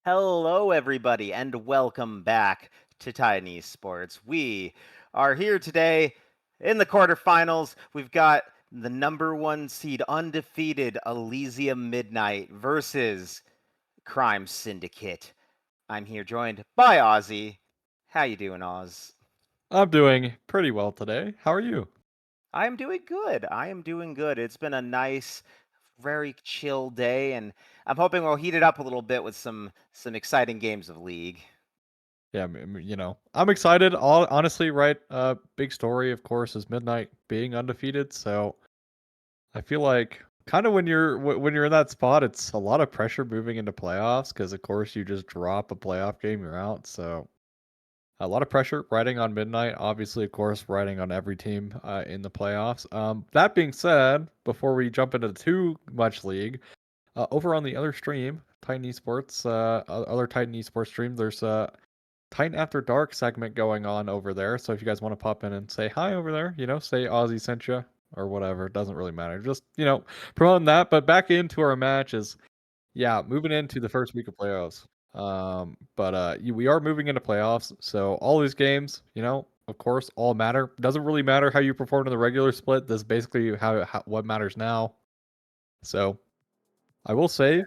Hello, everybody, and welcome back to Tiny Sports. We are here today in the quarterfinals. We've got the number one seed, undefeated Elysium Midnight versus Crime Syndicate. I'm here joined by Ozzy. How you doing, Oz? I'm doing pretty well today. How are you? I am doing good. I am doing good. It's been a nice, very chill day, and I'm hoping we'll heat it up a little bit with some exciting games of League. Yeah, I'm excited. Honestly, right? Big story, of course, is Midnight being undefeated. So I feel like kind of when you're in that spot, it's a lot of pressure moving into playoffs because, of course, you just drop a playoff game, you're out. So a lot of pressure riding on Midnight. Obviously, of course, riding on every team in the playoffs. That being said, before we jump into too much League. Over on the other stream, Titan Esports, other Titan Esports stream, there's a Titan After Dark segment going on over there. So if you guys want to pop in and say hi over there, say Aussie sent you or whatever, it doesn't really matter. Just, promoting that. But back into our matches. Yeah, moving into the first week of playoffs. We are moving into playoffs. So all these games, of course, all matter. Doesn't really matter how you perform in the regular split. This is basically how what matters now. So I will say,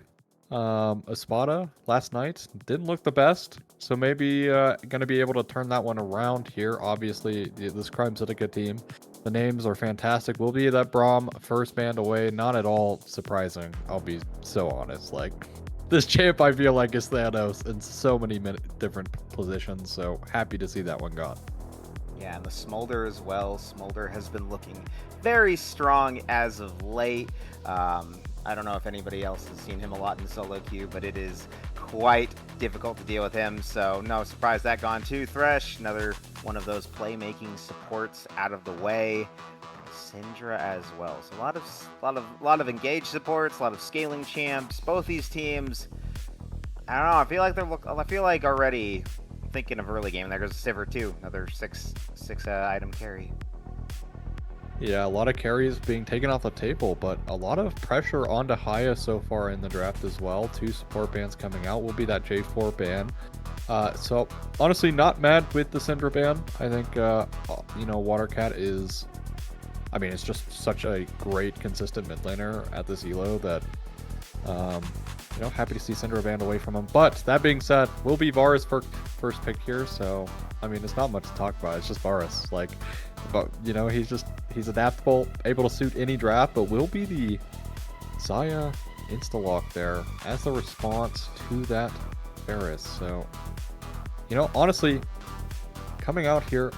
Espada last night didn't look the best, so maybe going to be able to turn that one around here. Obviously, this Crime Syndicate team, the names are fantastic. Will be that Braum first band away, not at all surprising. I'll be so honest. Like, this champ, I feel like, is Thanos in so many different positions, so happy to see that one gone. Yeah, and the Smolder as well. Smolder has been looking very strong as of late. I don't know if anybody else has seen him a lot in solo queue, but it is quite difficult to deal with him. So no surprise that gone too. Thresh, another one of those playmaking supports out of the way. Syndra as well. So a lot of engaged supports, a lot of scaling champs. Both these teams, I don't know. I feel like already thinking of early game. There goes Sivir too, another six item carry. Yeah, a lot of carries being taken off the table, but a lot of pressure onto Haya so far in the draft as well. 2 support bans coming out will be that J4 ban. So honestly, not mad with the Syndra ban. I think Watercat is I mean, it's just such a great, consistent mid laner at this elo that, happy to see Syndra banned away from him. But that being said, will be Varus for first pick here, so I mean, it's not much to talk about. It's just Varus, like, but he's adaptable, able to suit any draft, but will be the Xayah insta-lock there as the response to that Varus. So, honestly, coming out here,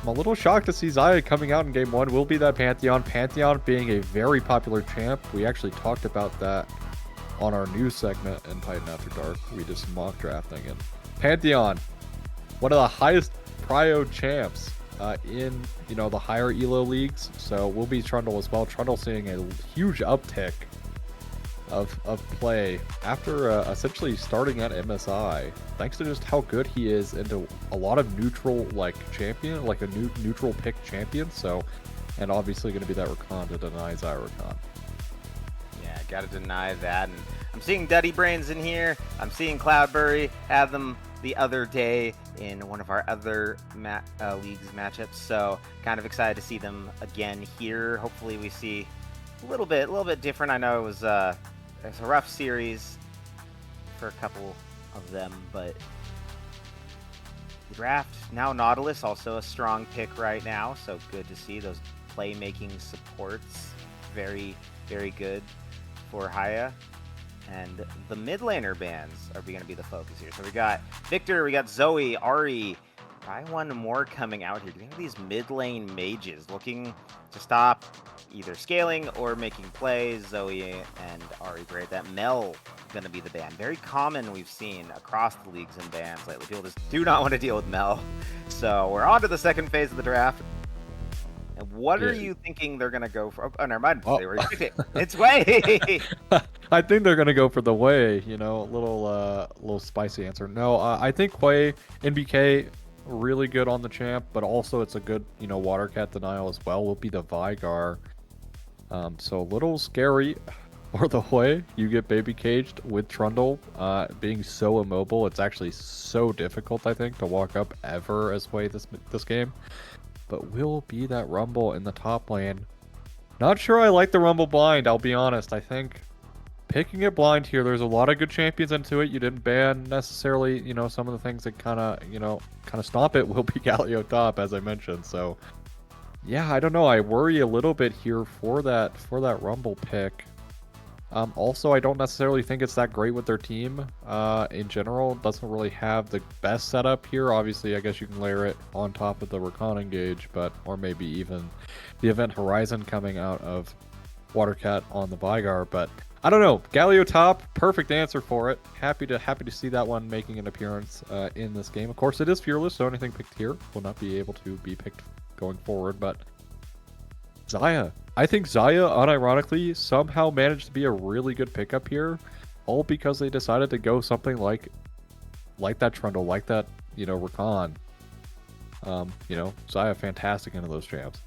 I'm a little shocked to see Xayah coming out in game 1. Will be that Pantheon. Pantheon being a very popular champ. We actually talked about that on our news segment in Titan After Dark. We did some mock drafting, and Pantheon, one of the highest prio champs in the higher elo leagues. So will be Trundle as well. Trundle seeing a huge uptick of play after essentially starting at MSI, thanks to just how good he is into a lot of neutral champion, like a neutral pick champion. So, and obviously going to be that Rakan to deny Xayah Rakan. Yeah, gotta deny that. And I'm seeing Duddy Brains in here. I'm seeing Cloudberry have them the other day in one of our other leagues matchups. So kind of excited to see them again here. Hopefully we see a little bit different. I know it's a rough series for a couple of them, but the draft now Nautilus also a strong pick right now. So good to see those playmaking supports. Very, very good for Haya. And the mid laner bans are going to be the focus here. So we got Victor, we got Zoe, Ari. Try one more coming out here. We have these mid lane mages looking to stop either scaling or making plays. Zoe and Ari, great. That Mel going to be the ban. Very common we've seen across the leagues and bans lately. People just do not want to deal with Mel. So we're on to the second phase of the draft. And what are you thinking they're going to go for? Oh, never mind. It's Way! I think they're going to go for the Way, a little spicy answer. No, I think Way, NBK, really good on the champ, but also it's a good, water cat denial as well. Will be the Vigar. So a little scary for the Way. You get baby caged with Trundle being so immobile. It's actually so difficult, I think, to walk up ever as Way this game. But will be that Rumble in the top lane. Not sure I like the Rumble blind, I'll be honest. I think picking it blind here, there's a lot of good champions into it. You didn't ban necessarily, some of the things that kind of stomp it. Will be Galio top, as I mentioned. So yeah, I don't know. I worry a little bit here for that Rumble pick. Also, I don't necessarily think it's that great with their team in general. Doesn't really have the best setup here. Obviously, I guess you can layer it on top of the Rakan engage, or maybe even the Event Horizon coming out of Watercat on the Vigar. But I don't know. Galio top, perfect answer for it. Happy to see that one making an appearance in this game. Of course, it is fearless, so anything picked here will not be able to be picked going forward. But Xayah. I think Xayah, unironically, somehow managed to be a really good pickup here, all because they decided to go something like that Trundle, like that, Rakan. Xayah fantastic into those champs.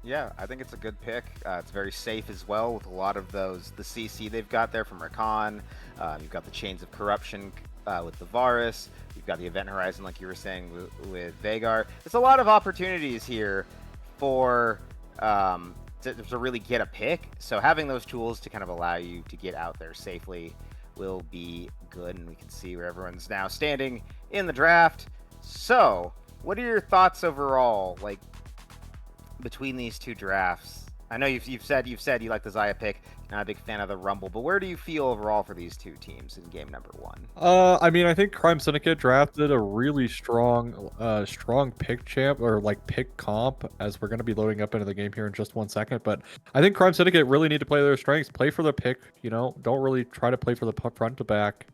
Yeah, I think it's a good pick. It's very safe as well with a lot of the CC they've got there from Rakan. You've got the Chains of Corruption with the Varus. You've got the Event Horizon, like you were saying, with Veigar. There's a lot of opportunities here for to really get a pick. So having those tools to kind of allow you to get out there safely will be good. And we can see where everyone's now standing in the draft. So what are your thoughts overall, like, between these two drafts? I know you've said you like the Xayah pick. Not a big fan of the Rumble, but where do you feel overall for these two teams in game number 1? I mean, I think Crime Syndicate drafted a really strong pick champ, or pick comp, as we're going to be loading up into the game here in just 1 second. But I think Crime Syndicate really need to play their strengths, play for the pick. Don't really try to play for the front to back.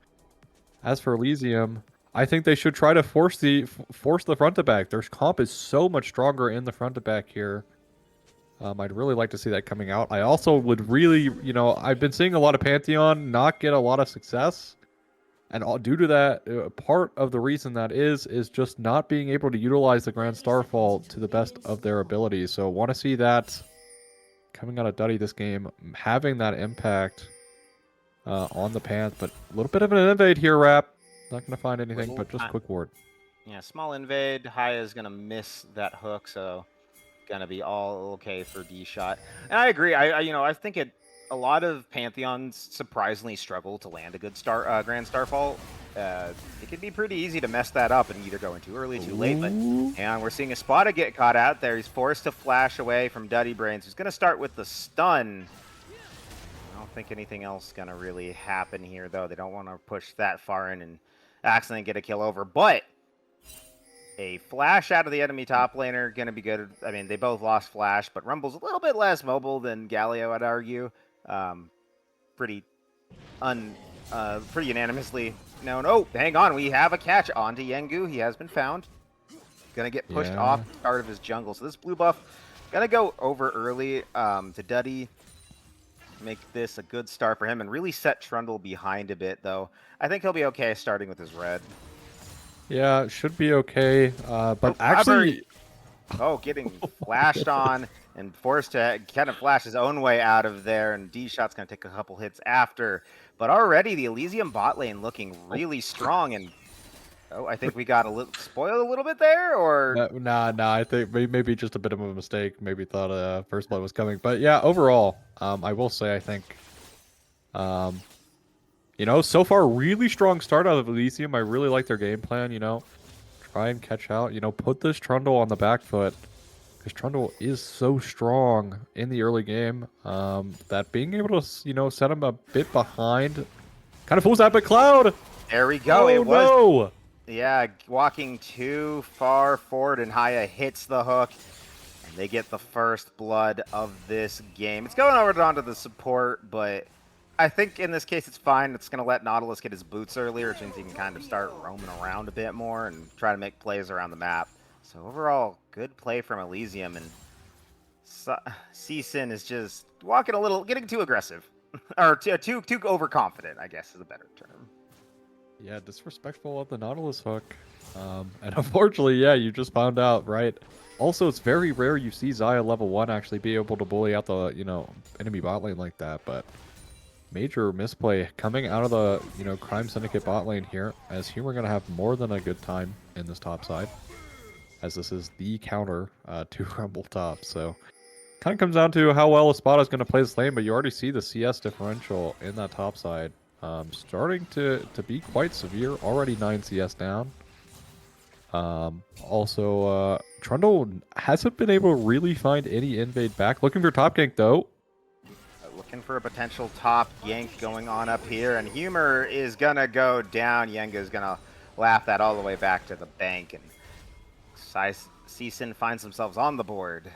As for Elysium, I think they should try to force the front to back. Their comp is so much stronger in the front to back here. I'd really like to see that coming out. I also would really, I've been seeing a lot of Pantheon not get a lot of success. And due to that, part of the reason that is just not being able to utilize the Grand Starfall to the best of their abilities. So want to see that coming out of Duddy this game, having that impact on the Panth. But a little bit of an invade here, Rap. Not going to find anything, but just quick ward. Yeah, small invade. Haya is going to miss that hook, so gonna be all okay for D shot. And I agree. I think a lot of Pantheons surprisingly struggle to land a good Grand Starfall. It can be pretty easy to mess that up and either go in too early, too late. But Ooh. and we're seeing Espada get caught out there. He's forced to flash away from Duddy Brains, who's gonna start with the stun. I don't think anything else is gonna really happen here, though. They don't want to push that far in and accidentally get a kill over, but a flash out of the enemy top laner going to be good. I mean, they both lost flash, but Rumble's a little bit less mobile than Galio, I'd argue. Pretty pretty unanimously known. Oh, hang on. We have a catch onto Yengu. He has been found. Going to get pushed off the start of his jungle. So this blue buff going to go over early to Duddy. Make this a good start for him and really set Trundle behind a bit, though. I think he'll be okay starting with his red. Yeah, it should be okay. But actually... getting flashed on and forced to kind of flash his own way out of there, and D-Shot's going to take a couple hits after. But already the Elysium bot lane looking really strong, and I think we got spoiled a little bit there, or... Nah, I think maybe just a bit of a mistake. Maybe thought first blood was coming. But yeah, overall, I will say I think... so far, really strong start out of Elysium. I really like their game plan, Try and catch out, put this Trundle on the back foot. Because Trundle is so strong in the early game that being able to, set him a bit behind kind of fools that, but Cloud! There we go. Oh, it was... no! Yeah, walking too far forward, and Haya hits the hook. And they get the first blood of this game. It's going over onto the support, but... I think in this case it's fine. It's going to let Nautilus get his boots earlier, which means he can kind of start roaming around a bit more and try to make plays around the map. So overall, good play from Elysium, and Csin is just getting too aggressive. Or too overconfident, I guess is a better term. Yeah, disrespectful of the Nautilus hook. And unfortunately, yeah, you just found out, right? Also, it's very rare you see Xayah level 1 actually be able to bully out the, enemy bot lane like that, but... Major misplay coming out of the, Crime Syndicate bot lane here, as Humor going to have more than a good time in this top side, as this is the counter to Rumble top. So, kind of comes down to how well Espada is going to play this lane, but you already see the CS differential in that top side starting to be quite severe. Already 9 CS down. Also, Trundle hasn't been able to really find any invade back. Looking for top gank, though. Looking for a potential top yank going on up here, and Humor is gonna go down. Yenga's gonna laugh that all the way back to the bank, and Csin finds themselves on the board.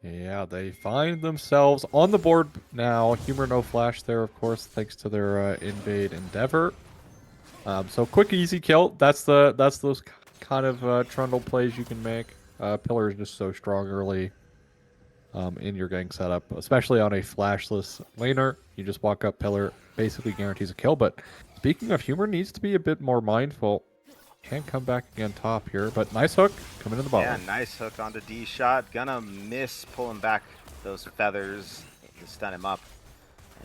Yeah, they find themselves on the board now. Humor no flash there, of course, thanks to their invade endeavor. So quick, easy kill. That's those kind of Trundle plays you can make. Pillar is just so strong early. In your gang setup, especially on a flashless laner. You just walk up, Pillar basically guarantees a kill. But speaking of, Humor needs to be a bit more mindful. Can come back again top here, but nice hook coming in the bottom. Yeah, nice hook onto D-Shot. Gonna miss pulling back those feathers to stun him up,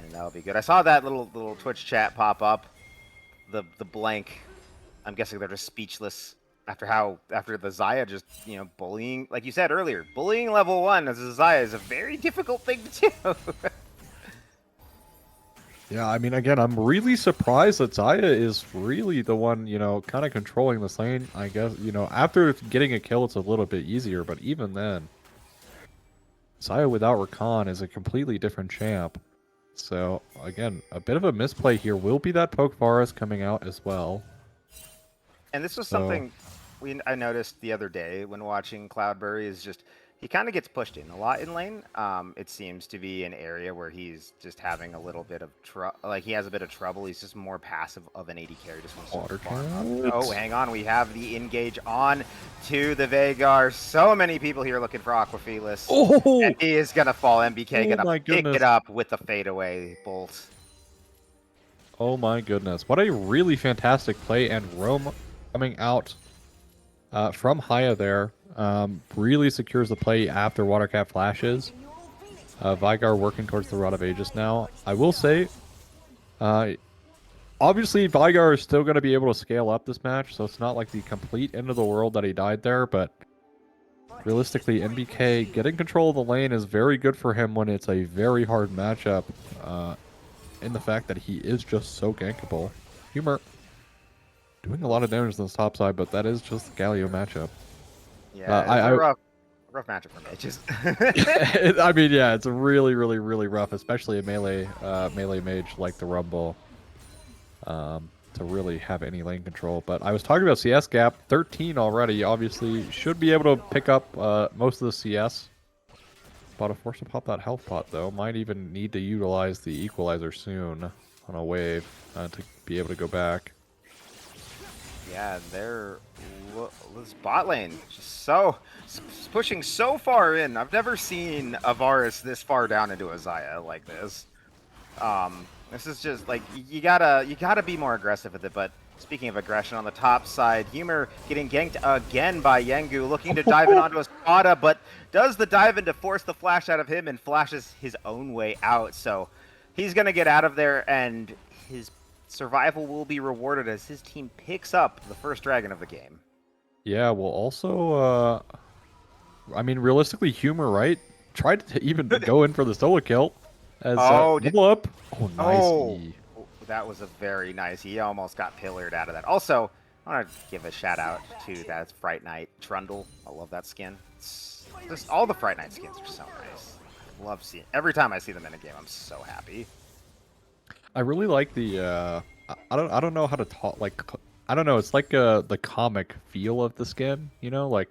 and that'll be good. I saw that little Twitch chat pop up. The blank. I'm guessing they're just speechless. After the Xayah just, bullying, like you said earlier, bullying level 1 as a Xayah is a very difficult thing to do. Yeah, I mean, again, I'm really surprised that Xayah is really the one, kind of controlling this lane. I guess, after getting a kill, it's a little bit easier, but even then, Xayah without Rakan is a completely different champ. So, again, a bit of a misplay here will be that Poke Forest coming out as well. And this was something I noticed the other day when watching Cloudberry, is just he kind of gets pushed in a lot in lane. It seems to be an area where he's just having a little bit of he has a bit of trouble. He's just more passive of an AD carry. Just wants to farm up. Oh, hang on, we have the engage on to the Veigar. So many people here looking for Aquafelis. Oh, and he is gonna fall. MBK gonna pick it up with the fadeaway bolt. Oh my goodness! What a really fantastic play, and roam coming out from Haya there. Really secures the play after Watercat flashes. Veigar working towards the Rod of Aegis now. I will say, obviously Veigar is still going to be able to scale up this match, so it's not like the complete end of the world that he died there, but realistically, NBK getting control of the lane is very good for him when it's a very hard matchup. In the fact that he is just so gankable. Humor doing a lot of damage on the top side, but that is just the Galio matchup. Yeah, it's a rough matchup for mages. I mean, yeah, it's really, really, really rough, especially a melee mage like the Rumble, to really have any lane control. But I was talking about CS gap, 13 already. Obviously, should be able to pick up most of the CS. But forced to pop that health pot though. Might even need to utilize the equalizer soon on a wave to be able to go back. Yeah, this bot lane just pushing so far in. I've never seen a Varus this far down into a Xayah like this. This is just like you gotta be more aggressive with it. But speaking of aggression, on the top side, Humor getting ganked again by Yengu, looking to dive in onto a Spada, but does the dive in to force the flash out of him and flashes his own way out. So he's gonna get out of there, and his survival will be rewarded as his team picks up the first dragon of the game. Yeah, well, also, I mean, realistically, Humor, right? Tried to even go in for the solo kill as double up. Oh, nice. Oh, that was a very nice. He almost got pillared out of that. Also, I want to give a shout out to that Fright Knight Trundle. I love that skin. Just all the Fright Knight skins are so nice. I love seeing. Every time I see them in a game, I'm so happy. I really like the I don't know how to talk, like, I don't know, it's like the comic feel of the skin, you know, like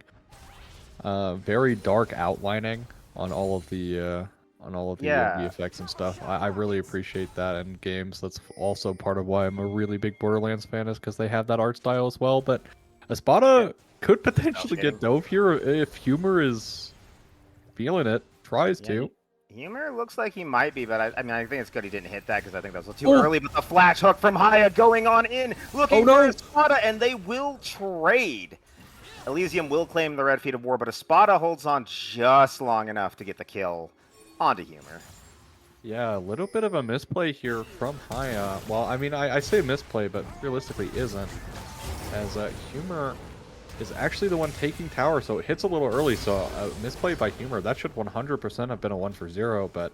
very dark outlining on all of the UV effects and stuff. I really appreciate that in games. That's also part of why I'm a really big Borderlands fan, is because they have that art style as well. But Espada could potentially get dove here if Humor is feeling it, tries to. Humor looks like he might be, but I mean, I think it's good he didn't hit that because I think that was too early. But the flash hook from Haya going on in, looking for Espada, and they will trade. Elysium will claim the red feet of war, but Espada holds on just long enough to get the kill onto Humor. Yeah, a little bit of a misplay here from Haya. Well, I mean, I say misplay, but realistically isn't, as Humor is actually the one taking tower, so it hits a little early, so a misplay by Humor. That should 100% have been a 1 for 0, but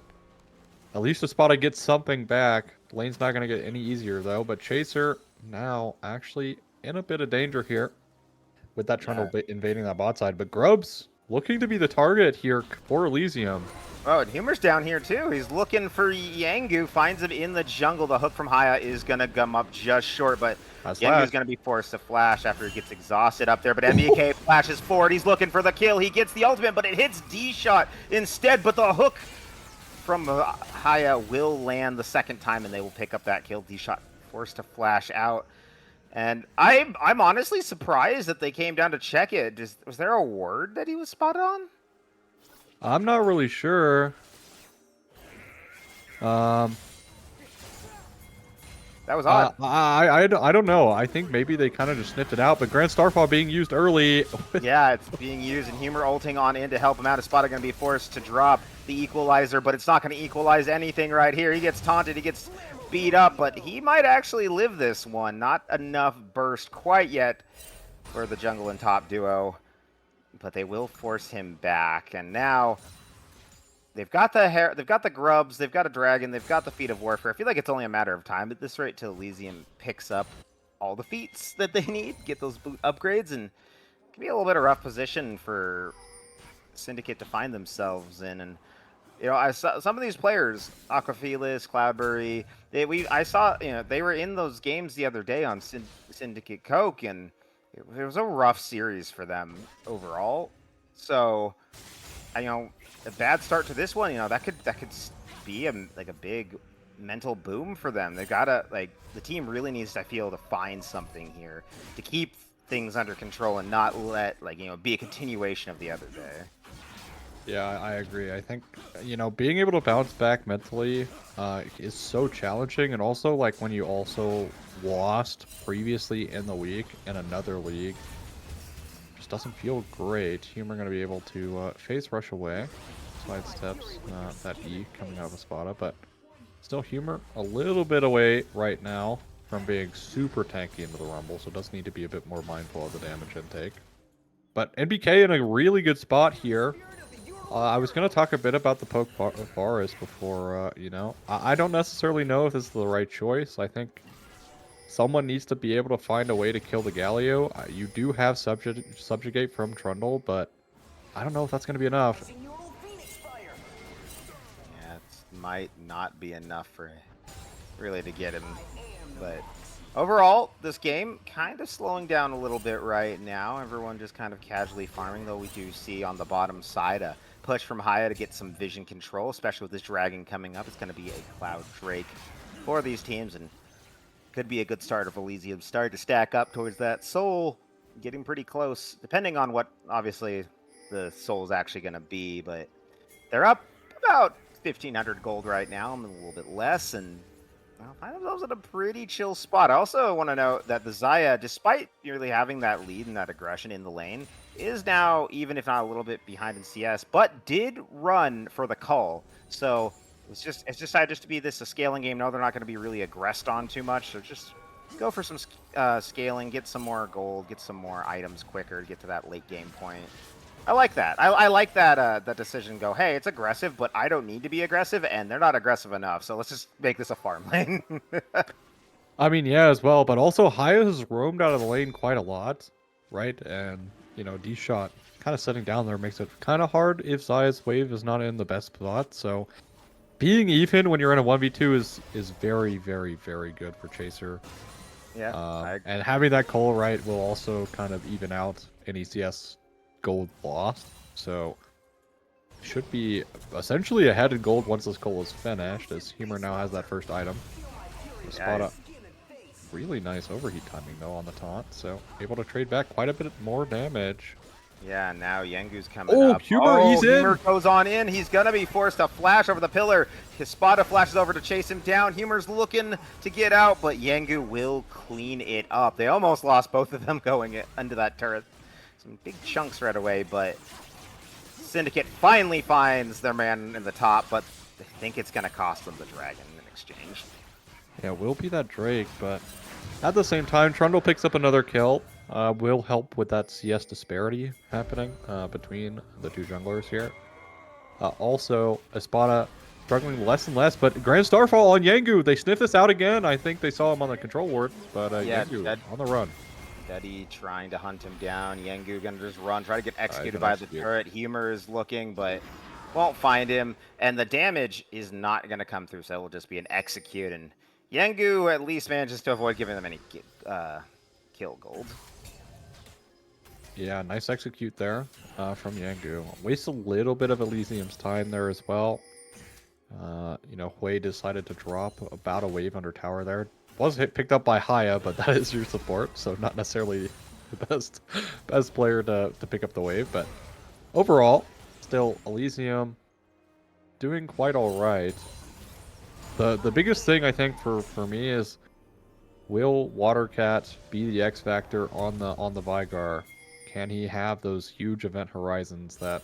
at least Espada gets something back. Lane's not going to get any easier, though, but Chaser now actually in a bit of danger here with that Trundle invading that bot side, but Grubs looking to be the target here for Elysium. Oh, and Humor's down here too. He's looking for Yengu, finds him in the jungle. The hook from Haya is going to come up just short, but Yengu's going to be forced to flash after he gets exhausted up there. But MBK flashes forward. He's looking for the kill. He gets the ultimate, but it hits D-Shot instead. But the hook from Haya will land the second time, and they will pick up that kill. D-Shot forced to flash out. And I'm honestly surprised that they came down to check it. Was there a word that he was spotted on? I'm not really sure. That was odd. I don't know. I think maybe they kind of just sniffed it out, but Grand Starfall being used early. Yeah, it's being used, and Humor ulting on in to help him out. Espada going to be forced to drop the equalizer, but it's not going to equalize anything right here. He gets taunted, he gets beat up, but he might actually live this one. Not enough burst quite yet for the jungle and top duo, but they will force him back. And now they've got the grubs, they've got a dragon, they've got the feat of warfare. I feel like it's only a matter of time at this rate till Elysium picks up all the feats that they need, get those boot upgrades, and it can be a little bit of rough position for Syndicate to find themselves in. And you know, I saw some of these players, Aquafelis, Cloudberry, I saw, you know, they were in those games the other day on Syndicate Coke, and it was a rough series for them overall. So, you know, a bad start to this one, you know, that could be a big mental boom for them. They gotta, like, the team really needs, I feel, to find something here to keep things under control and not let, like, you know, be a continuation of the other day. Yeah, I agree. I think, you know, being able to bounce back mentally is so challenging, and also, like, when you also lost previously in the week in another league, just doesn't feel great. Humor going to be able to phase rush away, side steps that E coming out of Espada, but still Humor a little bit away right now from being super tanky into the Rumble, so does need to be a bit more mindful of the damage intake. But NBK in a really good spot here. I was going to talk a bit about the poke forest before, you know. I don't necessarily know if this is the right choice. I think someone needs to be able to find a way to kill the Galio. You do have subjugate from Trundle, but I don't know if that's going to be enough. Yeah, it might not be enough for really to get him. But overall, this game kind of slowing down a little bit right now. Everyone just kind of casually farming, though we do see on the bottom side a push from Haya to get some vision control, especially with this dragon coming up. It's going to be a Cloud Drake for these teams, and could be a good start of Elysium. Start to stack up towards that soul, getting pretty close, depending on what, obviously, the soul is actually going to be. But they're up about 1,500 gold right now, a little bit less, and find themselves in a pretty chill spot. I also want to note that the Xayah, despite nearly having that lead and that aggression in the lane, is now, even if not a little bit behind in CS, but did run for the call. So it's decided just to be a scaling game. No, they're not going to be really aggressed on too much. So just go for some scaling, get some more gold, get some more items quicker to get to that late game point. I like that. I like that that decision. Go, hey, it's aggressive, but I don't need to be aggressive, and they're not aggressive enough. So let's just make this a farm lane. I mean, yeah, as well, but also Haya has roamed out of the lane quite a lot, right? And, you know, D-Shot kind of sitting down there makes it kind of hard if Xayah's wave is not in the best spot. So being even when you're in a 1v2 is very, very, very good for Chaser. Yeah. And having that coal right will also kind of even out any CS gold lost. So should be essentially ahead in gold once this coal is finished, as Humor now has that first item. Spot up. Really nice overheat timing though on the taunt, so able to trade back quite a bit more damage. Yeah, now Yengu's coming up. Humor goes on in. He's going to be forced to flash over the pillar. His Spada flashes over to chase him down. Humor's looking to get out, but Yengu will clean it up. They almost lost both of them going into that turret. Some big chunks right away, but Syndicate finally finds their man in the top, but they think it's going to cost them the dragon in exchange. Yeah, will be that Drake, but at the same time, Trundle picks up another kill. Will help with that CS disparity happening between the two junglers here. Also, Espada struggling less and less, but Grand Starfall on Yengu. They sniff this out again. I think they saw him on the control ward, but yeah, Yengu on the run. Daddy trying to hunt him down. Yengu gonna just run, try to get executed by the turret. Humor is looking, but won't find him. And the damage is not gonna come through, so it will just be an execute. And Yengu at least manages to avoid giving them any kill gold. Yeah, nice execute there from Yengu. Wastes a little bit of Elysium's time there as well. You know, Hui decided to drop about a wave under tower there. Was picked up by Haya, but that is your support, so not necessarily the best player to pick up the wave. But overall, still Elysium doing quite all right. The biggest thing I think for me is, will Watercat be the X factor on the Vigar? Can he have those huge event horizons that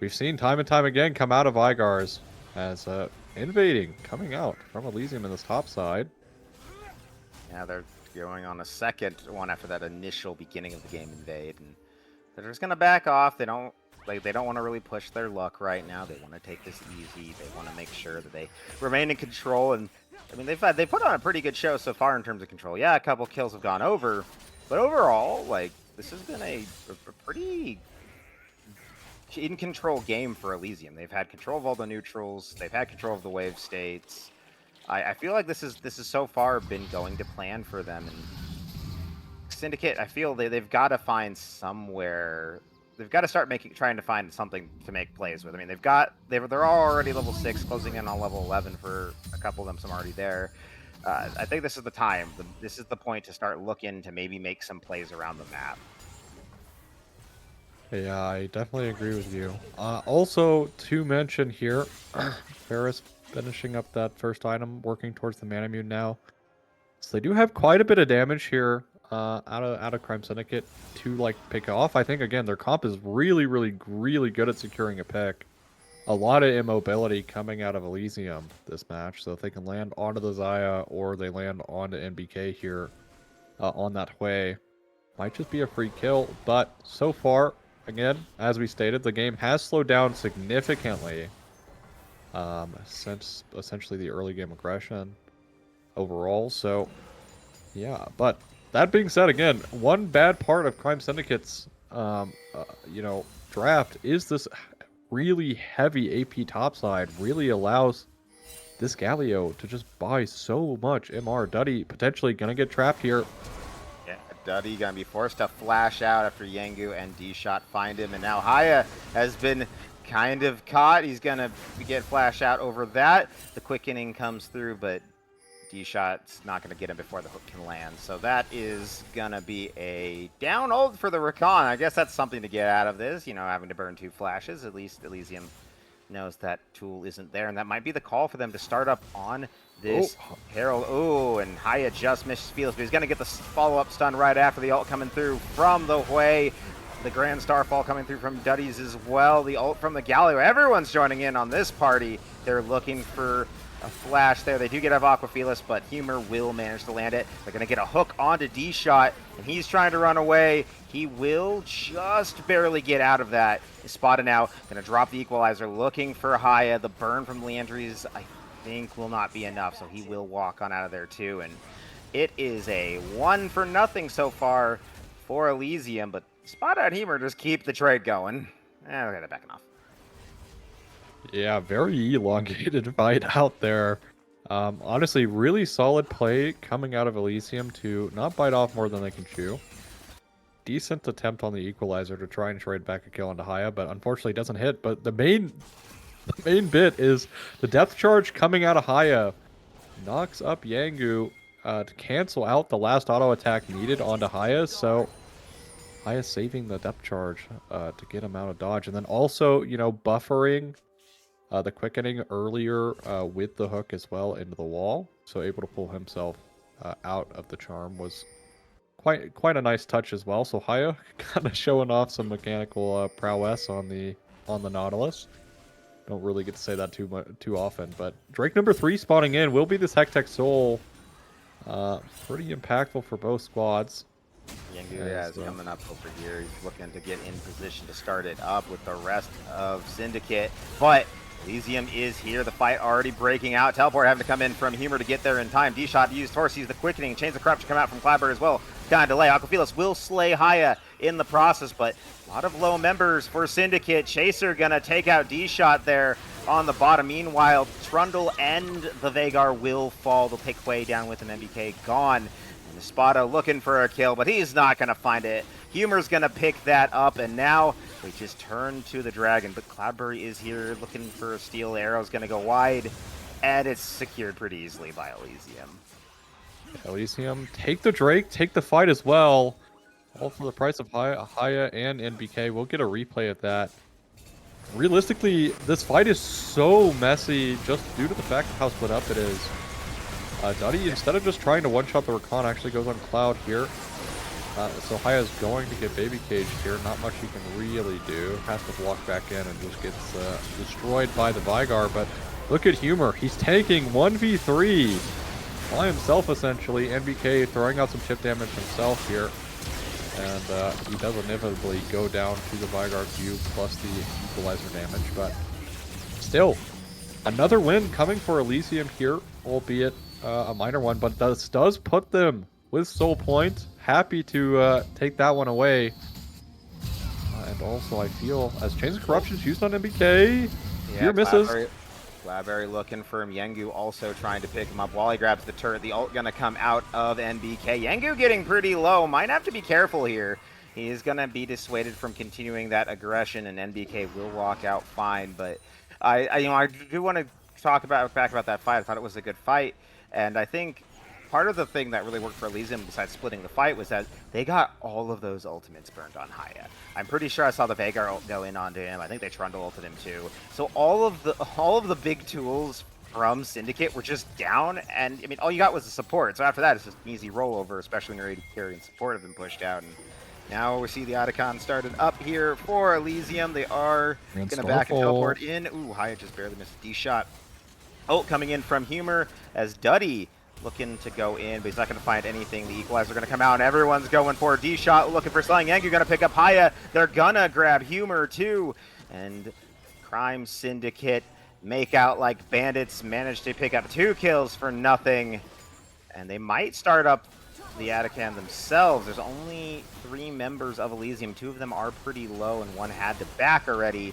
we've seen time and time again come out of Vigars as invading, coming out from Elysium in this top side? Yeah, they're going on a second one after that initial beginning of the game invade, and they're just gonna back off. They don't want to really push their luck right now. They want to take this easy. They want to make sure that they remain in control. And I mean, they put on a pretty good show so far in terms of control. Yeah, a couple kills have gone over, but overall, like, this has been a pretty in control game for Elysium. They've had control of all the neutrals. They've had control of the wave states. I feel like this is so far been going to plan for them. And Syndicate, I feel they've got to find somewhere. They've got to start trying to find something to make plays with. I mean, they're already level 6, closing in on level 11 for a couple of them. Some already there. I think this is the time. This is the point to start looking to maybe make some plays around the map. Yeah, I definitely agree with you. Also, to mention here, Ferris finishing up that first item, working towards the Manamune now. So they do have quite a bit of damage here out of Crime Syndicate to like pick off. I think again their comp is really good at securing a pick. A lot of immobility coming out of Elysium this match, so if they can land onto the Xayah or they land onto NBK here on that way, Might just be a free kill, but so far, again, as we stated, the game has slowed down significantly since essentially the early game aggression overall. So, yeah, but that being said, again, one bad part of Crime Syndicate's, draft is this really heavy AP topside really allows this Galio to just buy so much MR. Duddy potentially gonna get trapped here. Yeah, Duddy gonna be forced to flash out after Yengu and D-Shot find him, and now Haya has been kind of caught. He's gonna get flash out over that. The quickening comes through, but D-Shot's not gonna get him before the hook can land. So that is gonna be a down ult for the Recon. I guess that's something to get out of this, you know, having to burn 2 flashes. At least Elysium knows that tool isn't there, and that might be the call for them to start up on this Herald. Oh, and Haya just missed Felix, but he's going to get the follow-up stun right after the ult coming through from the Hui. The Grand Starfall coming through from Duddy's as well. The ult from the Galio. Everyone's joining in on this party. They're looking for a flash there. They do get off Aquafelis, but Humor will manage to land it. They're going to get a hook onto D-Shot, and he's trying to run away. He will just barely get out of that. He's spotted now. Going to drop the equalizer, looking for Haya. The burn from Leandries, I think, will not be enough, so he will walk on out of there too. And it is a 1-0 so far for Elysium, but Spot out Humor just keep the trade going. Okay, they're backing off. Yeah, very elongated fight out there. Honestly, really solid play coming out of Elysium to not bite off more than they can chew. Decent attempt on the equalizer to try and trade back a kill onto Haya, but unfortunately doesn't hit. But the main bit is the depth charge coming out of Haya knocks up Yangu to cancel out the last auto attack needed onto Haya. So Haya saving the depth charge to get him out of dodge, and then also buffering the quickening earlier with the hook as well into the wall, so able to pull himself out of the charm was quite a nice touch as well. So Haya kind of showing off some mechanical prowess on the Nautilus. Don't really get to say that too often, but Drake number 3 spawning in will be this Hectech Soul. Pretty impactful for both squads. Yengu is coming up over here. He's looking to get in position to start it up with the rest of Syndicate, but Elysium is here. The fight already breaking out. Teleport having to come in from Humor to get there in time. D-Shot used Horse, used the quickening. Chains of Corruption come out from Cloudbird as well. Kind of delay. Aquafelis will slay Haya in the process, but a lot of low members for Syndicate. Chaser gonna take out D-Shot there on the bottom. Meanwhile, Trundle and the Vagar will fall. They'll take Quay down with him. MBK gone. And Espada looking for a kill, but he's not gonna find it. Humor's gonna pick that up, and now we just turn to the Dragon, but Cloudberry is here looking for a steal. Arrow's going to go wide, and it's secured pretty easily by Elysium. Elysium, take the Drake, take the fight as well. All for the price of Haya and NBK. We'll get a replay of that. Realistically, this fight is so messy just due to the fact of how split up it is. Duddy, instead of just trying to one-shot the Recon, actually goes on Cloud here. So Haya's going to get baby caged here. Not much he can really do. Has to walk back in and just gets destroyed by the Vigar. But look at Humor. He's taking 1v3 by himself, essentially. NBK throwing out some chip damage himself here. And he does inevitably go down to the Vigar cube plus the equalizer damage. But still, another win coming for Elysium here, albeit a minor one. But this does put them with Soul Point. Happy to take that one away. And also, I feel, as Chains of Corruption is used on MBK, fear misses. Cloudberry looking for him. Yengu also trying to pick him up while he grabs the turret. The ult going to come out of NBK. Yengu getting pretty low. Might have to be careful here. He is going to be dissuaded from continuing that aggression, and NBK will walk out fine. But I do want to talk back about that fight. I thought it was a good fight, and I think part of the thing that really worked for Elysium, besides splitting the fight, was that they got all of those ultimates burned on Haya. I'm pretty sure I saw the Vagar ult go in onto him. I think they Trundle ulted him too. So all of the big tools from Syndicate were just down, and I mean, all you got was the support. So after that, it's just an easy rollover, especially when your AD carry and support have been pushed out. And now we see the Otacon started up here for Elysium. They are going to back and teleport in. Ooh, Haya just barely missed a D-Shot. Ult coming in from Humor as Duddy looking to go in, but he's not going to find anything. The equalizer going to come out, and everyone's going for a D-shot, looking for Slang Yang. You're going to pick up Haya. They're going to grab Humor, too. And Crime Syndicate make out like bandits, manage to pick up 2 kills for nothing. And they might start up the Atacan themselves. There's only 3 members of Elysium. 2 of them are pretty low, and 1 had to back already.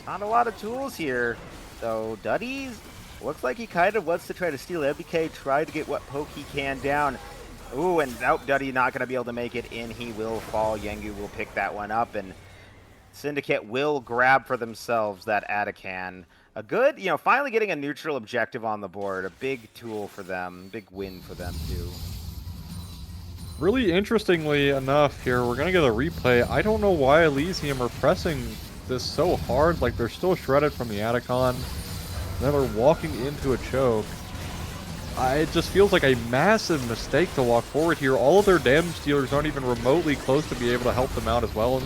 Not a lot of tools here. So Duddy's looks like he kind of wants to try to steal MBK, try to get what poke he can down. Ooh, and nope, Duddy not going to be able to make it in. He will fall. Yengu will pick that one up, and Syndicate will grab for themselves that Atacan. A good, finally getting a neutral objective on the board. A big tool for them. Big win for them, too. Really interestingly enough here, we're going to get a replay. I don't know why Elysium are pressing this so hard. Like, they're still shredded from the Atacon. Then they're walking into a choke. It just feels like a massive mistake to walk forward here. All of their damage dealers aren't even remotely close to be able to help them out as well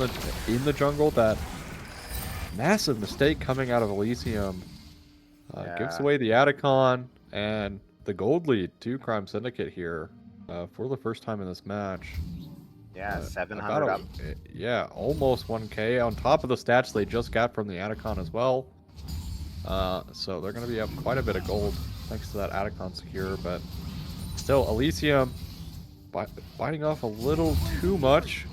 in the jungle. That massive mistake coming out of Elysium gives away the Atacon and the gold lead to Crime Syndicate here for the first time in this match. Yeah, 700 up. Yeah, almost 1K on top of the stats they just got from the Atacon as well. So they're going to be up quite a bit of gold thanks to that Atacon secure, but still Elysium biting off a little too much,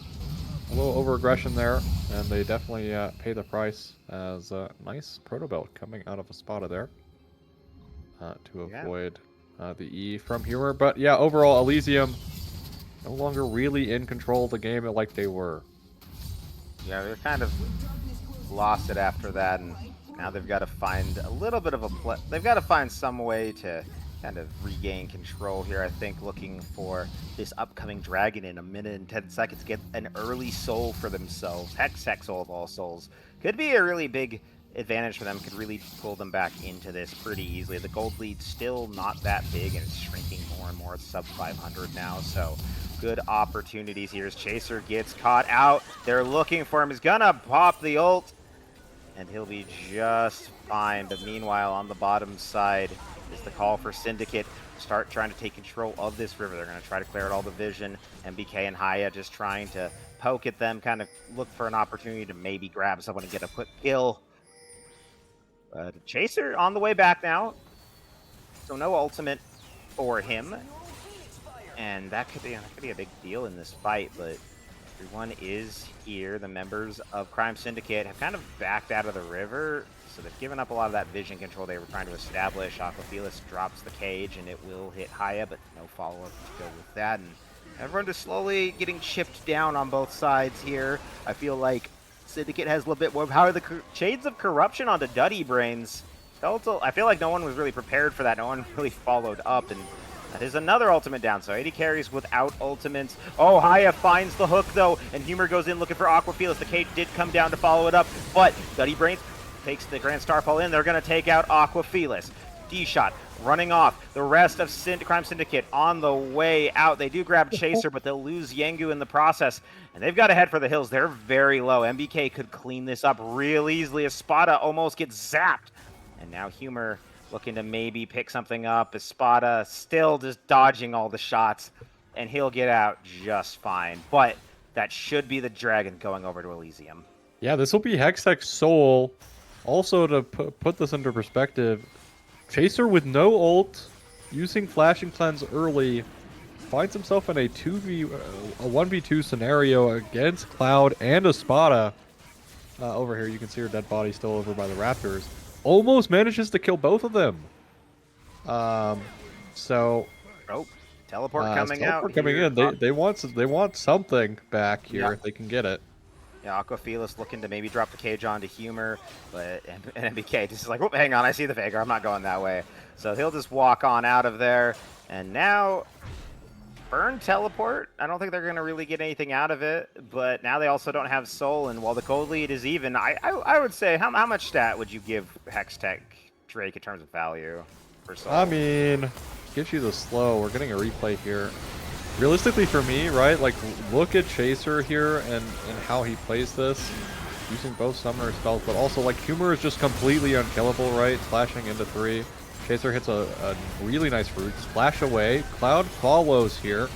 a little over-aggression there, and they definitely pay the price as a nice proto belt coming out of Espada there to avoid the E from Humor. But yeah, overall Elysium no longer really in control of the game like they were. Yeah, they're kind of lost it after that, and now they've got to find a little bit of a they've got to find some way to kind of regain control here. I think looking for this upcoming dragon in a minute and 10 seconds, get an early soul for themselves. Hex soul of all souls. Could be a really big advantage for them, could really pull them back into this pretty easily. The gold lead's still not that big, and it's shrinking more and more. It's sub 500 now, so good opportunities here as Chaser gets caught out. They're looking for him. He's gonna pop the ult, and he'll be just fine. But meanwhile, on the bottom side is the call for Syndicate. Start trying to take control of this river. They're going to try to clear out all the vision. MBK and Haya just trying to poke at them, kind of look for an opportunity to maybe grab someone and get a quick kill. Chaser on the way back now, so no ultimate for him. And that could be a big deal in this fight, but everyone is here. The members of Crime Syndicate have kind of backed out of the river, so they've given up a lot of that vision control they were trying to establish. Aquafelis drops the cage, and it will hit Haya, but no follow-up to go with that. And everyone just slowly getting chipped down on both sides here. I feel like Syndicate has a little bit more power. The shades of corruption onto Duddy Brains. I feel like no one was really prepared for that. No one really followed up, and that is another ultimate down, so 80 carries without ultimates. Oh, Haya finds the hook, though, and Humor goes in looking for Aquafelis. The cage did come down to follow it up, but Duddy Brains takes the Grand Starfall in. They're going to take out Aquafelis. D-shot running off. The rest of Crime Syndicate on the way out. They do grab Chaser, but they'll lose Yengu in the process, and they've got to head for the hills. They're very low. MBK could clean this up real easily. Espada almost gets zapped, and now Humor looking to maybe pick something up. Espada still just dodging all the shots, and he'll get out just fine. But that should be the dragon going over to Elysium. Yeah, this will be Hextech Soul. Also, to put this into perspective, Chaser with no ult, using Flash and Cleanse early, finds himself in a 1v2 scenario against Cloud and Espada. Over here, you can see her dead body still over by the Raptors. Almost manages to kill both of them. So, Teleport coming out. Teleport coming in. They want something back here if they can get it. Yeah, Aquafelis looking to maybe drop the cage onto Humor, but MBK just is like, oh, hang on, I see the Veigar, I'm not going that way. So he'll just walk on out of there, and now burn teleport. I don't think they're going to really get anything out of it, but now they also don't have Soul, and while the gold lead is even, I would say, how much stat would you give Hextech Drake in terms of value for Soul? I mean, gives you the slow. We're getting a replay here. Realistically for me, right, like, look at Chaser here and how he plays this, using both summoner spells, but also, like, Humor is just completely unkillable, right, slashing into 3. Chaser hits a really nice root. Splash away. Cloud follows here.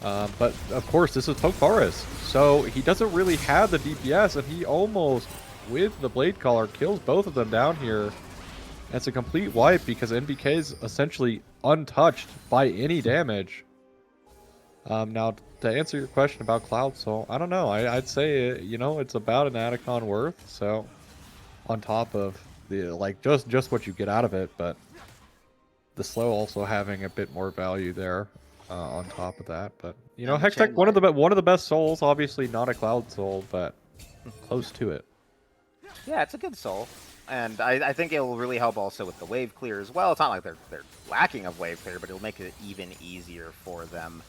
But of course, this is Poke Forest, so he doesn't really have the DPS, and he almost, with the Blade Caller, kills both of them down here. And it's a complete wipe because NBK is essentially untouched by any damage. Now, to answer your question about Cloud Soul, I don't know. I'd say, you know, it's about an Atacon worth, so on top of the, like, just what you get out of it, but the slow also having a bit more value there. On top of that, but you know, Hextech, one of the best souls. Obviously, not a Cloud Soul, but close to it. Yeah, it's a good soul, and I think it will really help also with the wave clear as well. It's not like they're lacking of wave clear, but it'll make it even easier for them.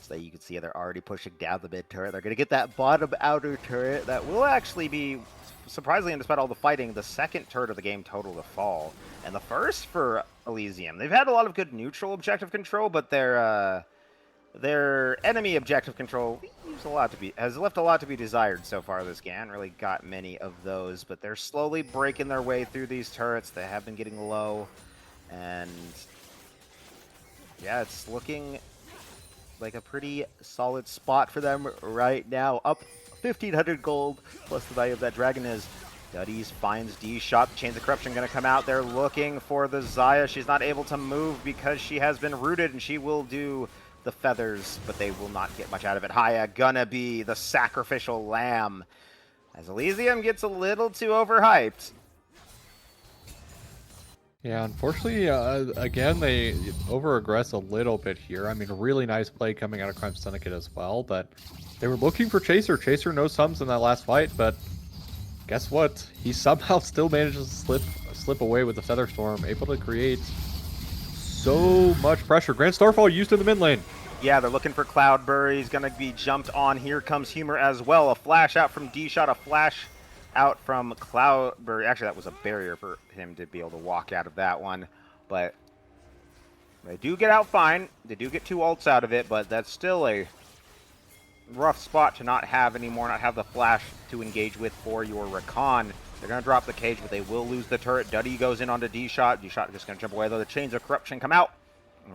So that you can see they're already pushing down the mid turret. They're going to get that bottom outer turret that will actually be, surprisingly, and despite all the fighting, the second turret of the game total to fall, and the first for Elysium. They've had a lot of good neutral objective control, but their enemy objective control has left a lot to be desired so far this game. Haven't really got many of those, but they're slowly breaking their way through these turrets. They have been getting low, and yeah, it's looking like a pretty solid spot for them right now. Up 1,500 gold, plus the value of that dragon is Duddies finds D-Shot. Chains of Corruption going to come out. They're looking for the Xayah. She's not able to move because she has been rooted, and she will do the feathers, but they will not get much out of it. Haya gonna be the sacrificial lamb as Elysium gets a little too overhyped. Yeah, unfortunately, again, they over-aggress a little bit here. I mean, a really nice play coming out of Crime Syndicate as well, but they were looking for Chaser. Chaser no sums in that last fight, but guess what? He somehow still manages to slip away with the Feather Storm, able to create so much pressure. Grand Starfall used in the mid lane. Yeah, they're looking for Cloudberry. He's going to be jumped on. Here comes Humor as well. A flash out from D-Shot, a flash out from Cloudberry. Actually, that was a barrier for him to be able to walk out of that one. But they do get out fine. They do get 2 ults out of it, but that's still a rough spot to not have anymore, not have the flash to engage with for your Rakan. They're going to drop the cage, but they will lose the turret. Duddy goes in onto D-Shot. D-Shot just going to jump away, though. The Chains of Corruption come out.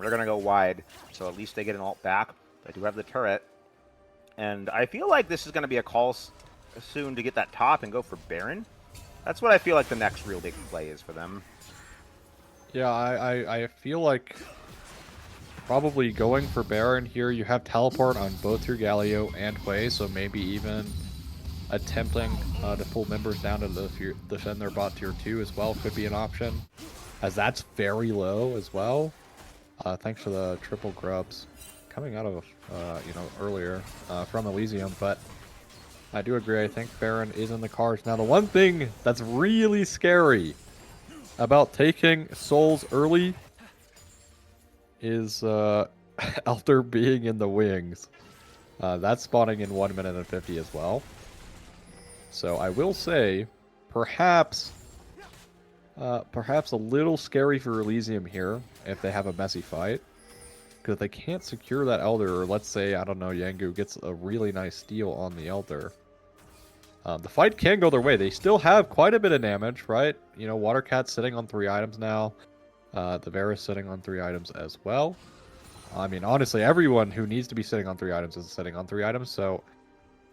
They're going to go wide, so at least they get an ult back. They do have the turret. And I feel like this is going to be a call soon to get that top and go for Baron. That's what I feel like the next real big play is for them. Yeah, I feel like probably going for Baron here. You have teleport on both your Galio and Hwei, so maybe even attempting to pull members down to defend their bot tier 2 as well could be an option, as that's very low as well. Thanks for the triple grubs coming out of, you know, earlier from Elysium, but I do agree. I think Baron is in the cards. Now, the one thing that's really scary about taking souls early is Elder being in the wings. That's spawning in 1 minute and 50 as well. So I will say, perhaps a little scary for Elysium here if they have a messy fight. Because if they can't secure that Elder, or let's say, I don't know, Yangu gets a really nice steal on the Elder, the fight can go their way. They still have quite a bit of damage, right? You know, Watercat's sitting on 3 items now. The Varus sitting on 3 items as well. I mean, honestly, everyone who needs to be sitting on 3 items is sitting on 3 items, so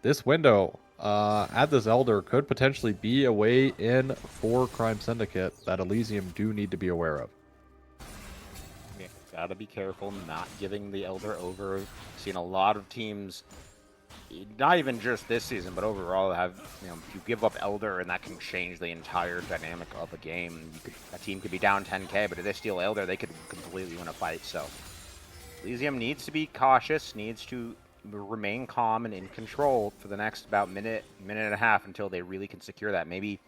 this window at this Elder could potentially be a way in for Crime Syndicate that Elysium do need to be aware of. Yeah, gotta be careful not giving the Elder over. Seen a lot of teams, not even just this season, but overall, have, you know, you give up Elder and that can change the entire dynamic of a game. A team could be down 10k, but if they steal Elder, they could completely win a fight. So Elysium needs to be cautious, needs to remain calm and in control for the next about minute and a half until they really can secure that. Maybe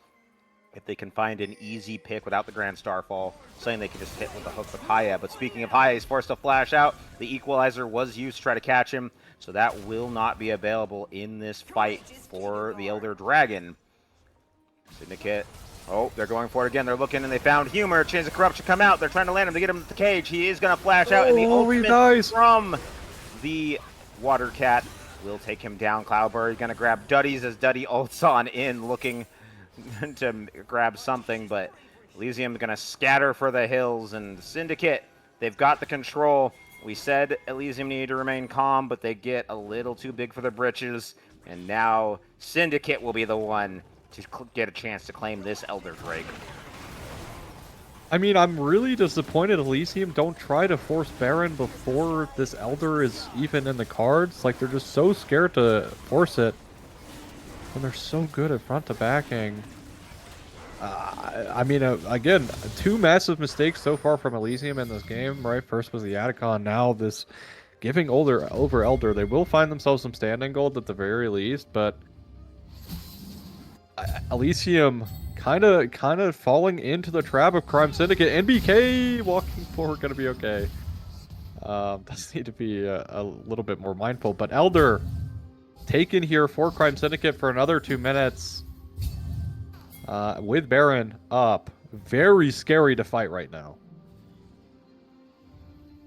if they can find an easy pick without the Grand Starfall, something they can just hit with the hook with Haya. But speaking of Haya, he's forced to flash out. The Equalizer was used to try to catch him, so that will not be available in this fight for the Elder Dragon. Syndicate. Oh, they're going for it again. They're looking, and they found Humor. Chains of Corruption come out. They're trying to land him to get him to the cage. He is going to flash out, and the ultimate from the Water Cat will take him down. Cloudberry going to grab Duddies as Duddy ults on in, looking to grab something, but Elysium going to scatter for the hills, and Syndicate, they've got the control. We said Elysium needed to remain calm, but they get a little too big for their britches, and now Syndicate will be the one to get a chance to claim this Elder Drake. I mean, I'm really disappointed Elysium don't try to force Baron before this Elder is even in the cards. Like, they're just so scared to force it. And they're so good at front to backing. I mean, again, 2 massive mistakes so far from Elysium in this game, right? First was the Atacon, now this giving over Elder. They will find themselves some standing gold at the very least, but Elysium kind of falling into the trap of Crime Syndicate. NBK walking forward, gonna be okay. Does need to be a little bit more mindful, but Elder taken here for Crime Syndicate for another 2 minutes. With Baron up. Very scary to fight right now.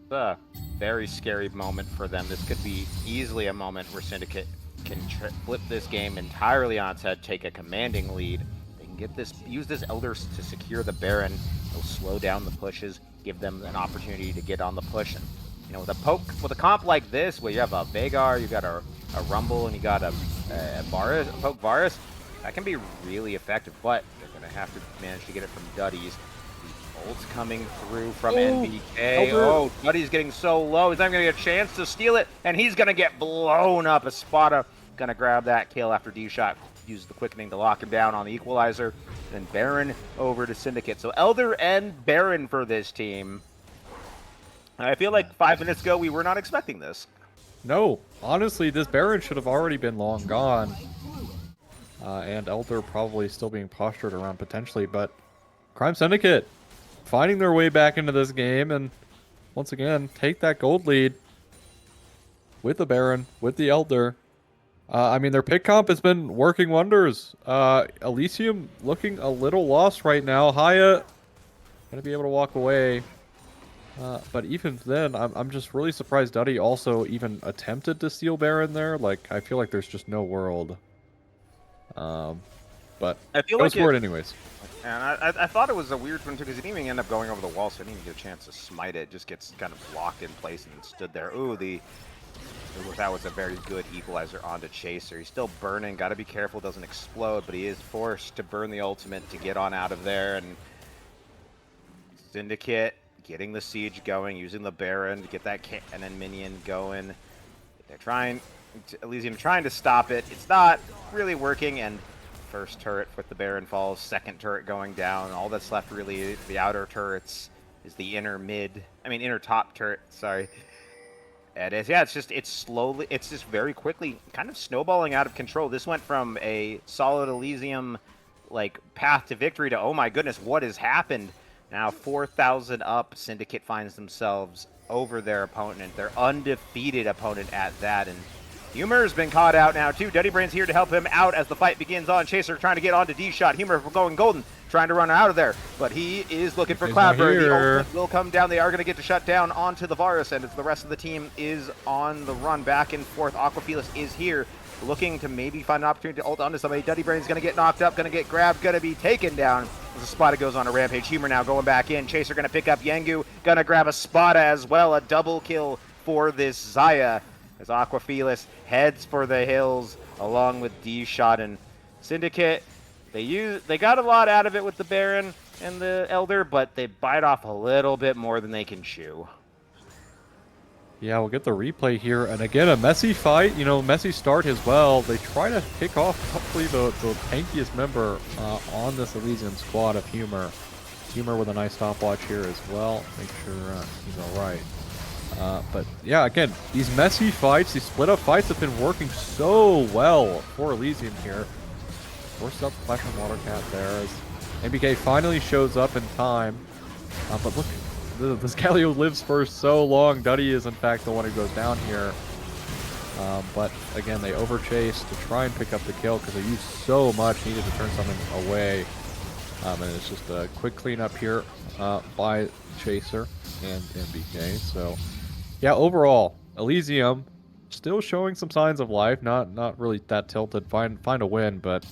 It's a very scary moment for them. This could be easily a moment where Syndicate can flip this game entirely on its head, take a commanding lead. They can get this, use this Elder to secure the Baron. It'll slow down the pushes, give them an opportunity to get on the push. And, you know, with a comp like this, where you have a Vagar, you got a Rumble, and you got a poke Varus, that can be really effective, but they're going to have to manage to get it from Duddies. The ult's coming through from NBK. Oh, Duddy's getting so low. He's not going to get a chance to steal it, and he's going to get blown up. Espada going to grab that kill after D-Shot uses the quickening to lock him down on the equalizer. Then Baron over to Syndicate. So Elder and Baron for this team. I feel like 5 minutes ago we were not expecting this. No, honestly, this Baron should have already been long gone. And Elder probably still being postured around potentially, but Crime Syndicate finding their way back into this game and once again take that gold lead with the Baron, with the Elder. I mean, their pick comp has been working wonders. Elysium looking a little lost right now. Haya gonna be able to walk away. But even then, I'm just really surprised Duddy also even attempted to steal Baron there. Like, I feel like there's just no world. But I feel goes like for it anyways. And I thought it was a weird one too, because he didn't even end up going over the wall, so I didn't even get a chance to smite it. Just gets kind of locked in place and stood there. Ooh, that was a very good equalizer onto Chaser. He's still burning. Got to be careful, doesn't explode, but he is forced to burn the ultimate to get on out of there. And Syndicate getting the siege going, using the Baron to get that cannon minion going. They're trying. Elysium trying to stop it. It's not really working, and first turret with the Baron falls, second turret going down. All that's left really, the outer turrets, is the inner top turret, sorry. And it's just very quickly kind of snowballing out of control. This went from a solid Elysium like path to victory to, oh my goodness, what has happened? Now 4,000 up, Syndicate finds themselves over their opponent, their undefeated opponent at that, and Humor's been caught out now too. Duddy Brain's here to help him out as the fight begins on. Chaser trying to get onto D-Shot. Humor going golden, trying to run out of there, but he is looking for Cloudberry. The ultimate will come down. They are going to get to shut down onto the Varus, and the rest of the team is on the run back and forth. Aquafelis is here, looking to maybe find an opportunity to ult onto somebody. Duddy Brain's going to get knocked up, going to get grabbed, going to be taken down. As Espada goes on a rampage. Humor now going back in. Chaser going to pick up Yengu, going to grab Espada as well. A double kill for this Xayah, as Aquafelis heads for the hills along with D-Shot. And Syndicate, they got a lot out of it with the Baron and the Elder, but they bite off a little bit more than they can chew. Yeah, we'll get the replay here, and again, a messy fight, messy start as well. They try to pick off probably the tankiest member on this Elysium squad of Humor. Humor with a nice stopwatch here as well. Make sure he's all right. But yeah, again, these messy fights, these split up fights have been working so well for Elysium here. Forced up Flash and Water Cat there as NBK finally shows up in time. But look, this Galio lives for so long. Duddy is in fact the one who goes down here. But again, they overchase to try and pick up the kill because they used so much, needed to turn something away. And it's just a quick cleanup here by Chaser and NBK. So yeah, overall, Elysium still showing some signs of life. Not really that tilted. Find a win, but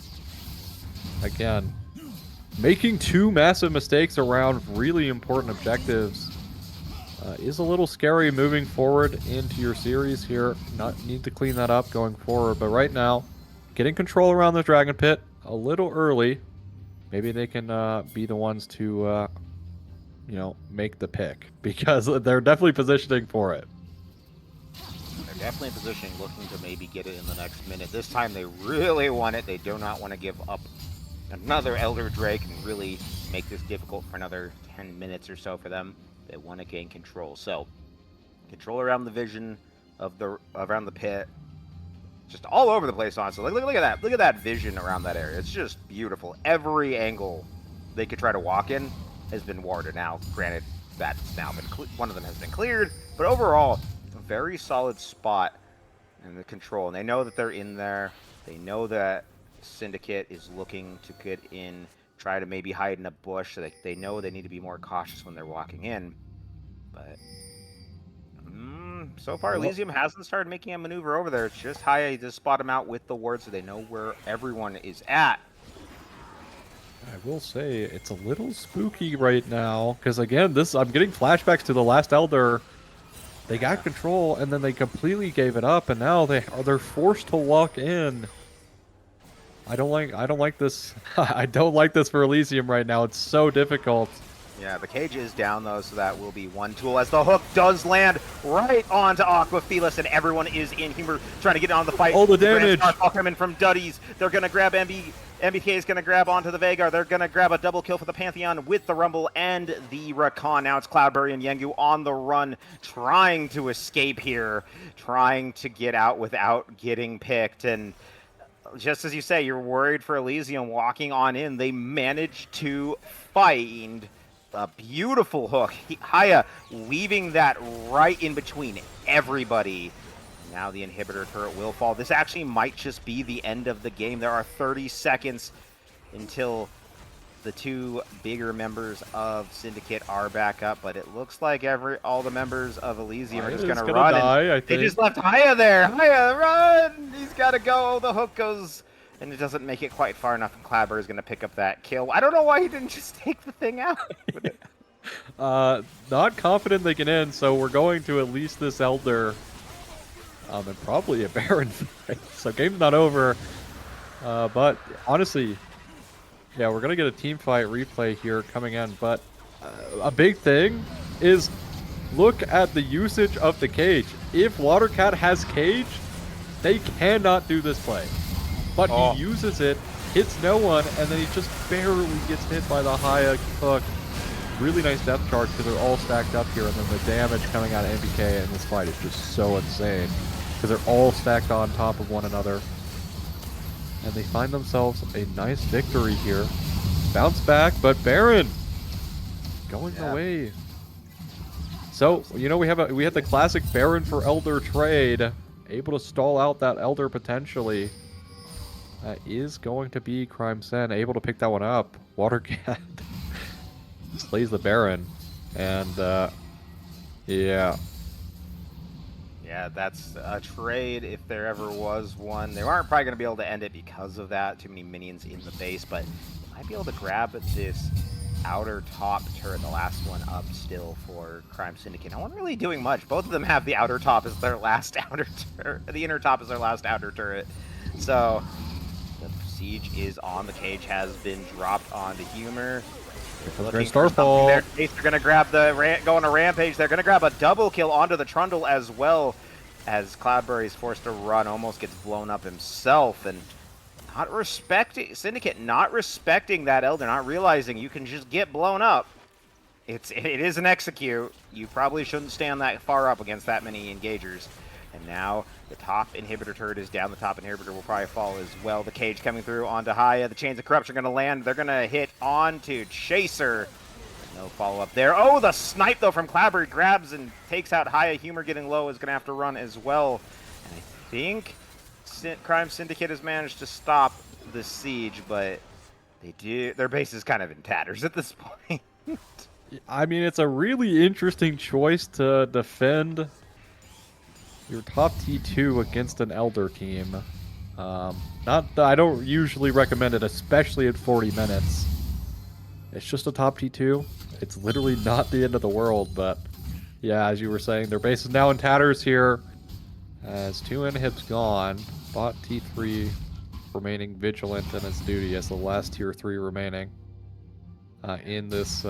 again, making two massive mistakes around really important objectives is a little scary moving forward into your series here. Need to clean that up going forward. But right now, getting control around the Dragon Pit a little early. Maybe they can be the ones to, make the pick because they're definitely positioning for it. They're definitely positioning, looking to maybe get it in the next minute. This time they really want it. They do not want to give up another Elder Drake and really make this difficult for another 10 minutes or so for them. They want to gain control. So, control around the vision of around the pit. Just all over the place, honestly. Look at that. Look at that vision around that area. It's just beautiful. Every angle they could try to walk in has been warded. Now, granted, that's now been one of them has been cleared, but overall, a very solid spot in the control. And they know that they're in there. They know that Syndicate is looking to get in, try to maybe hide in a bush. So they know they need to be more cautious when they're walking in. But so far, Elysium hasn't started making a maneuver over there. It's just Haya to spot him out with the ward so they know where everyone is at. I will say it's a little spooky right now because again, I'm getting flashbacks to the last Elder. They got control and then they completely gave it up, and now they're forced to walk in. I don't like this. I don't like this for Elysium right now. It's so difficult. Yeah, the cage is down though, so that will be one tool as the hook does land right onto Aquafelis, and everyone is in humor trying to get on the fight. All the damage. All coming from Duddies. They're gonna grab MBK is gonna grab onto the Veigar. They're gonna grab a double kill for the Pantheon with the Rumble and the Rakan. Now it's Cloudberry and Yengu on the run, trying to escape here, trying to get out without getting picked. And just as you say, you're worried for Elysium walking on in. They managed to find a beautiful hook. Haya weaving that right in between everybody. Now the inhibitor turret will fall. This actually might just be the end of the game. There are 30 seconds until the two bigger members of Syndicate are back up, but it looks like all the members of Elysium are just going to run. Die, they just left Haya there. Haya, run! He's got to go. The hook goes, and it doesn't make it quite far enough, and Clabber is going to pick up that kill. I don't know why he didn't just take the thing out. Not confident they can end, so we're going to at least this Elder. And probably a Baron fight. So game's not over. But honestly, yeah, we're going to get a team fight replay here coming in. But a big thing is look at the usage of the cage. If Watercat has cage, they cannot do this play. But he uses it, hits no one, and then he just barely gets hit by the Haya hook. Really nice depth charge because they're all stacked up here, and then the damage coming out of MBK in this fight is just so insane because they're all stacked on top of one another. And they find themselves a nice victory here. Bounce back, but Baron going away. So, you know, we had the classic Baron for Elder trade, able to stall out that Elder potentially. That is going to be Crime Sen, able to pick that one up. Watercat slays the Baron, and yeah. Yeah, that's a trade if there ever was one. They aren't probably going to be able to end it because of that. Too many minions in the base, but they might be able to grab this outer top turret, the last one up still for Crime Syndicate. No one really doing much. Both of them have the outer top as their last outer turret. The inner top is their last outer turret. So the siege is on. The cage has been dropped onto Humor. Great Starfall. They're going to grab go on a rampage. They're going to grab a double kill onto the Trundle as well, as Cloudberry is forced to run, almost gets blown up himself, and Syndicate not respecting that Elder, not realizing you can just get blown up. It is an execute. You probably shouldn't stand that far up against that many engagers. And now the top inhibitor turret is down. The top inhibitor will probably fall as well. The cage coming through onto Haya. The chains of corruption are going to land. They're going to hit onto Chaser. No follow-up there. Oh, the snipe, though, from Clabber. Grabs and takes out Haya. Humor getting low is going to have to run as well. And I think Crime Syndicate has managed to stop the siege, but their base is kind of in tatters at this point. I mean, it's a really interesting choice to defend your top T2 against an Elder team. I don't usually recommend it, especially at 40 minutes. It's just a top T2. It's literally not the end of the world, but yeah, as you were saying, their base is now in tatters here. As 2 inhibs gone, bot T3 remaining vigilant in its duty as the last tier 3 remaining in this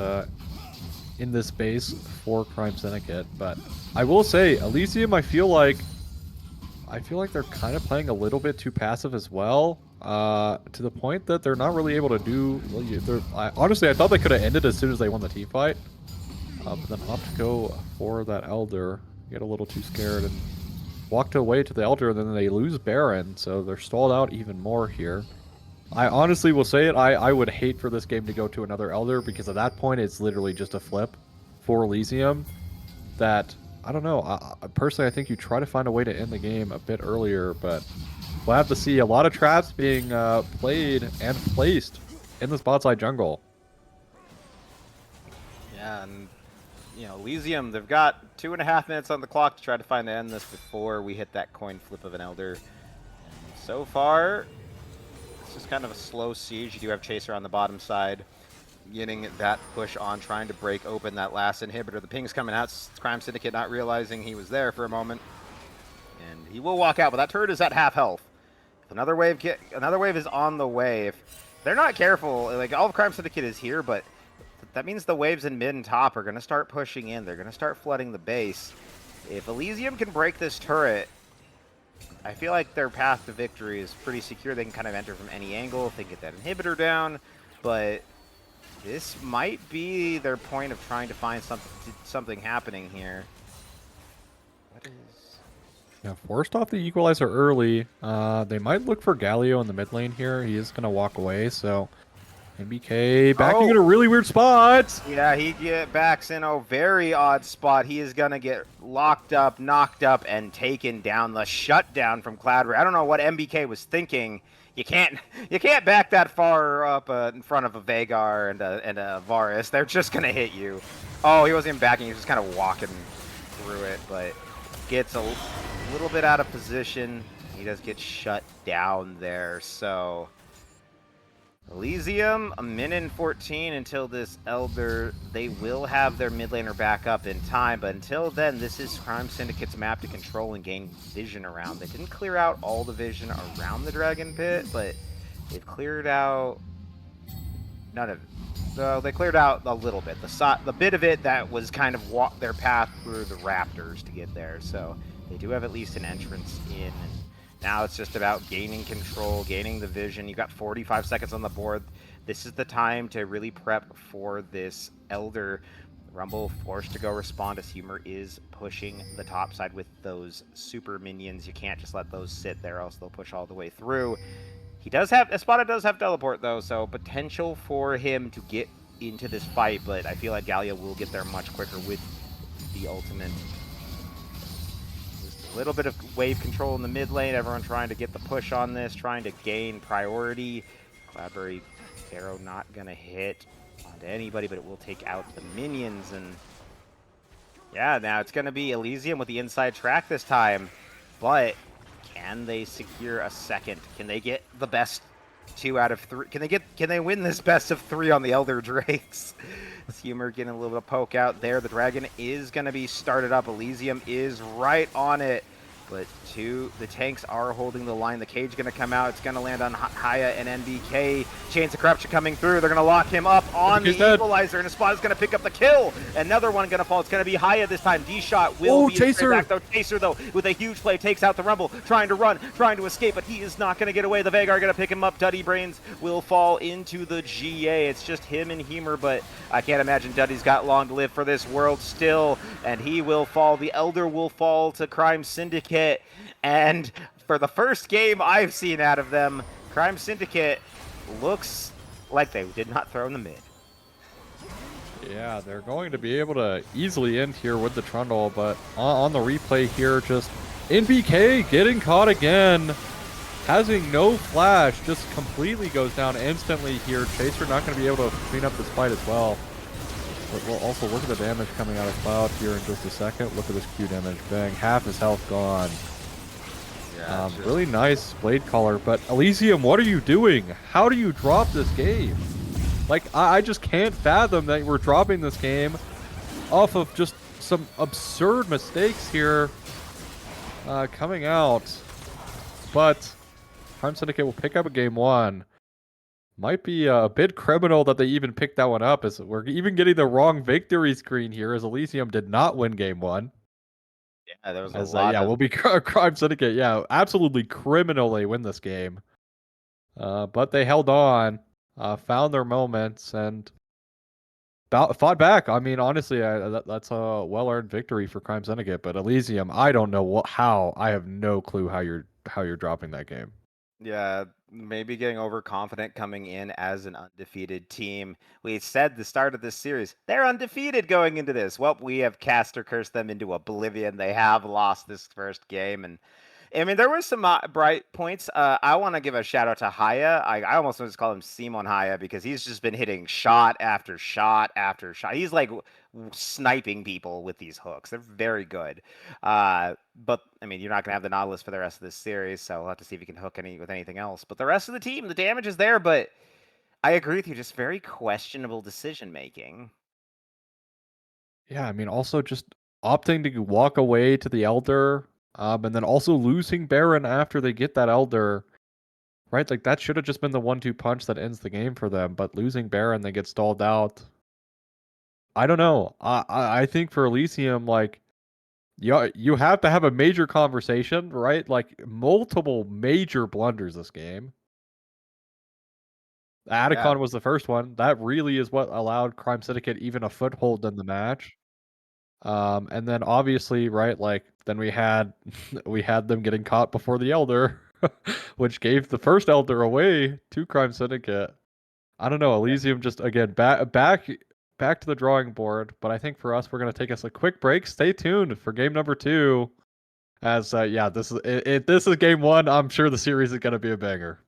base for Crime Syndicate. But I will say, Elysium, I feel like they're kind of playing a little bit too passive as well, to the point that they're not really able to do. Honestly, I thought they could have ended as soon as they won the team fight, but then opt to go for that Elder. Get a little too scared and walked away to the Elder, and then they lose Baron, so they're stalled out even more here. I honestly will say it, I would hate for this game to go to another Elder, because at that point it's literally just a flip for Elysium that, I don't know, personally I think you try to find a way to end the game a bit earlier, but we'll have to see. A lot of traps being played and placed in this bot side jungle. Yeah, and you know, Elysium, they've got 2.5 minutes on the clock to try to find to end this before we hit that coin flip of an Elder. And so far, it's just kind of a slow siege. You do have Chaser on the bottom side, getting that push on, trying to break open that last inhibitor. The ping's coming out. Crime Syndicate not realizing he was there for a moment. And he will walk out, but that turret is at half health. If another wave is on the way. If they're not careful, like, all of Crime Syndicate is here, but that means the waves in mid and top are going to start pushing in. They're going to start flooding the base. If Elysium can break this turret, I feel like their path to victory is pretty secure. They can kind of enter from any angle if they get that inhibitor down, but this might be their point of trying to find something happening here. What is... Yeah, forced off the equalizer early. They might look for Galio in the mid lane here. He is going to walk away, so NBK backing in a really weird spot. Yeah, he backs in a very odd spot. He is going to get locked up, knocked up, and taken down. The shutdown from Cloudberry. I don't know what MBK was thinking. You can't back that far up in front of a Veigar and a Varus. They're just going to hit you. Oh, he wasn't even backing. He was just kind of walking through it, but gets a little bit out of position. He does get shut down there, so... Elysium, a minute and 14 until this Elder. They will have their mid laner back up in time, but until then, this is Crime Syndicate's map to control and gain vision around. They didn't clear out all the vision around the Dragon Pit, but they've cleared out none of it. So they cleared out a little bit. The bit of it that was kind of their path through the Raptors to get there. So they do have at least an entrance in. And now it's just about gaining control, gaining the vision. You've got 45 seconds on the board. This is the time to really prep for this Elder. Rumble forced to go respond as Humor is pushing the top side with those super minions. You can't just let those sit there, else they'll push all the way through. Espada does have teleport though, so potential for him to get into this fight, but I feel like Galio will get there much quicker with the ultimate. Just a little bit of wave control in the mid lane, everyone trying to get the push on this, trying to gain priority. Cloudberry arrow not gonna hit onto anybody, but it will take out the minions, and yeah, now it's gonna be Elysium with the inside track this time, but can they secure a second? Can they get the best 2 out of 3? Can they win this best of 3 on the Elder Drakes? Humor getting a little bit of poke out there. The dragon is going to be started up. Elysium is right on it. But the tanks are holding the line. The cage going to come out. It's going to land on Haya and NBK. Chains of Corruption coming through. They're going to lock him up on the equalizer, and Espada is going to pick up the kill. Another one going to fall. It's going to be Haya this time. D-Shot will be Chaser. Chaser, though, with a huge play, takes out the Rumble, trying to run, trying to escape, but he is not going to get away. The Veigar going to pick him up. Duddy Brains will fall into the GA. It's just him and Humor, but I can't imagine Duddy's got long to live for this world still, and he will fall. The Elder will fall to Crime Syndicate. And for the first game I've seen out of them, Crime Syndicate looks like they did not throw in the mid. Yeah, they're going to be able to easily end here with the Trundle, but on the replay here, just NBK getting caught again, having no flash, just completely goes down instantly here. Chaser not going to be able to clean up this fight as well. But we'll also look at the damage coming out of Cloud here in just a second. Look at this Q damage. Bang, half his health gone. Yeah, really nice Blade Caller, but Elysium, what are you doing? How do you drop this game? Like, I just can't fathom that we're dropping this game off of just some absurd mistakes here coming out. But Prime Syndicate will pick up a game one. Might be a bit criminal that they even picked that one up, as we're even getting the wrong victory screen here, as Elysium did not win game one. Yeah, there was a As lot yeah, of we'll be Crime Syndicate. Yeah, absolutely criminally win this game. But they held on, found their moments, and fought back. I mean, honestly, that's a well-earned victory for Crime Syndicate. But Elysium, I don't know how. I have no clue how you're dropping that game. Yeah, maybe getting overconfident coming in as an undefeated team. We said the start of this series, they're undefeated going into this. Well, we have cast or cursed them into oblivion. They have lost this first game, and I mean, there were some bright points. I want to give a shout out to Haya. I almost want to call him Simon Haya because he's just been hitting shot after shot after shot. He's like sniping people with these hooks. They're very good. But I mean, you're not gonna have the Nautilus for the rest of this series, so we'll have to see if he can hook any with anything else. But the rest of the team, the damage is there. But I agree with you, just very questionable decision making. Yeah, I mean, also just opting to walk away to the Elder, and then also losing Baron after they get that Elder, right? Like that should have just been the 1-2 punch that ends the game for them. But losing Baron, they get stalled out. I don't know. I think for Elysium, like you have to have a major conversation, right? Like multiple major blunders this game. Yeah, Atacon was the first one. That really is what allowed Crime Syndicate even a foothold in the match. And then obviously, right, like then we had we had them getting caught before the Elder, which gave the first Elder away to Crime Syndicate. I don't know, yeah. Elysium just again back to the drawing board, but I think for us we're gonna take us a quick break. Stay tuned for game number two. As yeah, this is game one. I'm sure the series is gonna be a banger.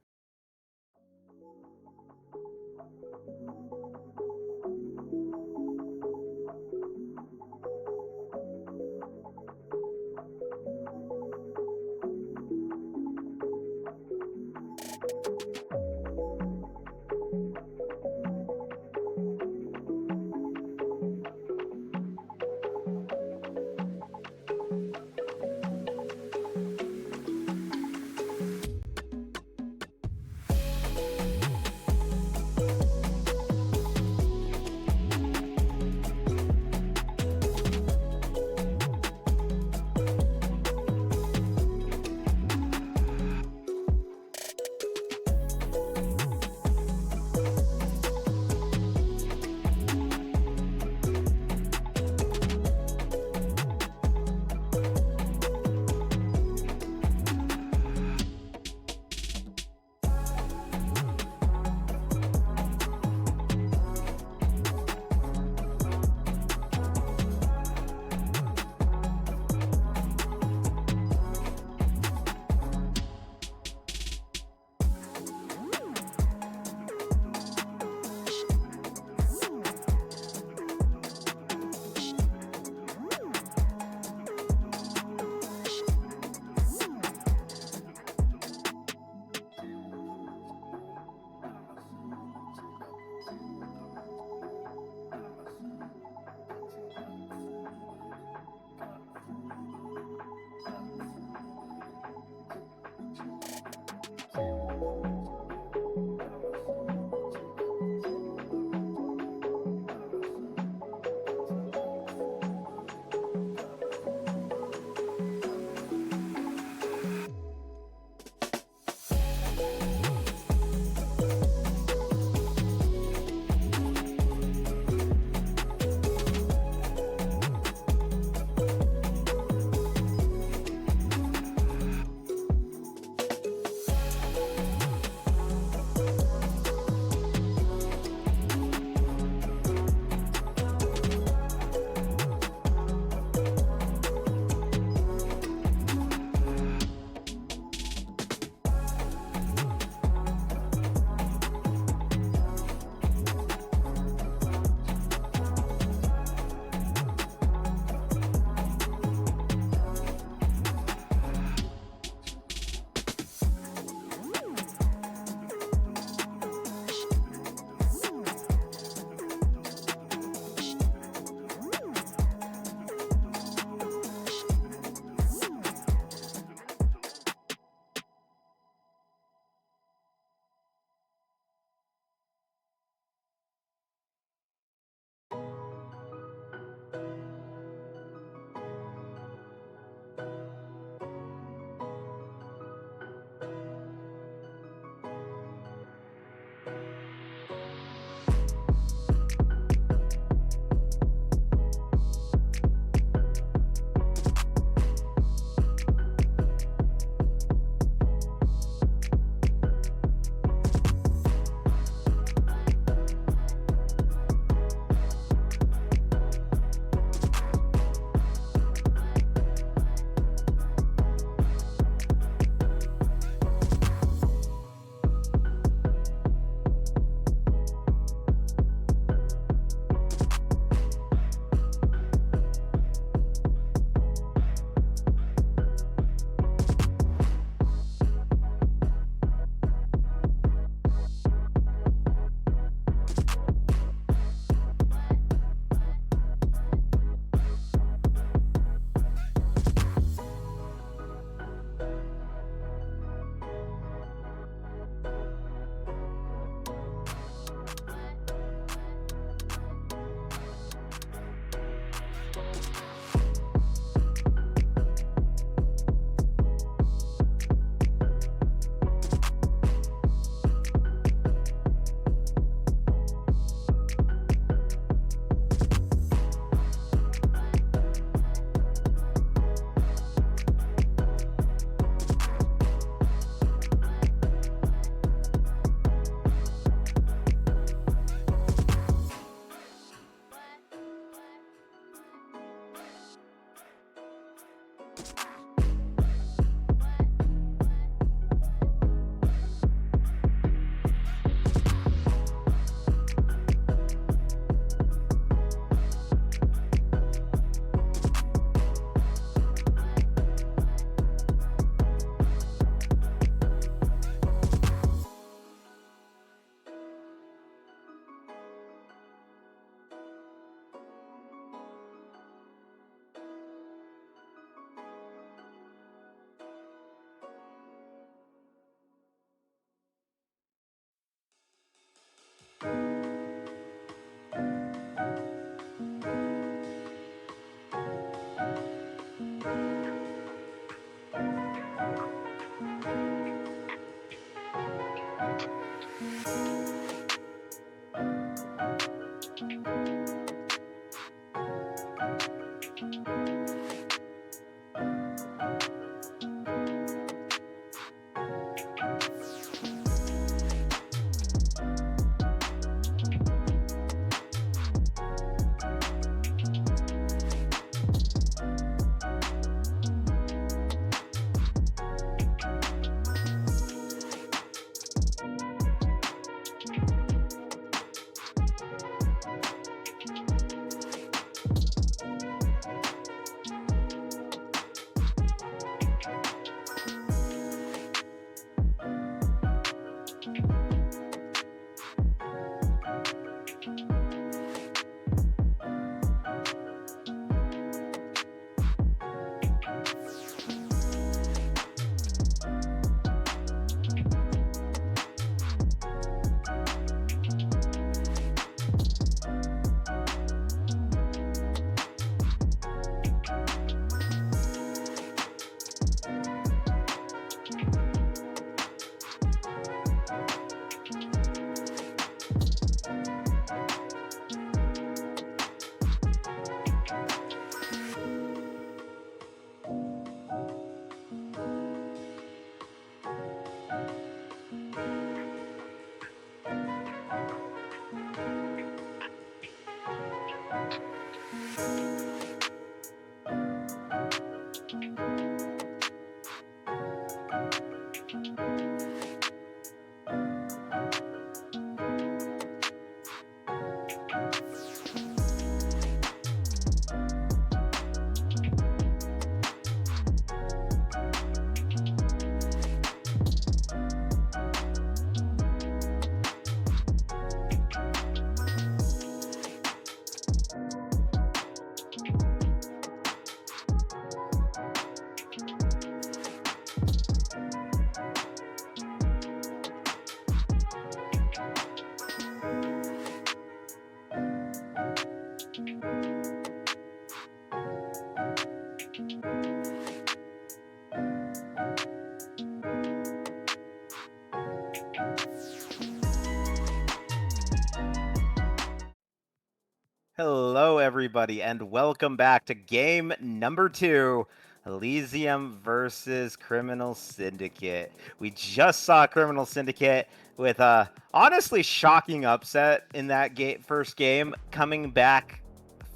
Hello, everybody, and welcome back to game number 2, Elysium versus Criminal Syndicate. We just saw Criminal Syndicate with a honestly shocking upset in that first game, coming back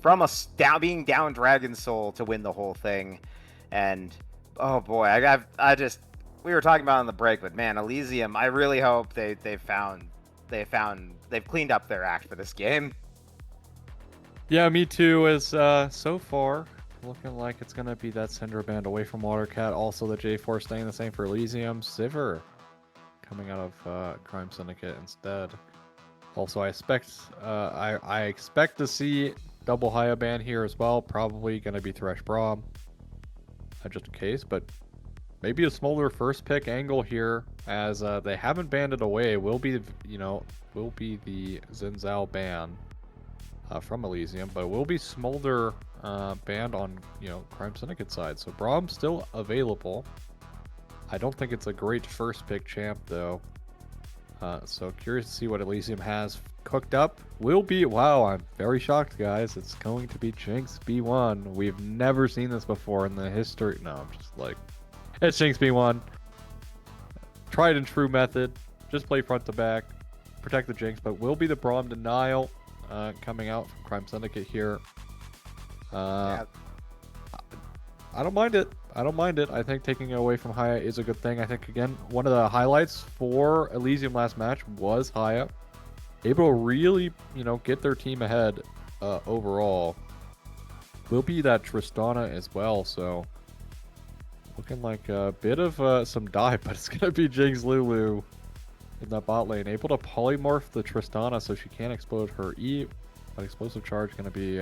from being down Dragon Soul to win the whole thing. And oh boy, we were talking about it on the break, but man, Elysium, I really hope they've cleaned up their act for this game. Yeah, me too. As so far looking like it's gonna be that Cinder Band away from Watercat. Also, the J4 staying the same for Elysium. Sivir coming out of Crime Syndicate instead. Also, I expect to see double Haya ban here as well. Probably gonna be Thresh Braum, just in case. But maybe a Smolder first pick angle here, as they haven't banned it away. Will be the Xin Zhao ban. From Elysium, but it will be Smolder banned on Crime Syndicate side. So Braum still available. I don't think it's a great first pick champ though. So curious to see what Elysium has cooked up. Wow, I'm very shocked, guys. It's going to be Jinx B1. We've never seen this before in the history. No, I'm just like, it's Jinx B1. Tried and true method. Just play front to back, protect the Jinx, but will be the Braum denial. Coming out from Crime Syndicate here. Yeah. I don't mind it. I think taking it away from Haya is a good thing. I think, again, one of the highlights for Elysium last match was Haya. Able to really, get their team ahead overall. Will be that Tristana as well, so looking like a bit of some dive, but it's going to be Jinx Lulu in that bot lane, able to polymorph the Tristana so she can't explode her E. That explosive charge going to be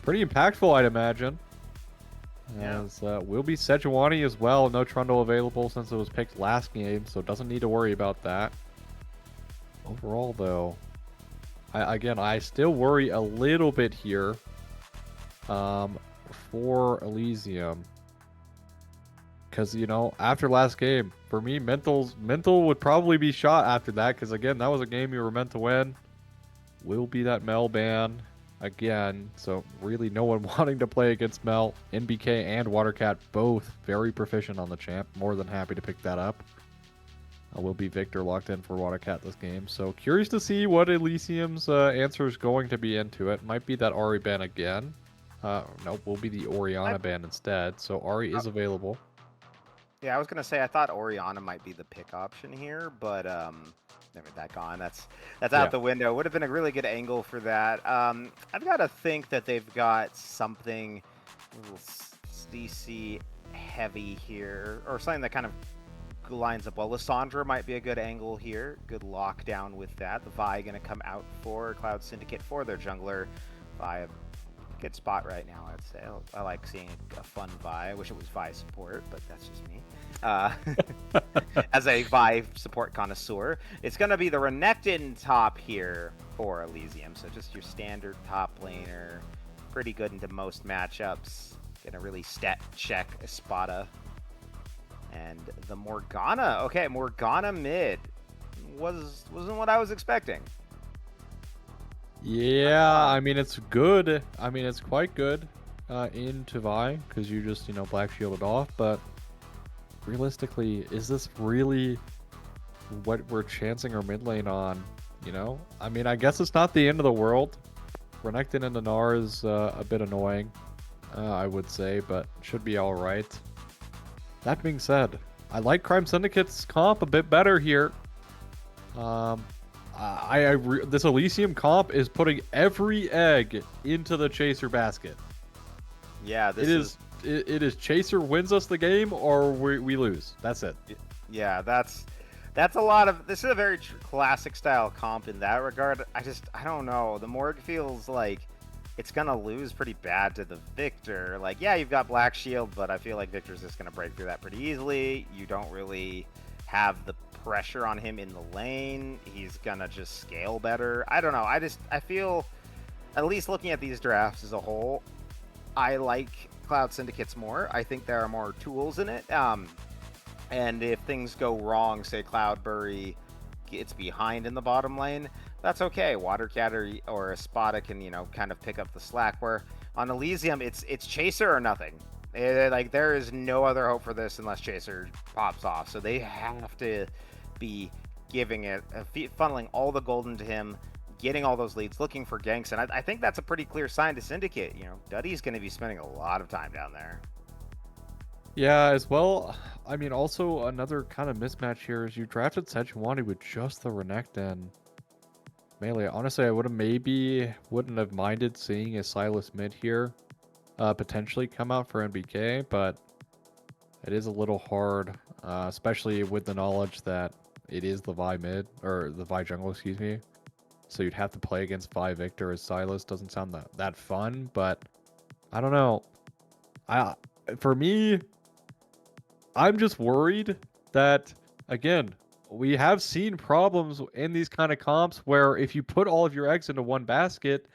pretty impactful, I'd imagine. Yeah. As will be Sejuani as well. No Trundle available since it was picked last game, so doesn't need to worry about that. Overall, though, I still worry a little bit here for Elysium. Because, after last game, for me, mental would probably be shot after that. Because, again, that was a game you were meant to win. Will be that Mel ban again. So, really, no one wanting to play against Mel. NBK and Watercat both very proficient on the champ. More than happy to pick that up. Will be Victor locked in for Watercat this game. So, curious to see what Elysium's answer is going to be into it. Might be that Ahri ban again. Nope, will be the Orianna ban instead. So, Ahri is available. Yeah, I was gonna say I thought Orianna might be the pick option here, but never that gone. That's out the window. Would have been a really good angle for that. I've got to think that they've got something a little DC heavy here, or something that kind of lines up well. Lissandra might be a good angle here. Good lockdown with that. The Vi gonna come out for Cloud Syndicate for their jungler. Vi, good spot right now, I'd say. I like seeing a fun Vi. I wish it was Vi support, but that's just me. As a Vi support connoisseur, it's going to be the Renekton top here for Elysium. So just your standard top laner. Pretty good into most matchups. Going to really stat check Espada. And the Morgana. Okay, Morgana mid. Wasn't what I was expecting. Yeah, I mean, it's good. I mean, it's quite good into Vi, because you just, black shielded off. But realistically, is this really what we're chancing our mid lane on? I mean, I guess it's not the end of the world. Renekton and the Gnar is a bit annoying, I would say, but should be all right. That being said, I like Crime Syndicate's comp a bit better here. This Elysium comp is putting every egg into the Chaser basket. Yeah, It is Chaser wins us the game or we lose. That's it. Yeah, that's a lot of. This is a very classic style comp in that regard. I don't know. The Morgue feels like it's gonna lose pretty bad to the Victor. Like, yeah, you've got Black Shield, but I feel like Victor's just gonna break through that pretty easily. You don't really have the pressure on him in the lane. He's gonna just scale better. I don't know. I feel, at least looking at these drafts as a whole, I like Cloud Syndicates more. I think there are more tools in it. And if things go wrong, say Cloudberry gets behind in the bottom lane, that's okay. Watercat or Espada can, kind of pick up the slack. Where on Elysium, it's Chaser or nothing. Like, there is no other hope for this unless Chaser pops off. So they have to be giving it, funneling all the gold into him, getting all those leads, looking for ganks. And I think that's a pretty clear sign to Syndicate. Duddy's going to be spending a lot of time down there. Yeah, as well. I mean, also another kind of mismatch here is you drafted Sejuani with just the Renekton melee. Honestly, I wouldn't have minded seeing a Sylas mid here potentially come out for NBK, but it is a little hard, especially with the knowledge that it is the Vi mid, or the Vi jungle, excuse me. So you'd have to play against Vi Victor as Sylas. Doesn't sound that fun, but I don't know. For me, I'm just worried that, again, we have seen problems in these kind of comps where if you put all of your eggs into one basket,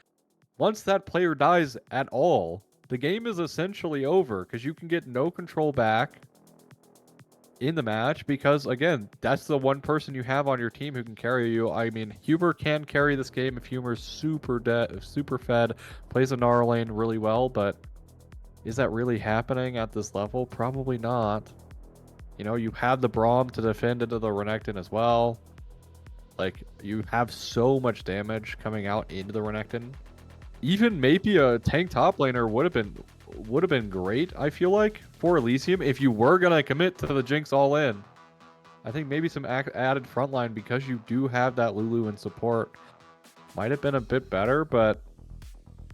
once that player dies at all, the game is essentially over because you can get no control back in the match because, again, that's the one person you have on your team who can carry you. I mean, Huber can carry this game if Huber's super fed, plays a Gnar lane really well, but is that really happening at this level? Probably not. You have the Braum to defend into the Renekton as well. Like, you have so much damage coming out into the Renekton. Even maybe a tank top laner would have been great, I feel like, for Elysium if you were gonna commit to the Jinx all in. I think maybe some added frontline because you do have that Lulu in support might have been a bit better, but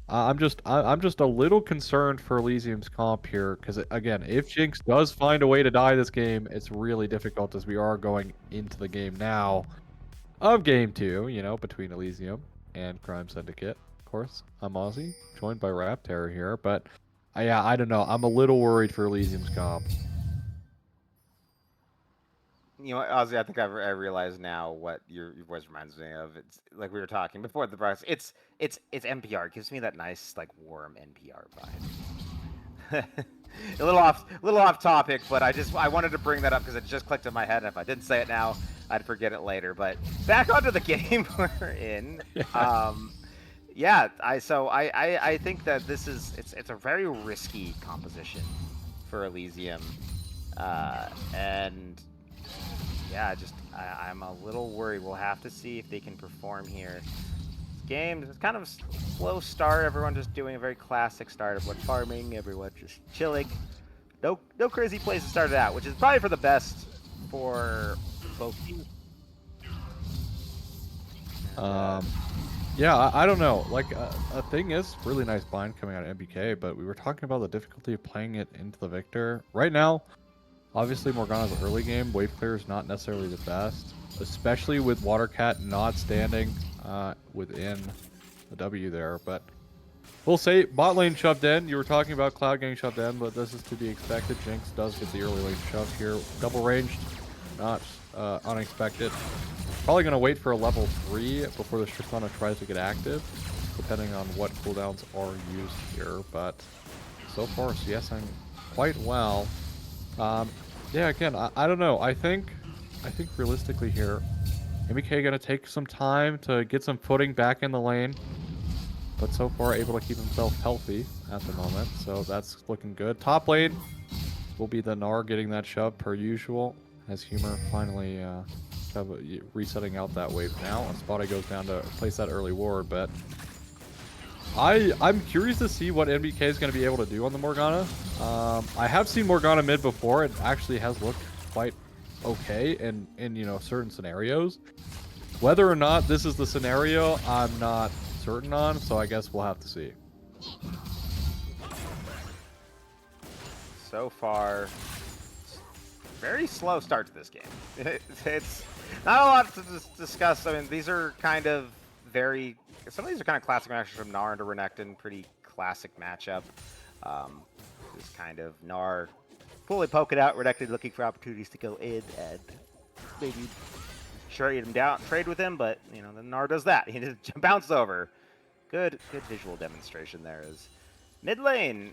I'm just a little concerned for Elysium's comp here because, again, if Jinx does find a way to die this game, it's really difficult as we are going into the game now of game 2, between Elysium and Crime Syndicate. Of course, I'm Ozzy, joined by Rap Terror here, but yeah, I don't know. I'm a little worried for Elysium's comp. Ozzy, I think I realize now what your voice reminds me of. It's like we were talking before the broadcast. It's NPR. It gives me that nice, like, warm NPR vibe. a little off topic, but I wanted to bring that up because it just clicked in my head, and if I didn't say it now, I'd forget it later. But back onto the game we're in. Yeah. I think that it's a very risky composition for Elysium, and yeah, I'm a little worried. We'll have to see if they can perform here. This game is kind of a slow start. Everyone just doing a very classic start of farming. Everyone just chilling. No crazy plays to start it out, which is probably for the best for both teams. Yeah, I don't know. Like, a thing is really nice bind coming out of MBK, but we were talking about the difficulty of playing it into the Victor. Right now, obviously, Morgana's early game wave clear is not necessarily the best, especially with Watercat not standing within the W there. But we'll say bot lane shoved in. You were talking about Cloud getting shoved in, but this is to be expected. Jinx does get the early lane shove here. Double ranged, not unexpected. Probably going to wait for a level 3 before the Tristana tries to get active, depending on what cooldowns are used here. But so far, CSing quite well. Yeah, again, I don't know. I think realistically here, MBK gonna take some time to get some footing back in the lane, but so far able to keep himself healthy at the moment, so that's looking good. Top lane will be the Gnar getting that shove per usual, as Humor finally resetting out that wave now. Espada goes down to place that early ward, but I'm curious to see what NBK is going to be able to do on the Morgana. I have seen Morgana mid before. It actually has looked quite okay in you know, certain scenarios. Whether or not this is the scenario, I'm not certain on, so I guess we'll have to see. So far, very slow start to this game. It's not a lot to discuss. I mean, these are kind of some of these are kind of classic matches from Gnar into Renekton. Pretty classic matchup. This kind of Gnar fully poke it out. Renekton looking for opportunities to go in and maybe trade him down, trade with him, but you know, then Gnar does that. He just bounce over. Good visual demonstration there. Is mid lane.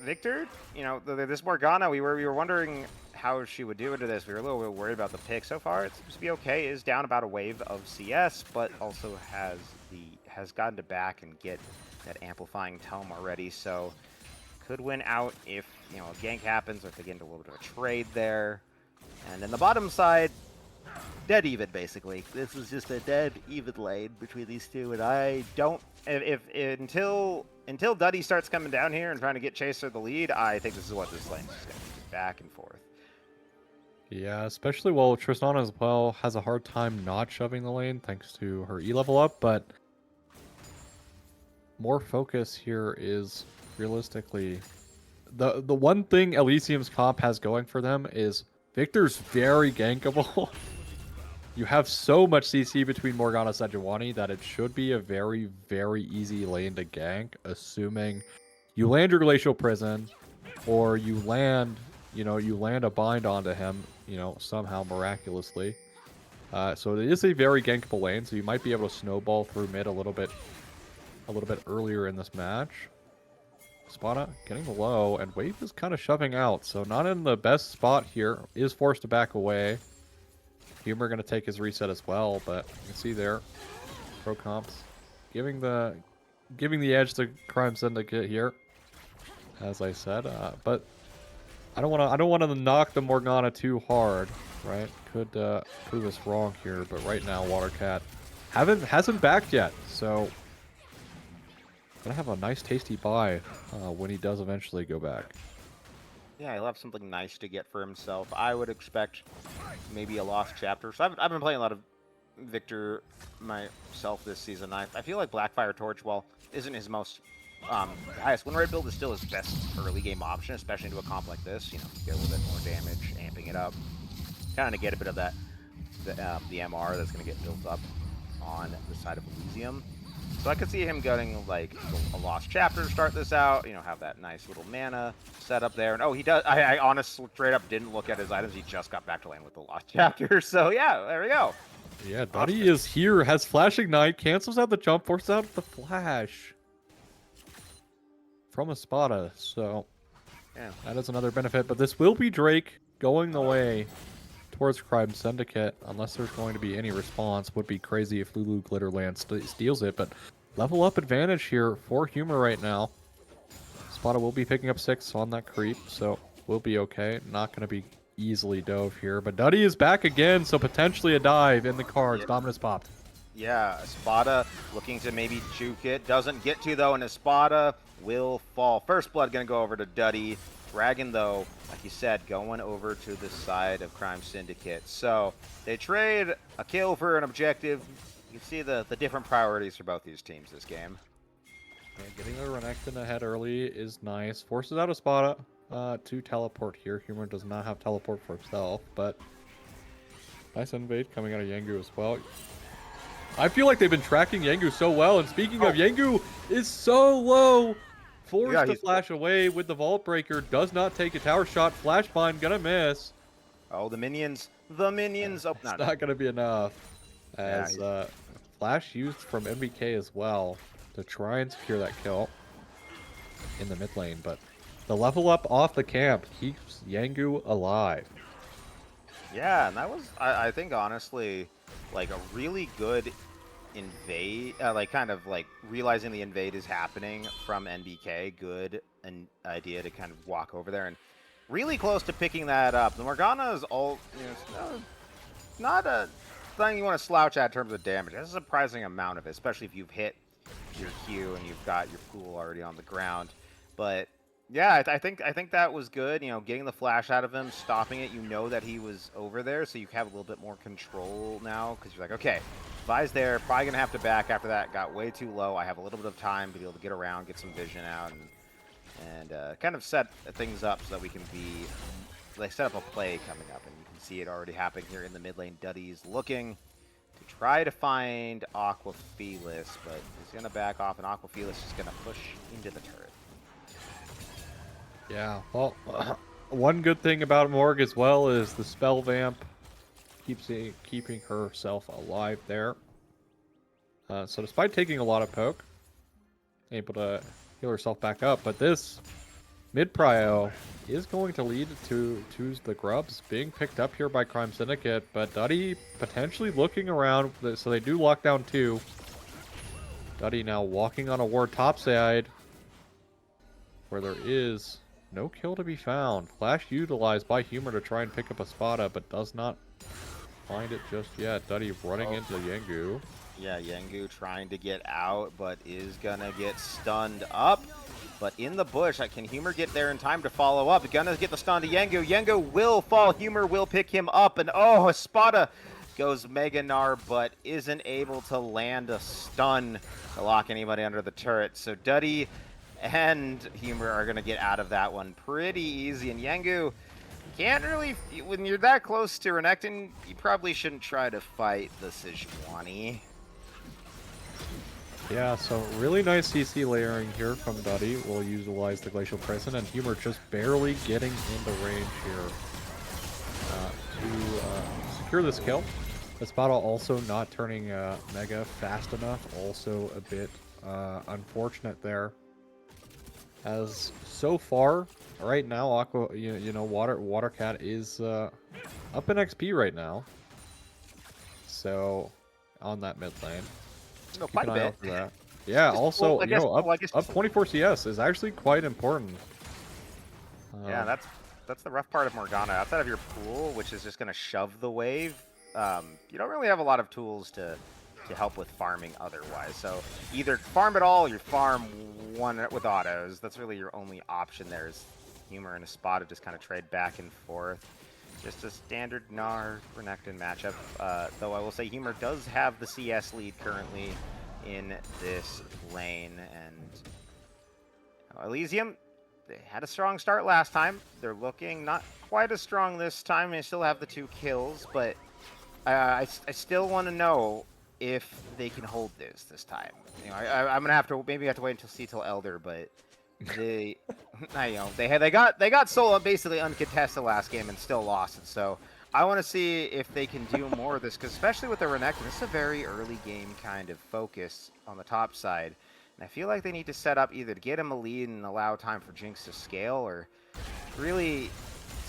Victor, you know, this Morgana, we were wondering how she would do into this. We were a little bit worried about the pick. So far, it seems to be okay. Is down about a wave of CS, but also has gotten to back and get that amplifying tome already. So could win out if, you know, a gank happens or if they get into a little bit of a trade there. And then the bottom side, dead even, basically. This is just a dead even lane between these two, and I don't... Until Duddy starts coming down here and trying to get Chaser the lead, I think this is what this lane is going to be, back and forth. Yeah, especially while Tristana as well has a hard time not shoving the lane thanks to her E level up, but more focus here is realistically... The one thing Elysium's comp has going for them is Victor's very gankable. You have so much CC between Morgana and Sejuani that it should be a very, very easy lane to gank, assuming you land your Glacial Prison, or you land a bind onto him, you know, somehow miraculously. So it is a very gankable lane, so you might be able to snowball through mid a little bit earlier in this match. Spada getting low, and Wave is kind of shoving out, so not in the best spot here. Is forced to back away. Humor going to take his reset as well, but you can see there, pro comps giving the edge to Crime Syndicate here, as I said. But I don't want to knock the Morgana too hard, right? Could prove us wrong here, but right now Watercat hasn't backed yet, so gonna have a nice tasty buy when he does eventually go back. Yeah, he'll have something nice to get for himself. I would expect maybe a lost chapter. So I've been playing a lot of Victor myself this season. I feel like Blackfire Torch, while isn't his most highest win rate build, is still his best early game option, especially into a comp like this. You know, get a little bit more damage, amping it up, kind of get a bit of that the MR that's going to get built up on the side of Elysium. So I could see him getting like a lost chapter to start this out, you know, have that nice little mana set up there. And oh, he does. I honestly straight up didn't look at his items. He just got back to land with the lost chapter. So yeah, there we go. Yeah, Duddy is here, has Flash Ignite, cancels out the jump, forces out the flash from a Spada. So yeah, that is another benefit. But this will be Drake going the way towards Crime Syndicate, unless there's going to be any response. Would be crazy if Lulu Glitterland steals it, but level up advantage here for Humor right now. Spada will be picking up 6 on that creep, so we'll be okay. Not going to be easily dove here, but Duddy is back again, so potentially a dive in the cards. Yep. Dominus popped. Yeah, Spada looking to maybe juke it. Doesn't get to, though, and Spada will fall. First blood going to go over to Duddy. Dragon, though, like you said, going over to the side of Crime Syndicate. So they trade a kill for an objective. You can see the different priorities for both these teams this game. Yeah, getting the Renekton ahead early is nice. Forces out a Spada to teleport here. Humor does not have teleport for himself, but nice invade coming out of Yengu as well. I feel like they've been tracking Yengu so well, and speaking of, Yengu is so low. Forced to flash away with the Vault Breaker. Does not take a tower shot. Flash Bind gonna miss. Oh, the minions. The minions. Oh, it's not gonna be enough. As Flash used from MBK as well to try and secure that kill in the mid lane. But the level up off the camp keeps Yengu alive. Yeah, and that was, I think, honestly, like a really good invade, like kind of like realizing the invade is happening from NBK. Good an idea to kind of walk over there and really close to picking that up. The Morgana is all, you know, not a thing you want to slouch at in terms of damage. That's a surprising amount of it, especially if you've hit your Q and you've got your pool already on the ground. But yeah, I think that was good. You know, getting the flash out of him, stopping it. You know that he was over there, so you have a little bit more control now because you're like, okay, Vi's there, probably gonna have to back after that. Got way too low. I have a little bit of time to be able to get around, get some vision out, and kind of set things up so that we can be. They set up a play coming up, and you can see it already happening here in the mid lane. Duddy's looking to try to find Aquafelis, but he's going to back off, and Aquafelis is going to push into the turret. Yeah, well, one good thing about Morg as well is the spell vamp keeping herself alive there. So despite taking a lot of poke, able to heal herself back up, but this mid prio is going to lead to the grubs being picked up here by Crime Syndicate, but Duddy potentially looking around, so they do lock down 2. Duddy now walking on a ward topside, where there is no kill to be found. Flash utilized by Humor to try and pick up a Spada, but does not find it just yet. Duddy running into Yengu. Yeah, Yengu trying to get out, but is gonna get stunned up. But in the bush, can Humor get there in time to follow up? Gonna get the stun to Yengu. Yengu will fall. Humor will pick him up, and oh, Espada goes Mega Gnar, but isn't able to land a stun to lock anybody under the turret. So Duddy and Humor are gonna get out of that one pretty easy, and Yengu can't really, when you're that close to Renekton, you probably shouldn't try to fight the Sejuani. Yeah, so really nice CC layering here from Duddy. Will utilize the Glacial Prison, and Humor just barely getting into range here to secure this kill. Espada also not turning Mega fast enough. Also a bit unfortunate there. As so far, right now, Watercat is up in XP right now. So on that mid lane. No, quite a bit. For that. Yeah, also, well, up 24 CS is actually quite important. Yeah, that's the rough part of Morgana. Outside of your pool, which is just going to shove the wave, you don't really have a lot of tools to help with farming otherwise. So either farm it all or you farm one with autos. That's really your only option there is Humor and Espada just kind of trade back and forth. Just a standard Gnar Renekton matchup, though I will say Humor does have the CS lead currently in this lane, and Elysium, they had a strong start last time. They're looking not quite as strong this time. They still have the 2 kills, but I still want to know if they can hold this time. You know, I'm gonna have to maybe have to wait until see till Elder, but they they got solo basically uncontested last game and still lost it. So I want to see if they can do more of this, because especially with the Renekton, this is a very early game kind of focus on the top side, and I feel like they need to set up either to get him a lead and allow time for Jinx to scale, or really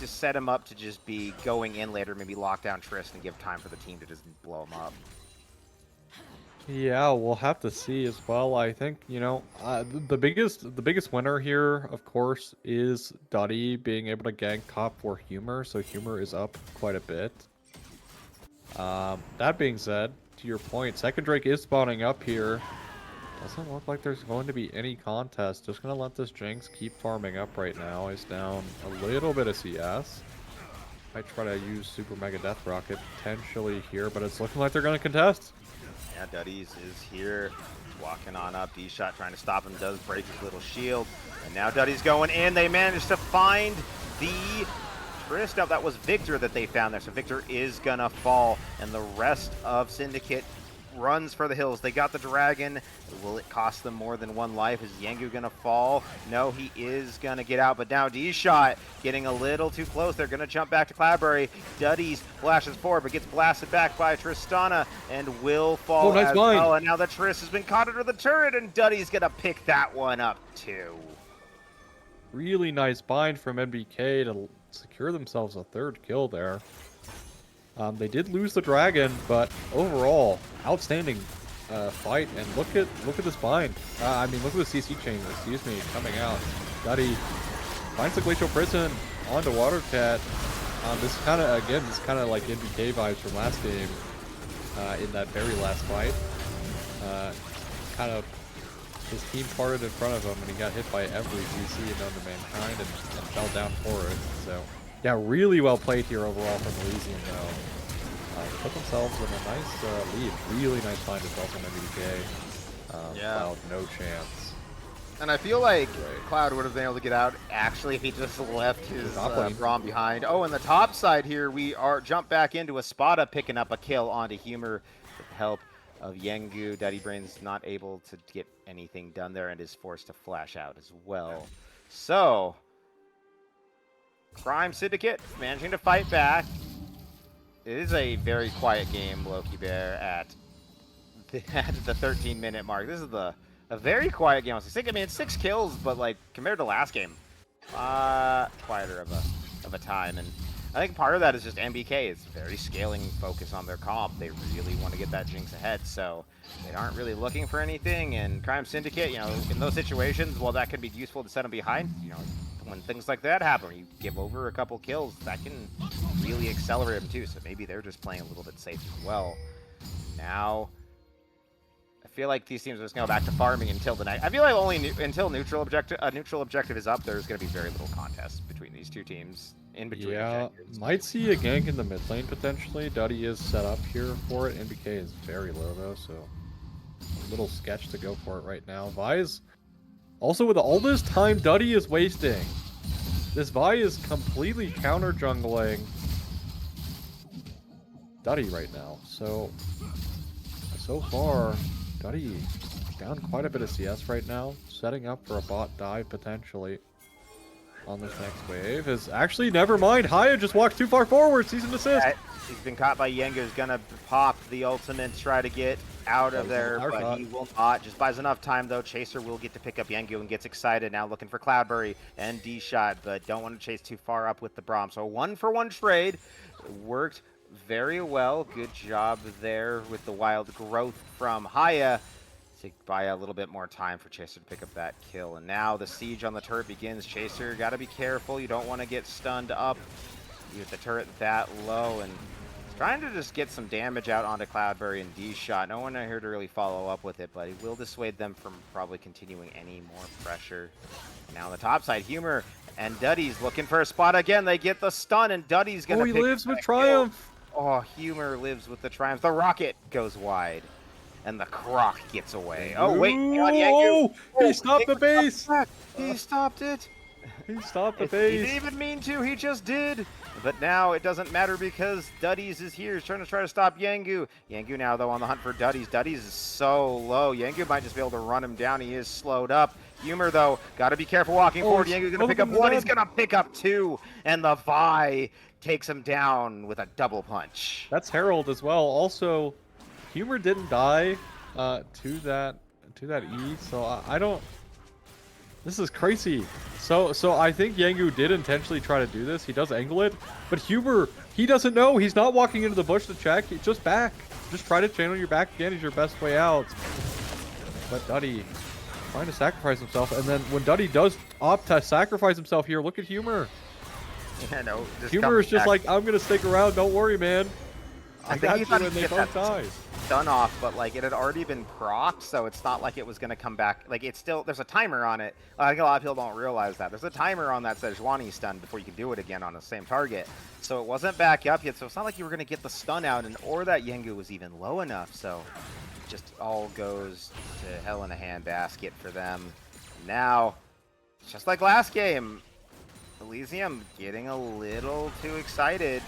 just set him up to just be going in later, maybe lock down Trist and give time for the team to just blow him up. Yeah, we'll have to see as well. I think, the biggest winner here, of course, is Duddy being able to gank top for Humor, so Humor is up quite a bit. That being said, to your point, Second Drake is spawning up here. Doesn't look like there's going to be any contest. Just gonna let this Jinx keep farming up right now. He's down a little bit of CS. Might try to use Super Mega Death Rocket potentially here, but it's looking like they're gonna contest. Yeah, Duddy's is here, walking on up. D-Shot trying to stop him, does break his little shield. And now Duddy's going in. They managed to find the Trist. Now, that was Victor that they found there. So Victor is going to fall. And the rest of Syndicate runs for the hills. They got the dragon. Will it cost them more than 1 life? Is Yengu going to fall? No, he is going to get out. But now D-Shot getting a little too close. They're going to jump back to Cloudberry. Duddy's flashes forward, but gets blasted back by Tristana and will fall as well. And now the Trist has been caught under the turret, and Duddy's going to pick that one up too. Really nice bind from MBK to secure themselves a 3rd kill there. They did lose the dragon, but overall, outstanding fight. And look at this bind. Look at the CC chain. Excuse me, coming out. Duddy finds the Glacial Prison onto Watercat. This kind of like MBK vibes from last game. In that very last fight, kind of his team parted in front of him, and he got hit by every CC known to mankind and fell down for it. So, yeah, really well played here overall from Elysium, though. They put themselves in a nice lead. Really nice find as well from MBK. Yeah. Cloud, no chance. And I feel like Cloud would have been able to get out actually if he just left his Braum behind. Oh, and the top side here, we are jump back into a Spada picking up a kill onto Humor with the help of Yengu. Daddy Brain's not able to get anything done there and is forced to flash out as well. So, Crime Syndicate managing to fight back. It is a very quiet game, Loki Bear, at the 13-minute mark. This is a very quiet game. I mean, it's 6 kills, but like compared to last game, quieter of a time. And I think part of that is just MBK. It's very scaling focus on their comp. They really want to get that Jinx ahead, so they aren't really looking for anything. And Crime Syndicate, you know, in those situations, while that can be useful to set them behind, you know, when things like that happen, you give over a couple kills, that can really accelerate them too. So maybe they're just playing a little bit safe as well. Now, I feel like these teams are just going to go back to farming until the night. I feel like only until neutral objective is up, there's going to be very little contest between these two teams. In between. Yeah, might see a gank in the mid lane potentially. Duddy is set up here for it. NBK is very low though, so a little sketch to go for it right now. Vi's also with all this time Duddy is wasting. This Vi is completely counter jungling Duddy right now. So far, Duddy down quite a bit of CS right now, setting up for a bot dive potentially on this next wave. Is actually, never mind, Haya just walked too far forward, season assist. Yeah, he's been caught by Yengu, who's gonna pop the ultimate, try to get out of there, but he will not. Just buys enough time though. Chaser will get to pick up Yengu and gets excited now, looking for Cloudberry and D-Shot, but don't want to chase too far up with the Braum. So a 1-for-1 trade worked very well. Good job there with the wild growth from Haya to buy a little bit more time for Chaser to pick up that kill. And now the siege on the turret begins. Chaser, got to be careful. You don't want to get stunned up with the turret that low. And trying to just get some damage out onto Cloudberry and D-Shot. No one here to really follow up with it, but it will dissuade them from probably continuing any more pressure. Now on the top side, Humor and Duddy's looking for a spot again. They get the stun, and Duddy's going to pick he lives with kill. Triumph. Oh, Humor lives with the Triumph. The rocket goes wide. And the Croc gets away. Oh, wait. Oh, he stopped the base. He stopped it. He stopped the base. He didn't even mean to. He just did. But now it doesn't matter because Duddy's is here. He's trying to stop Yengu. Yengu now, though, on the hunt for Duddy's. Duddy's is so low. Yengu might just be able to run him down. He is slowed up. Humor, though, got to be careful walking forward. Yengu's going to pick up one. He's going to pick up two. And the Vi takes him down with a double punch. That's Herald as well. Also, Humor didn't die to that E, so I don't. This is crazy. So I think Yengu did intentionally try to do this. He does angle it, but Humor, he doesn't know. He's not walking into the bush to check. He's just back. Just try to channel your back again is your best way out. But Duddy trying to sacrifice himself, and then when Duddy does opt to sacrifice himself here, look at Humor. Yeah, no. Humor is just like, I'm gonna stick around. Don't worry, man. I got you, and they both died. Stun off, but like it had already been procced, so it's not like it was going to come back. Like it's still, there's a timer on it. I think a lot of people don't realize that. There's a timer on that Sejuani stun before you can do it again on the same target. So it wasn't back up yet, so it's not like you were going to get the stun out, and or that Yengu was even low enough. So it just all goes to hell in a handbasket for them. Now, just like last game, Elysium getting a little too excited.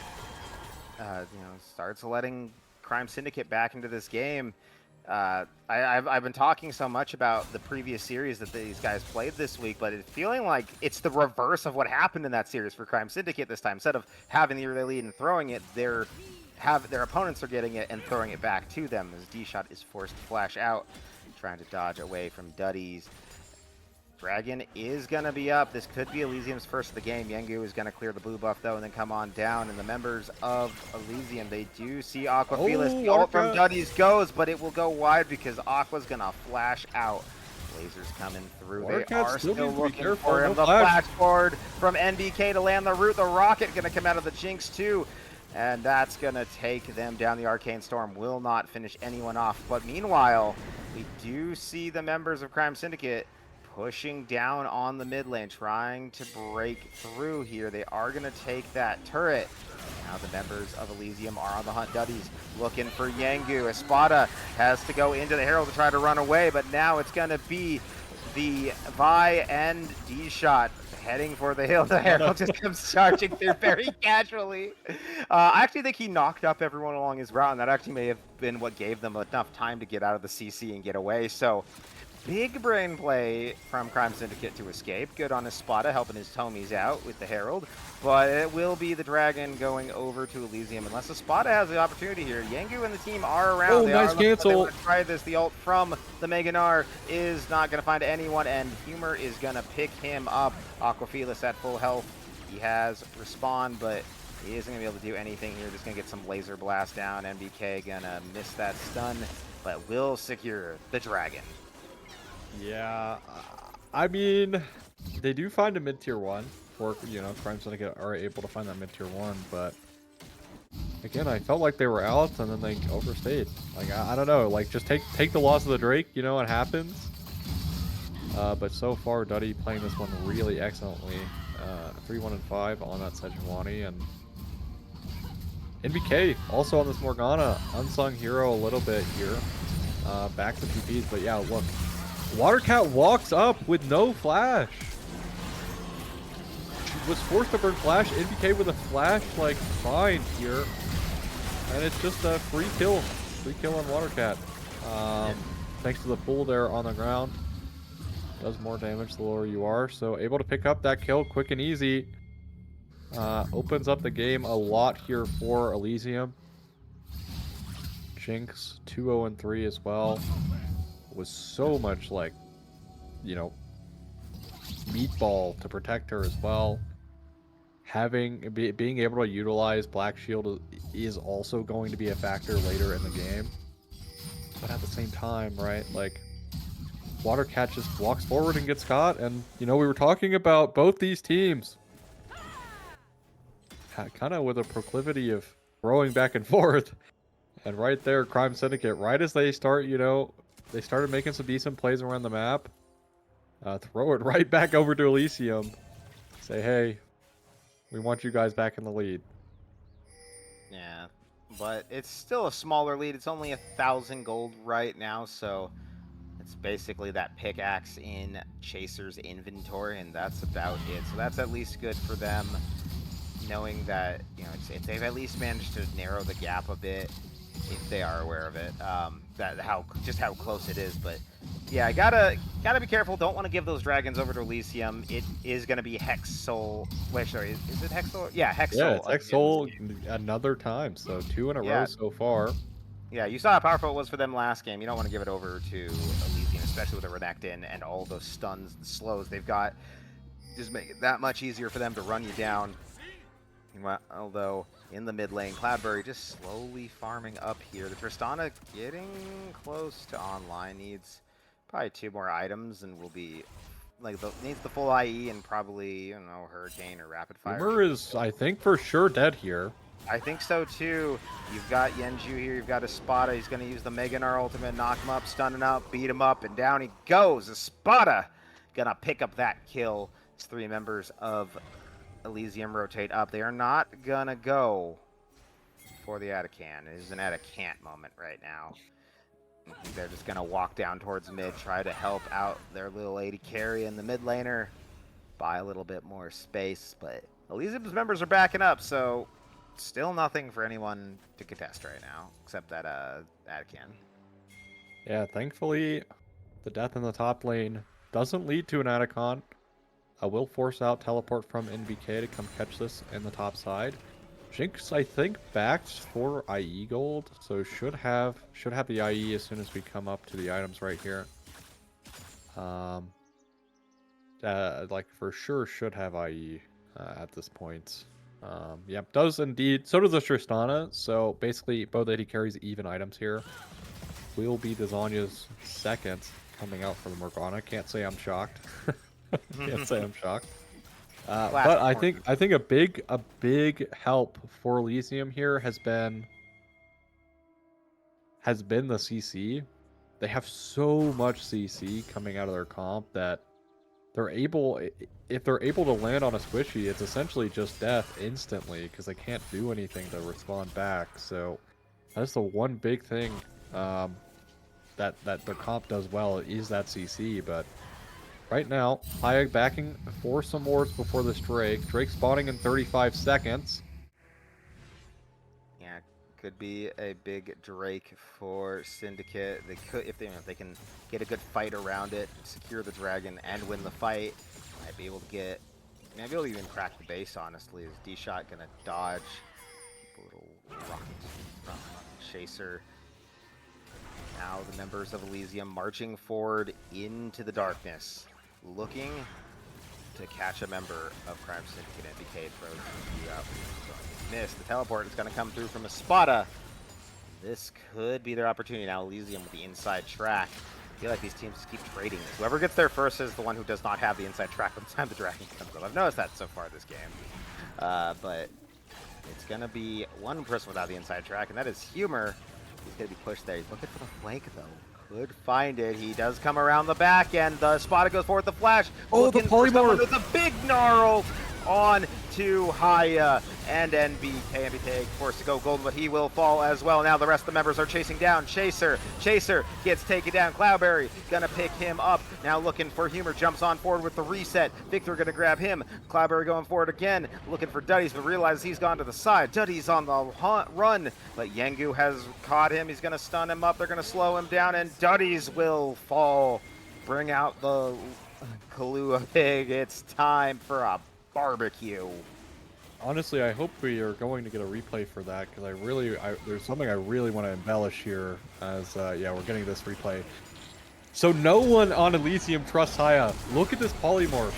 Starts letting Crime Syndicate back into this game. I've been talking so much about the previous series that these guys played this week, but it's feeling like it's the reverse of what happened in that series for Crime Syndicate this time. Instead of having the early lead and throwing it, their opponents are getting it and throwing it back to them as D-Shot is forced to flash out, trying to dodge away from Duddy's. Dragon is going to be up. This could be Elysium's first of the game. Yengu is going to clear the blue buff, though, and then come on down. And the members of Elysium, they do see Aquafelis. The ult from Duddy's goes, but it will go wide because Aqua's going to flash out. Lasers coming through. They are still looking for him. The flash forward from NBK to land the root. The rocket going to come out of the Jinx, too. And that's going to take them down. The Arcane Storm will not finish anyone off. But meanwhile, We do see the members of Crime Syndicate pushing down on the mid lane, trying to break through here. They are going to take that turret. Now the members of Elysium are on the hunt. Duddy's looking for Yangu. Espada has to go into the Herald to try to run away, but now it's going to be the Vi and D-Shot heading for the hill. The Herald just comes charging through very casually. I actually think he knocked up everyone along his route, and that actually may have been what gave them enough time to get out of the CC and get away. So big brain play from Crime Syndicate to escape. Good on Espada, helping his Tomies out with the Herald. But it will be the Dragon going over to Elysium, unless Espada has the opportunity here. Yangu and the team are around. Oh, they nice cancel. They want to try this. The ult from the Meganar is not going to find anyone, and Humor is going to pick him up. Aquafelis at full health. He has Respawn, but he isn't going to be able to do anything here. Just going to get some laser blast down. MBK going to miss that stun, but will secure the Dragon. Yeah, I mean, they do find a mid-tier 1, or, you know, Crime Syndicate are able to find that mid-tier 1, but again, I felt like they were out, and then they overstayed. Like, I don't know, like, just take the loss of the Drake, you know, it happens. But so far, Duddy playing this one really excellently. 3-1-5 on that Sejuani, and NBK also on this Morgana, unsung hero a little bit here. Back to PPs, but yeah, look. Watercat walks up with no flash. She was forced to burn flash. NBK with a flash, like, fine here. And it's just a free kill. Free kill on Watercat. Thanks to the pull there on the ground. Does more damage the lower you are. So able to pick up that kill quick and easy. Opens up the game a lot here for Elysium. Jinx 2-0-3 as well. Was so much, like, you know, meatball to protect her as well. Being able to utilize Black Shield is also going to be a factor later in the game. But at the same time, right, like, Watercat just walks forward and gets caught, and, you know, we were talking about both these teams kind of with a proclivity of throwing back and forth. And right there, Crime Syndicate, right as they start, you know, they started making some decent plays around the map. Throw it right back over to Elysium. Say, hey, we want you guys back in the lead. Yeah, but it's still a smaller lead. It's only 1,000 gold right now, so it's basically that pickaxe in Chaser's inventory, and that's about it. So that's at least good for them, knowing that, you know, if they've at least managed to narrow the gap a bit, if they are aware of it, just how close it is. But yeah, gotta be careful. Don't want to give those dragons over to Elysium. It is gonna be Hex Soul. Wait, sorry, is it Hex Soul? Yeah, Hex Soul. Yeah, it's Hex Soul another time, so 2 in a row so far. Yeah, you saw how powerful it was for them last game. You don't want to give it over to Elysium, especially with a Renekton and all those stuns and slows they've got. Just make it that much easier for them to run you down. Although in the mid lane, Cloudberry just slowly farming up here. The Tristana getting close to online. Needs probably 2 more items and will be like needs the full IE and probably, I don't know, Hurricane or Rapid Fire. Humor is, I think, for sure dead here. I think so too. You've got Yenju here, you've got Espada. He's going to use the Meganar ultimate, knock him up, stun him up, beat him up, and down he goes. Espada gonna pick up that kill. It's 3 members of Elysium rotate up. They are not gonna go for the Atacan. It is an Atacant moment right now. They're just gonna walk down towards mid, try to help out their little AD carry in the mid laner, buy a little bit more space, but Elysium's members are backing up, so still nothing for anyone to contest right now, except that Atacan. Yeah, thankfully, the death in the top lane doesn't lead to an Atacant. I will force out teleport from NBK to come catch this in the top side. Jinx, I think, backed for IE gold, so should have the IE as soon as we come up to the items right here. Like, for sure should have IE at this point. Yep, does indeed. So does the Tristana. So basically, both AD carries even items here. Will be the Zonya's second coming out for the Morgana. Can't say I'm shocked. Can't say I'm shocked. But I think a big help for Elysium here has been the CC. they have so much CC coming out of their comp that they're able, if they're able to land on a squishy, it's essentially just death instantly because they can't do anything to respond back. So that's the one big thing that their comp does well is that CC. But right now, Hayek backing for some wards before this Drake. Drake spawning in 35 seconds. Yeah, could be a big Drake for Syndicate. They could, if they can get a good fight around it, secure the dragon, and win the fight, might be able to get, might be able to even crack the base. Honestly, is D-Shot gonna dodge a little rocket from Chaser? Now the members of Elysium marching forward into the darkness, looking to catch a member of Crime Syndicate. NBK throws you out. Miss. The teleport is going to come through from Espada. This could be their opportunity. Now Elysium with the inside track. I feel like these teams just keep trading this. Whoever gets there first is the one who does not have the inside track by the time the dragon comes up. I've noticed that so far this game. But it's going to be one person without the inside track, and that is Humor. He's going to be pushed there. He's looking for the flank, though. Could find it. He does come around the back, and the Espada goes forward with the flash. Oh, the polymorph with a big gnarl on to Haya and NBK. NBK forced to go golden, but he will fall as well. Now the rest of the members are chasing down Chaser. Chaser gets taken down. Cloudberry gonna pick him up. Now looking for Humor, jumps on forward with the reset. Victor gonna grab him. Cloudberry going forward again, looking for Duddies, but realizes he's gone to the side. Duddies on the run, but Yengu has caught him. He's gonna stun him up. They're gonna slow him down, and Duddies will fall. Bring out the Kahlua pig. It's time for a barbecue. Honestly, I hope we are going to get a replay for that because there's something I really want to embellish here. As yeah, we're getting this replay. So no one on Elysium trusts Haya. Look at this polymorph.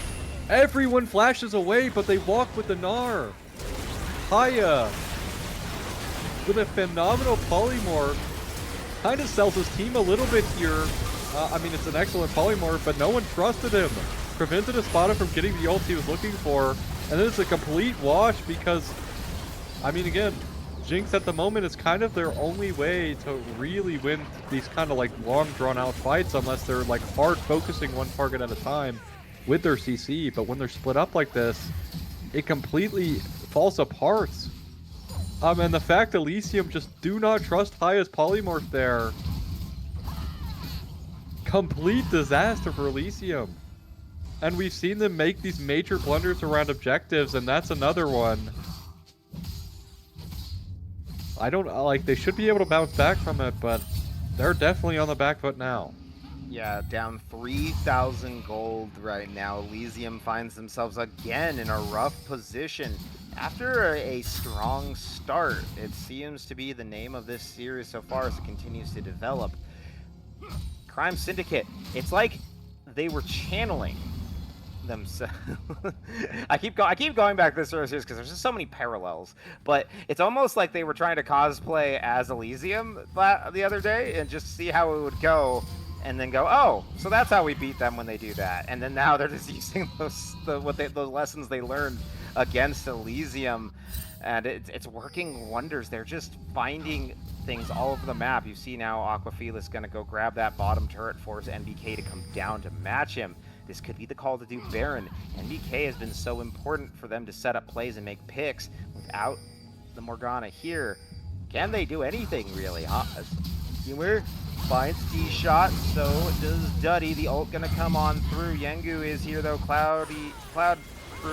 Everyone flashes away, but they walk with the Gnar. Haya with a phenomenal polymorph kind of sells his team a little bit here. I mean, it's an excellent polymorph, but no one trusted him. Prevented Espada from getting the ult he was looking for, and then it's a complete wash because, I mean, again, Jinx at the moment is kind of their only way to really win these kind of like long drawn out fights unless they're like hard focusing one target at a time with their CC, but when they're split up like this, it completely falls apart. And the fact Elysium just do not trust Haya's polymorph there, complete disaster for Elysium. And we've seen them make these major blunders around objectives, and that's another one. I don't, like, they should be able to bounce back from it, but they're definitely on the back foot now. Yeah, down 3,000 gold right now. Elysium finds themselves again in a rough position. After a strong start, it seems to be the name of this series so far as it continues to develop. Crime Syndicate, it's like they were channeling themselves. I keep going back to this series because there's just so many parallels, but it's almost like they were trying to cosplay as Elysium the other day and just see how it would go, and then go, oh, so that's how we beat them when they do that. And then now they're just using those lessons they learned against Elysium, and it's working wonders. They're just finding things all over the map. You see now Aquafelis gonna go grab that bottom turret, force NBK to come down to match him. This could be the call to do Baron. NBK has been so important for them to set up plays and make picks. Without the Morgana here, can they do anything really? As Humor finds D-Shot, so does Duddy. The ult gonna come on through. Yengu is here though. Cloud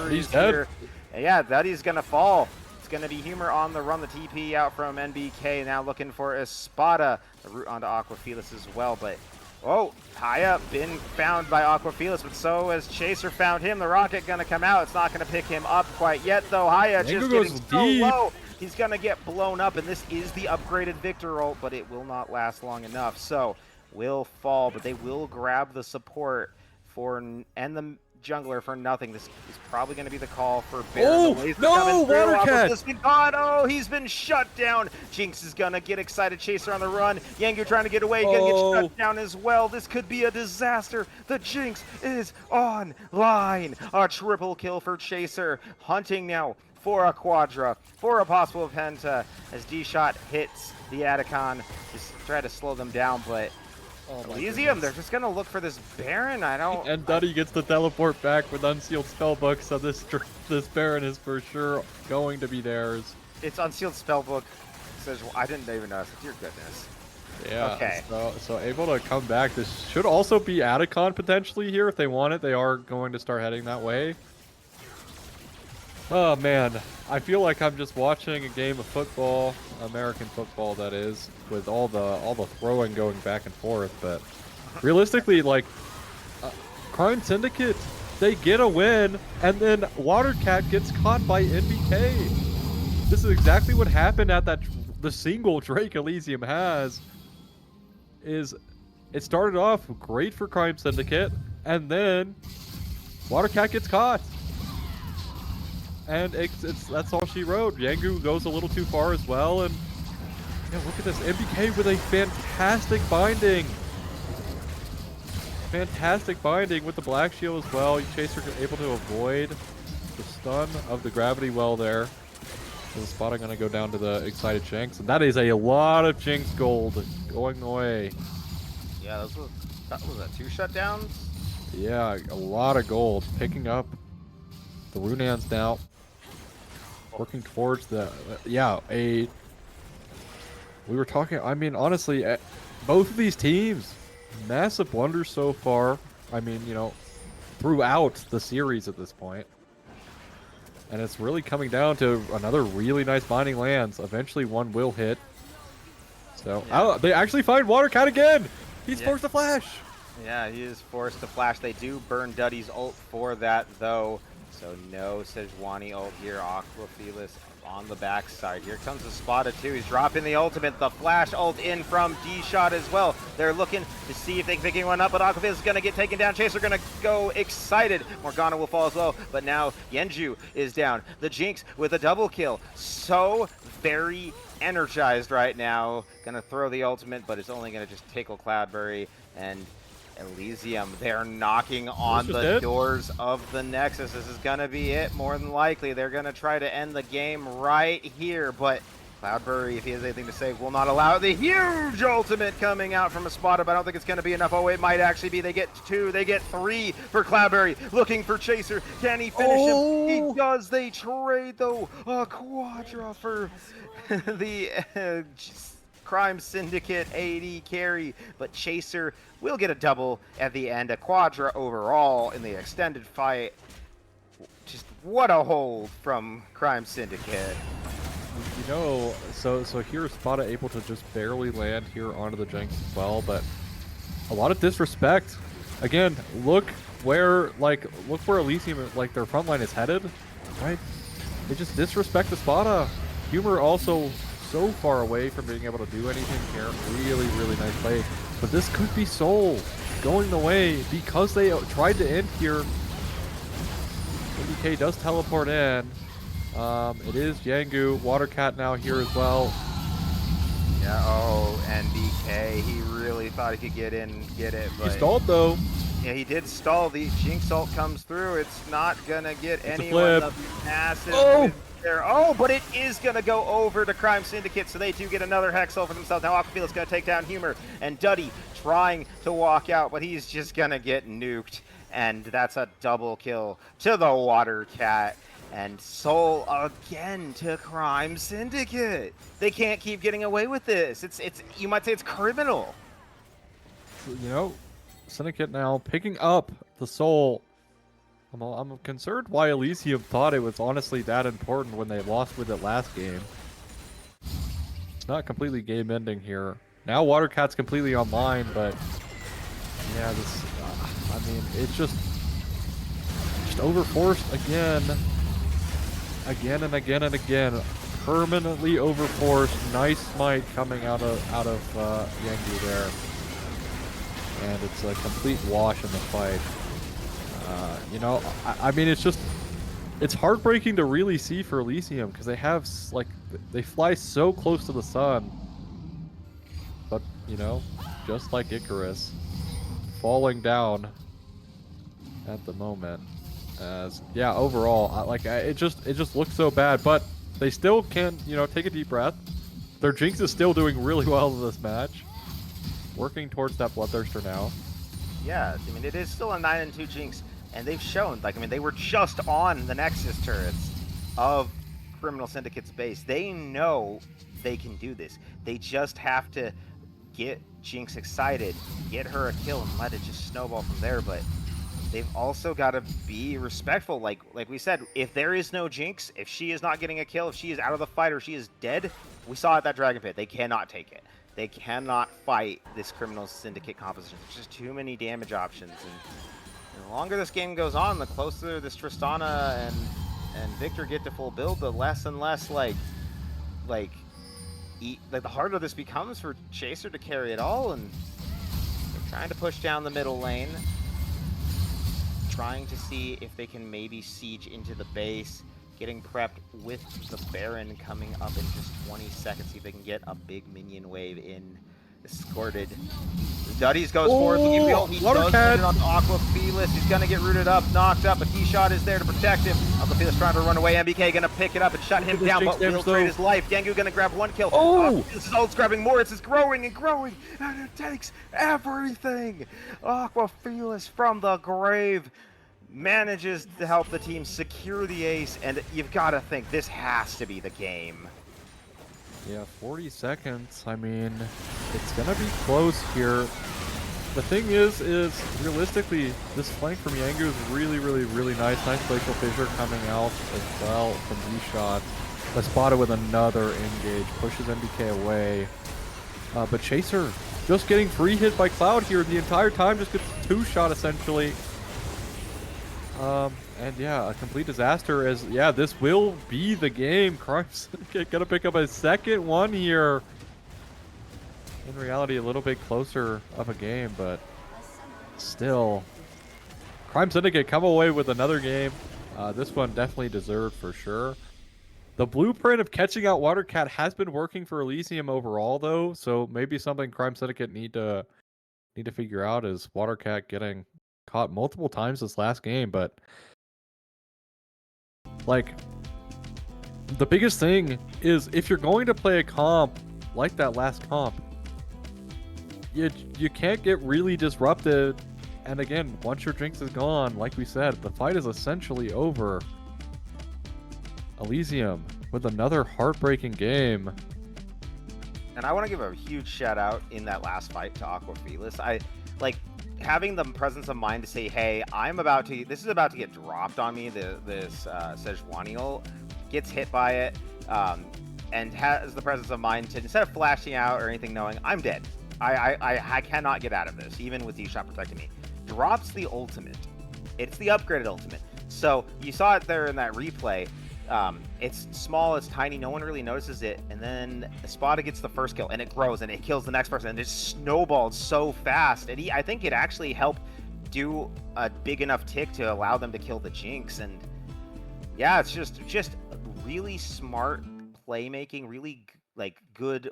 He's is dead. here. Yeah, Duddy's gonna fall. It's gonna be Humor on the run. The TP out from NBK. Now looking for Espada. The route onto Aquafelis as well, but oh, Haya been found by Aquafelis, but so has Chaser found him. The rocket gonna come out. It's not gonna pick him up quite yet, though. Haya just getting so low. He's gonna get blown up, and this is the upgraded Victor ult, but it will not last long enough. So will fall, but they will grab the support and the jungler for nothing. This is probably going to be the call for Baron. Oh, no, water cat! Oh, he's been shut down. Jinx is going to get excited. Chaser on the run. Yengu trying to get away. Going to get shut down as well. This could be a disaster. The Jinx is online. A triple kill for Chaser. Hunting now for a Quadra, for a possible Penta, as D-Shot hits the Atacon. Just try to slow them down, but Oh my Elysium, they're goodness. just gonna look for this Baron. I don't. And Duddy gets to teleport back with unsealed spellbook, so this Baron is for sure going to be theirs. It's unsealed spellbook. Says I didn't even notice. Dear goodness. Yeah, Okay. so able to come back. This should also be Atacon potentially here if they want it. They are going to start heading that way. Oh man, I feel like I'm just watching a game of football, American football that is, with all the throwing going back and forth. But realistically, like Crime Syndicate, they get a win, and then Watercat gets caught by NBK. This is exactly what happened at the single Drake Elysium has. Is it started off great for Crime Syndicate, and then Watercat gets caught. And that's all she wrote. Yangu goes a little too far as well, and yeah, look at this. MBK with a fantastic binding. Fantastic binding with the Black Shield as well. Chaser able to avoid the stun of the Gravity Well there. So the spotting going to go down to the Excited Jinx, and that is a lot of Jinx gold going away. Yeah, that was that 2 shutdowns. Yeah, a lot of gold. Picking up the Runans now. Working towards the, we were talking, I mean, honestly, both of these teams, massive blunders so far. I mean, throughout the series at this point. And it's really coming down to another really nice binding lands. Eventually one will hit. So, Yeah. they actually find Watercat again! He's forced to flash! Yeah, he is forced to flash. They do burn Duddy's ult for that, though. So no Sejuani ult here. Aquafelis on the backside. Here comes the Spada too. He's dropping the ultimate. The flash ult in from D-Shot as well. They're looking to see if they can pick anyone up, but Aquafelis is going to get taken down. Chaser going to go Excited. Morgana will fall as well, but now Yenju is down. The Jinx with a double kill. So very energized right now. Going to throw the ultimate, but it's only going to just tickle Cloudberry and Elysium. They're knocking on the doors of the Nexus. This is going to be it, more than likely. They're going to try to end the game right here, but Cloudberry, if he has anything to say, will not allow it. The huge ultimate coming out from a Spada, but I don't think it's going to be enough. Oh, it might actually be. They get 2, they get 3 for Cloudberry. Looking for Chaser. Can he finish him? He does. They trade, though, a Quadra for the Crime Syndicate AD carry, but Chaser will get a double at the end, a Quadra overall in the extended fight. Just what a hold from Crime Syndicate. So here Spada able to just barely land here onto the Jinx as well, but a lot of disrespect. Again, look where Elysium, like, their front line is headed, right? They just disrespect the Spada. Humor also so far away from being able to do anything here. Really, really nice play. But this could be Soul going the way because they tried to end here. NBK does teleport in. It is Yangu. Watercat now here as well. Yeah, oh, NBK. He really thought he could get in and get it, but He stalled though. yeah, he did stall. The Jinx ult comes through. It's not gonna get anyone. The massive there. Oh, but it is gonna go over to Crime Syndicate, so they do get another Hex ult for themselves. Now Aquafelis gonna take down Humor, and Duddy trying to walk out, but he's just gonna get nuked, and that's a double kill to the Watercat. And Soul again to Crime Syndicate. They can't keep getting away with this. It's you might say it's criminal. Syndicate now picking up the Soul. I'm concerned why Elysium thought it was honestly that important when they lost with it last game. It's not completely game ending here. Now Watercat's completely online, but yeah, this. I mean, it's just overforced again. Again and again and again, permanently overforced. Nice smite coming out of Yangu there, and it's a complete wash in the fight. I mean, it's heartbreaking to really see for Elysium because they fly so close to the sun, but just like Icarus, falling down at the moment. Overall, it just looks so bad, but they still can, take a deep breath. Their Jinx is still doing really well in this match. working towards that Bloodthirster now. Yeah, I mean, it is still a 9-2 Jinx, and they've shown, like, I mean, they were just on the Nexus turrets of Criminal Syndicate's base. They know they can do this. They just have to get Jinx excited, get her a kill, and let it just snowball from there. But they've also got to be respectful. Like we said, if there is no Jinx, if she is not getting a kill, if she is out of the fight or she is dead, we saw at that Dragon Pit, they cannot take it. They cannot fight this Criminal Syndicate composition. There's just too many damage options, and the longer this game goes on, the closer this Tristana and Victor get to full build, the less and less like the harder this becomes for Chaser to carry it all, and they're trying to push down the middle lane, trying to see if they can maybe siege into the base, getting prepped with the Baron coming up in just 20 seconds, see if they can get a big minion wave in, escorted. Duddies goes forward, looking real. He Water does cat. land it on Aqua Felis. He's gonna get rooted up, knocked up, but T-Shot is there to protect him. Aqua Felis trying to run away. MBK gonna pick it up and shut him down, but will trade his life. Gengu gonna grab one kill. Oh! This is ult's grabbing more. It's growing and growing, and it takes everything. Aqua Felis from the grave manages to help the team secure the ace, and you've got to think this has to be the game. Yeah, 40 seconds. I mean, it's gonna be close here. The thing is realistically, this flank from Yangu is really, really, really nice. Nice Glacial Fissure coming out as well from V-Shot. But spotted with another engage, pushes MBK away. But Chaser just getting free hit by Cloud here the entire time, just gets 2-shot essentially. And yeah, a complete disaster as, yeah, this will be the game. Crime Syndicate gonna pick up a second one here. In reality, a little bit closer of a game, but still. Crime Syndicate come away with another game. This one definitely deserved for sure. The blueprint of catching out Watercat has been working for Elysium overall, though, so maybe something Crime Syndicate need to figure out is Watercat getting caught multiple times this last game, but like the biggest thing is if you're going to play a comp like that last comp, you can't get really disrupted. And again, once your Jinx is gone, like we said, the fight is essentially over. Elysium with another heartbreaking game. And I want to give a huge shout out in that last fight to Aqua Felis. I like having the presence of mind to say, hey, this is about to get dropped on me, this Sejuanial, gets hit by it, and has the presence of mind to, instead of flashing out or anything, knowing I'm dead. I cannot get out of this, even with D-Shot protecting me. Drops the ultimate. It's the upgraded ultimate. So you saw it there in that replay. It's small, it's tiny, no one really notices it, and then Espada gets the first kill, and it grows, and it kills the next person, and it snowballed so fast, and I think it actually helped do a big enough tick to allow them to kill the Jinx, and yeah, it's just really smart playmaking, really good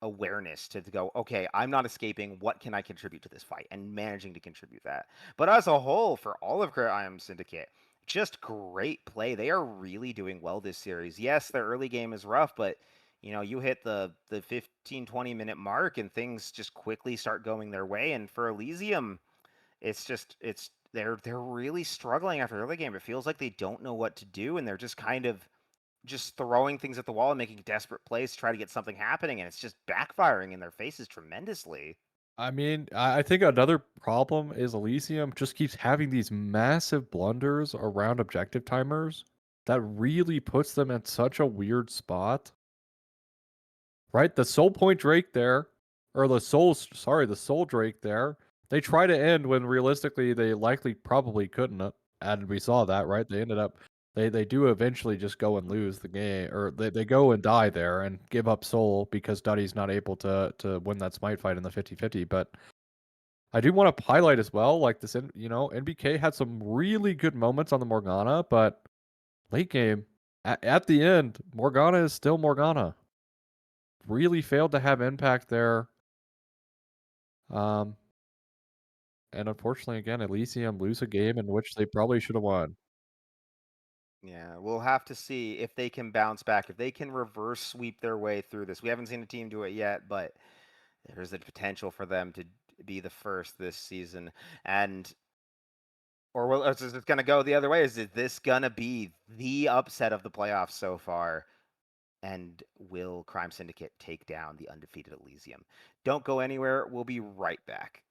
awareness to go, okay, I'm not escaping, what can I contribute to this fight, and managing to contribute that. But as a whole, for all of Crime Syndicate, just great play. They are really doing well this series. Yes, their early game is rough, but you hit the 15-20 minute mark and things just quickly start going their way. And for Elysium, they're really struggling after the early game. It feels like they don't know what to do, and they're just kind of just throwing things at the wall and making desperate plays to try to get something happening, and it's just backfiring in their faces tremendously. I mean, I think another problem is Elysium just keeps having these massive blunders around objective timers that really puts them in such a weird spot. Right? The Soul Point Drake there, or the Soul Drake there, they try to end when realistically they likely probably couldn't have. And we saw that, right? They ended up they do eventually just go and lose the game, or they go and die there and give up soul because Duddy's not able to win that smite fight in the 50-50. But I do want to highlight as well, like this, NBK had some really good moments on the Morgana, but late game, at the end, Morgana is still Morgana. Really failed to have impact there. Um, and unfortunately, again, Elysium lose a game in which they probably should have won. Yeah, we'll have to see if they can bounce back, if they can reverse sweep their way through this. We haven't seen a team do it yet, but there's a potential for them to be the first this season. And or is it going to go the other way? Is this going to be the upset of the playoffs so far? And will Crime Syndicate take down the undefeated Elysium? Don't go anywhere. We'll be right back.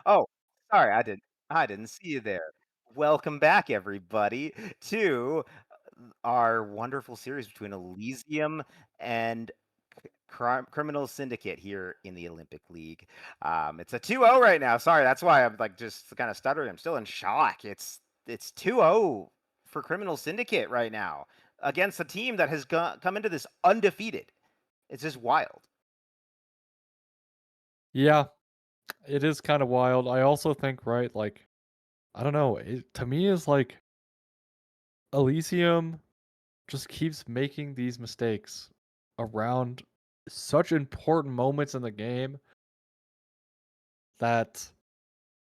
Oh, sorry, I didn't see you there. Welcome back, everybody, to our wonderful series between Elysium and Criminal Syndicate here in the Olympic League. It's a 2-0 right now. Sorry, that's why I'm like just kind of stuttering. I'm still in shock. It's 2-0 for Criminal Syndicate right now against a team that has come into this undefeated. It's just wild. Yeah, it is kind of wild. I also think, right, like, I don't know, to me is like Elysium just keeps making these mistakes around such important moments in the game that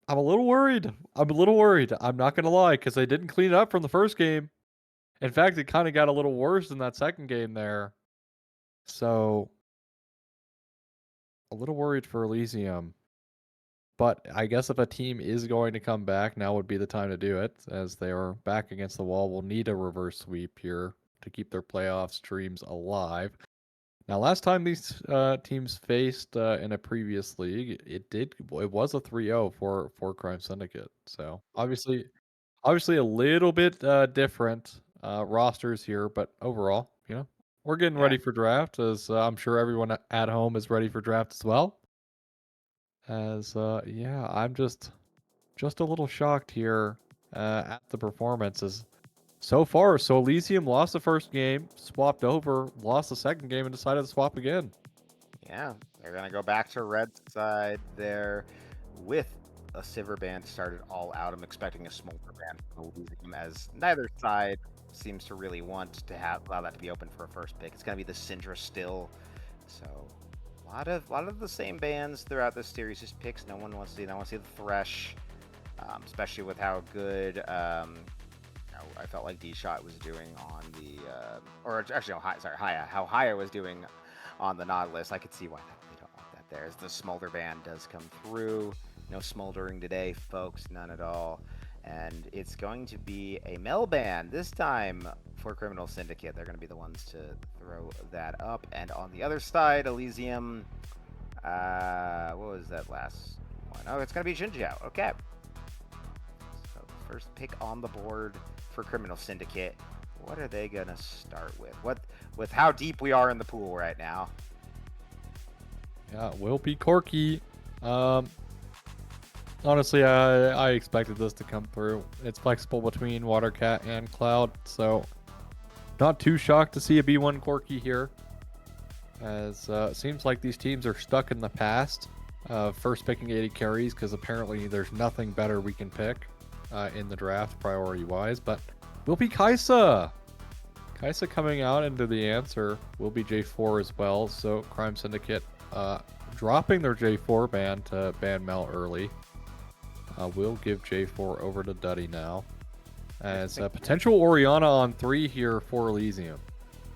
I'm a little worried. I'm a little worried. I'm not gonna lie, because they didn't clean it up from the first game. In fact, it kind of got a little worse in that second game there. So a little worried for Elysium. But I guess if a team is going to come back, now would be the time to do it, as they are back against the wall. Will need a reverse sweep here to keep their playoffs dreams alive. Now, last time these teams faced in a previous league, it was a 3-0 for Crime Syndicate. So obviously a little bit different rosters here, but overall, we're getting Yeah, ready for draft, as I'm sure everyone at home is ready for draft as well. As yeah, I'm just a little shocked here at the performances so far. So Elysium lost the first game, swapped over, lost the second game, and decided to swap again. yeah. They're gonna go back to red side there with a silver band started all out. I'm expecting a smolder band from Elysium, as neither side seems to really want to allow that to be open for a first pick. It's gonna be the Syndra still. So a lot of the same bands throughout this series. Just picks no one wants to see. They want to see the Thresh, especially with how good I felt like D Shot was doing on the, or actually, no, how Haya was doing on the Nautilus. I could see why they don't want that there. As the Smolder Band does come through. No smoldering today, folks, none at all. And it's going to be a Mel Band this time for Criminal Syndicate. They're going to be the ones to throw that up. And on the other side, Elysium, what was that last one? Oh, it's going to be Jinjiao. Okay. So first pick on the board for Criminal Syndicate. What are they gonna start with? With how deep we are in the pool right now? Yeah, it will be Corky. Honestly, I expected this to come through. It's flexible between Watercat and Cloud, so not too shocked to see a B1 Corky here. As it seems like these teams are stuck in the past, first picking 80 carries, because apparently there's nothing better we can pick in the draft priority-wise, but will be Kaisa. Kaisa coming out into the answer will be J4 as well, so Crime Syndicate dropping their J4 ban to ban Mel early. We'll give J4 over to Duddy now. As a potential Oriana on 3 here for Elysium.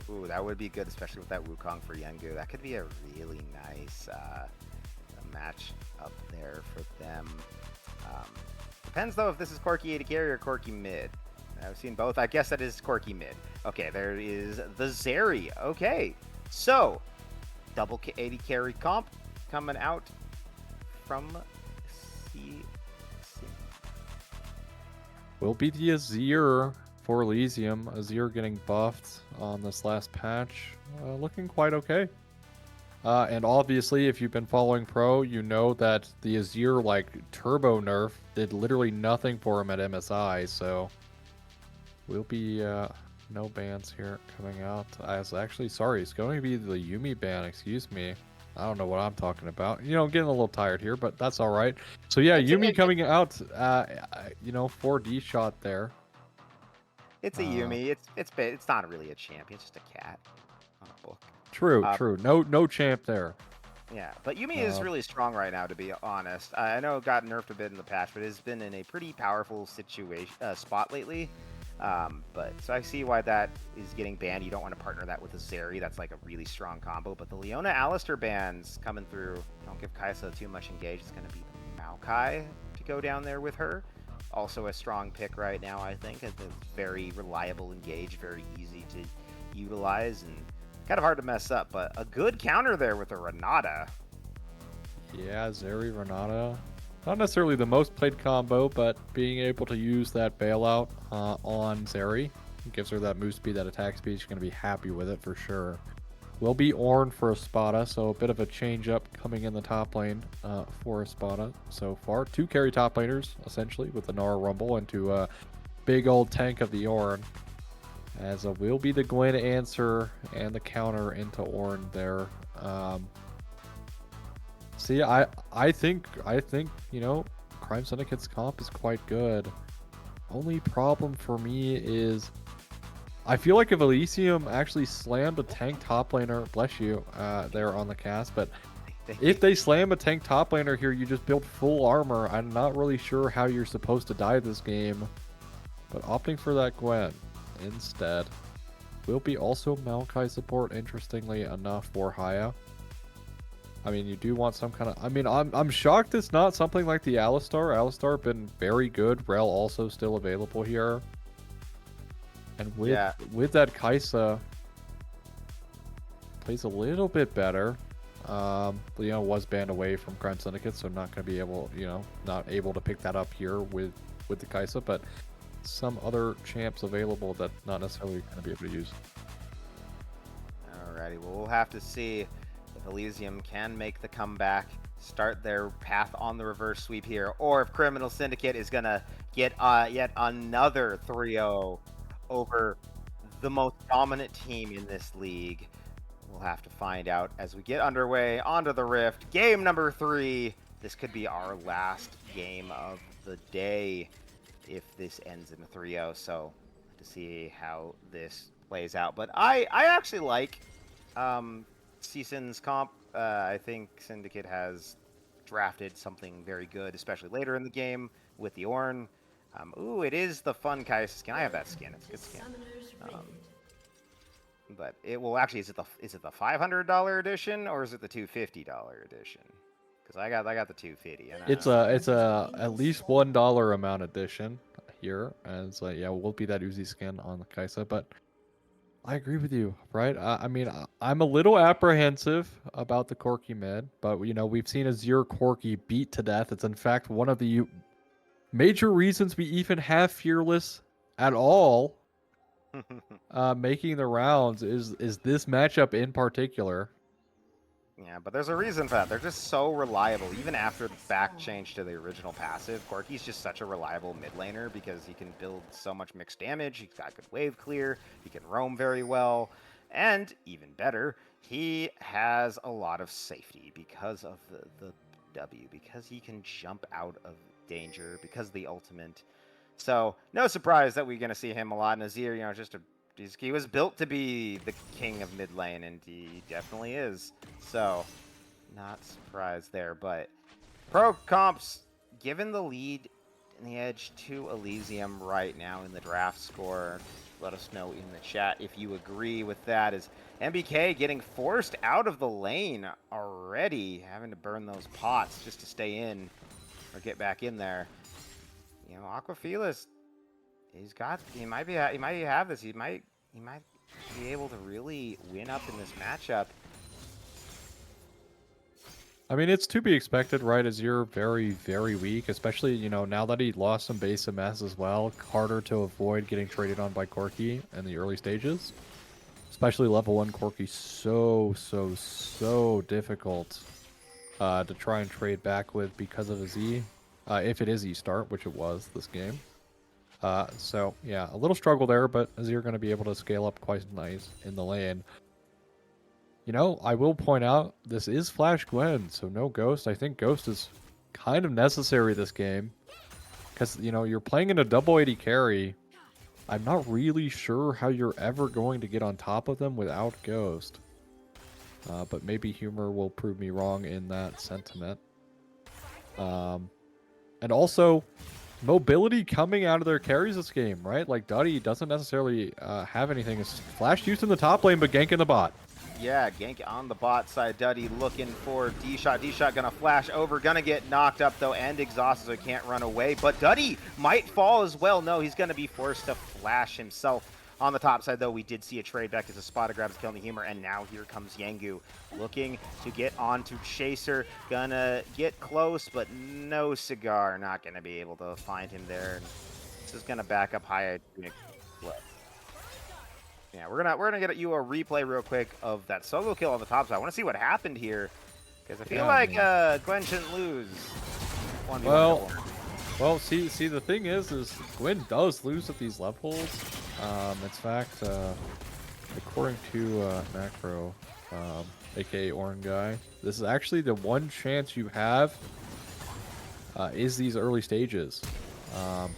Ooh, that would be good, especially with that Wukong for Yengu. That could be a really nice match up there for them. Depends, though, if this is Corky AD carry or Corky mid. I've seen both. I guess that is Corky mid. Okay, there is the Zeri. Okay, so double 80 carry comp coming out from C. Will be the Azir for Elysium. Azir getting buffed on this last patch. Looking quite okay. And obviously, if you've been following Pro, you know that the Azir, turbo nerf did literally nothing for him at MSI, so will be no bans here coming out. Sorry, it's going to be the Yuumi ban, excuse me. I don't know what I'm talking about. Getting a little tired here, but that's all right. So yeah, Yuumi coming out, 4D shot there. It's a Yuumi. It's not really a champion. It's just a cat on a book. True. No champ there. Yeah, but Yuumi is really strong right now, to be honest. I know it got nerfed a bit in the patch, but it's been in a pretty powerful spot lately. So I see why that is getting banned. You don't want to partner that with a Zeri. That's like a really strong combo. But the Leona Alistair bans coming through. Don't give Kaisa too much engage. It's going to be the Maokai to go down there with her. Also a strong pick right now, I think. It's very reliable engage, very easy to utilize, and kind of hard to mess up. But a good counter there with a Renata. Yeah, Zeri Renata. Not necessarily the most played combo, but being able to use that bailout on Zeri gives her that move speed, that attack speed. She's going to be happy with it for sure. Will be Ornn for Espada, so a bit of a change up coming in the top lane for Espada so far. 2 carry top laners, essentially, with the Nara Rumble into a big old tank of the Ornn. As will be the Gwen answer and the counter into Ornn there. See, I think Crime Syndicate's comp is quite good. Only problem for me is I feel like if Elysium actually slammed a tank top laner, bless you, there on the cast, but If they slam a tank top laner here, you just build full armor. I'm not really sure how you're supposed to die this game, but opting for that Gwen instead will be also Maokai support, interestingly enough, for Haya. I mean, you do want some kind of... I mean, I'm shocked it's not something like the Alistar. Alistar been very good. Rel also still available here. And with that Kaisa, plays a little bit better. Was banned away from Grand Syndicate, so not going to be able, not able to pick that up here with the Kaisa, but some other champs available that not necessarily going to be able to use. Alrighty, well, we'll have to see if Elysium can make the comeback, start their path on the reverse sweep here, or if Criminal Syndicate is going to get yet another 3-0 over the most dominant team in this league. We'll have to find out as we get underway onto the Rift. Game number 3. This could be our last game of the day if this ends in a 3-0. So to see how this plays out. But I actually like Season's comp. I think Syndicate has drafted something very good, especially later in the game with the Ornn. Ooh, it is the fun Kaisa skin. I have that skin. It's a good skin. But it will actually, is it the $500 edition or is it the $250 edition? Because I got the 250. It's a at least $1 amount edition here, and so yeah, will be that Uzi skin on the Kaisa. But I agree with you, right? I mean, I'm a little apprehensive about the Corki mid, but we've seen Azir Corki beat to death. It's in fact one of the major reasons we even have Fearless at all. Making the rounds is this matchup in particular. Yeah, but there's a reason for that. They're just so reliable. Even after the back change to the original passive, Corki's just such a reliable mid laner because he can build so much mixed damage. He's got good wave clear. He can roam very well. And even better, he has a lot of safety because of the W, because he can jump out of danger, because of the ultimate. So no surprise that we're going to see him a lot in Azir. He was built to be the king of mid lane, and he definitely is. So not surprised there. But pro comps given the lead and the edge to Elysium right now in the draft score. Let us know in the chat if you agree with that. Is MBK getting forced out of the lane already, having to burn those pots just to stay in or get back in there. Aquafilas, he might have this. He might be able to really win up in this matchup. I mean, it's to be expected, right? As you're very, very weak, especially, now that he lost some base MS as well, harder to avoid getting traded on by Corki in the early stages. Especially level 1 Corki, so difficult to try and trade back with because of his E. If it is E-start, which it was this game. So, yeah, a little struggle there, but Azir going to be able to scale up quite nice in the lane. I will point out, this is Flash Gwen, so no Ghost. I think Ghost is kind of necessary this game. Because, you're playing in a double AD carry. I'm not really sure how you're ever going to get on top of them without Ghost. But maybe Humor will prove me wrong in that sentiment. And also, mobility coming out of their carries this game, right? Like, Duddy doesn't necessarily have anything. It's Flash used in the top lane, but gank in the bot. Yeah, gank on the bot side. Duddy looking for D-Shot. D-Shot gonna flash over. Gonna get knocked up, though, and exhausted, so he can't run away. But Duddy might fall as well. No, he's gonna be forced to flash himself. On the top side, though, we did see a trade back as a spot grabs killing the Humor, and now here comes Yangu looking to get onto Chaser. Gonna get close, but no Cigar. Not gonna be able to find him there. And this is gonna back up high. Yeah, we're gonna get you a replay real quick of that solo kill on the top side. I want to see what happened here because I feel like Gwen shouldn't lose. Well, see, the thing is Gwen does lose at these levels. In fact, according to Macro, aka Ornn guy, this is actually the one chance you have is these early stages.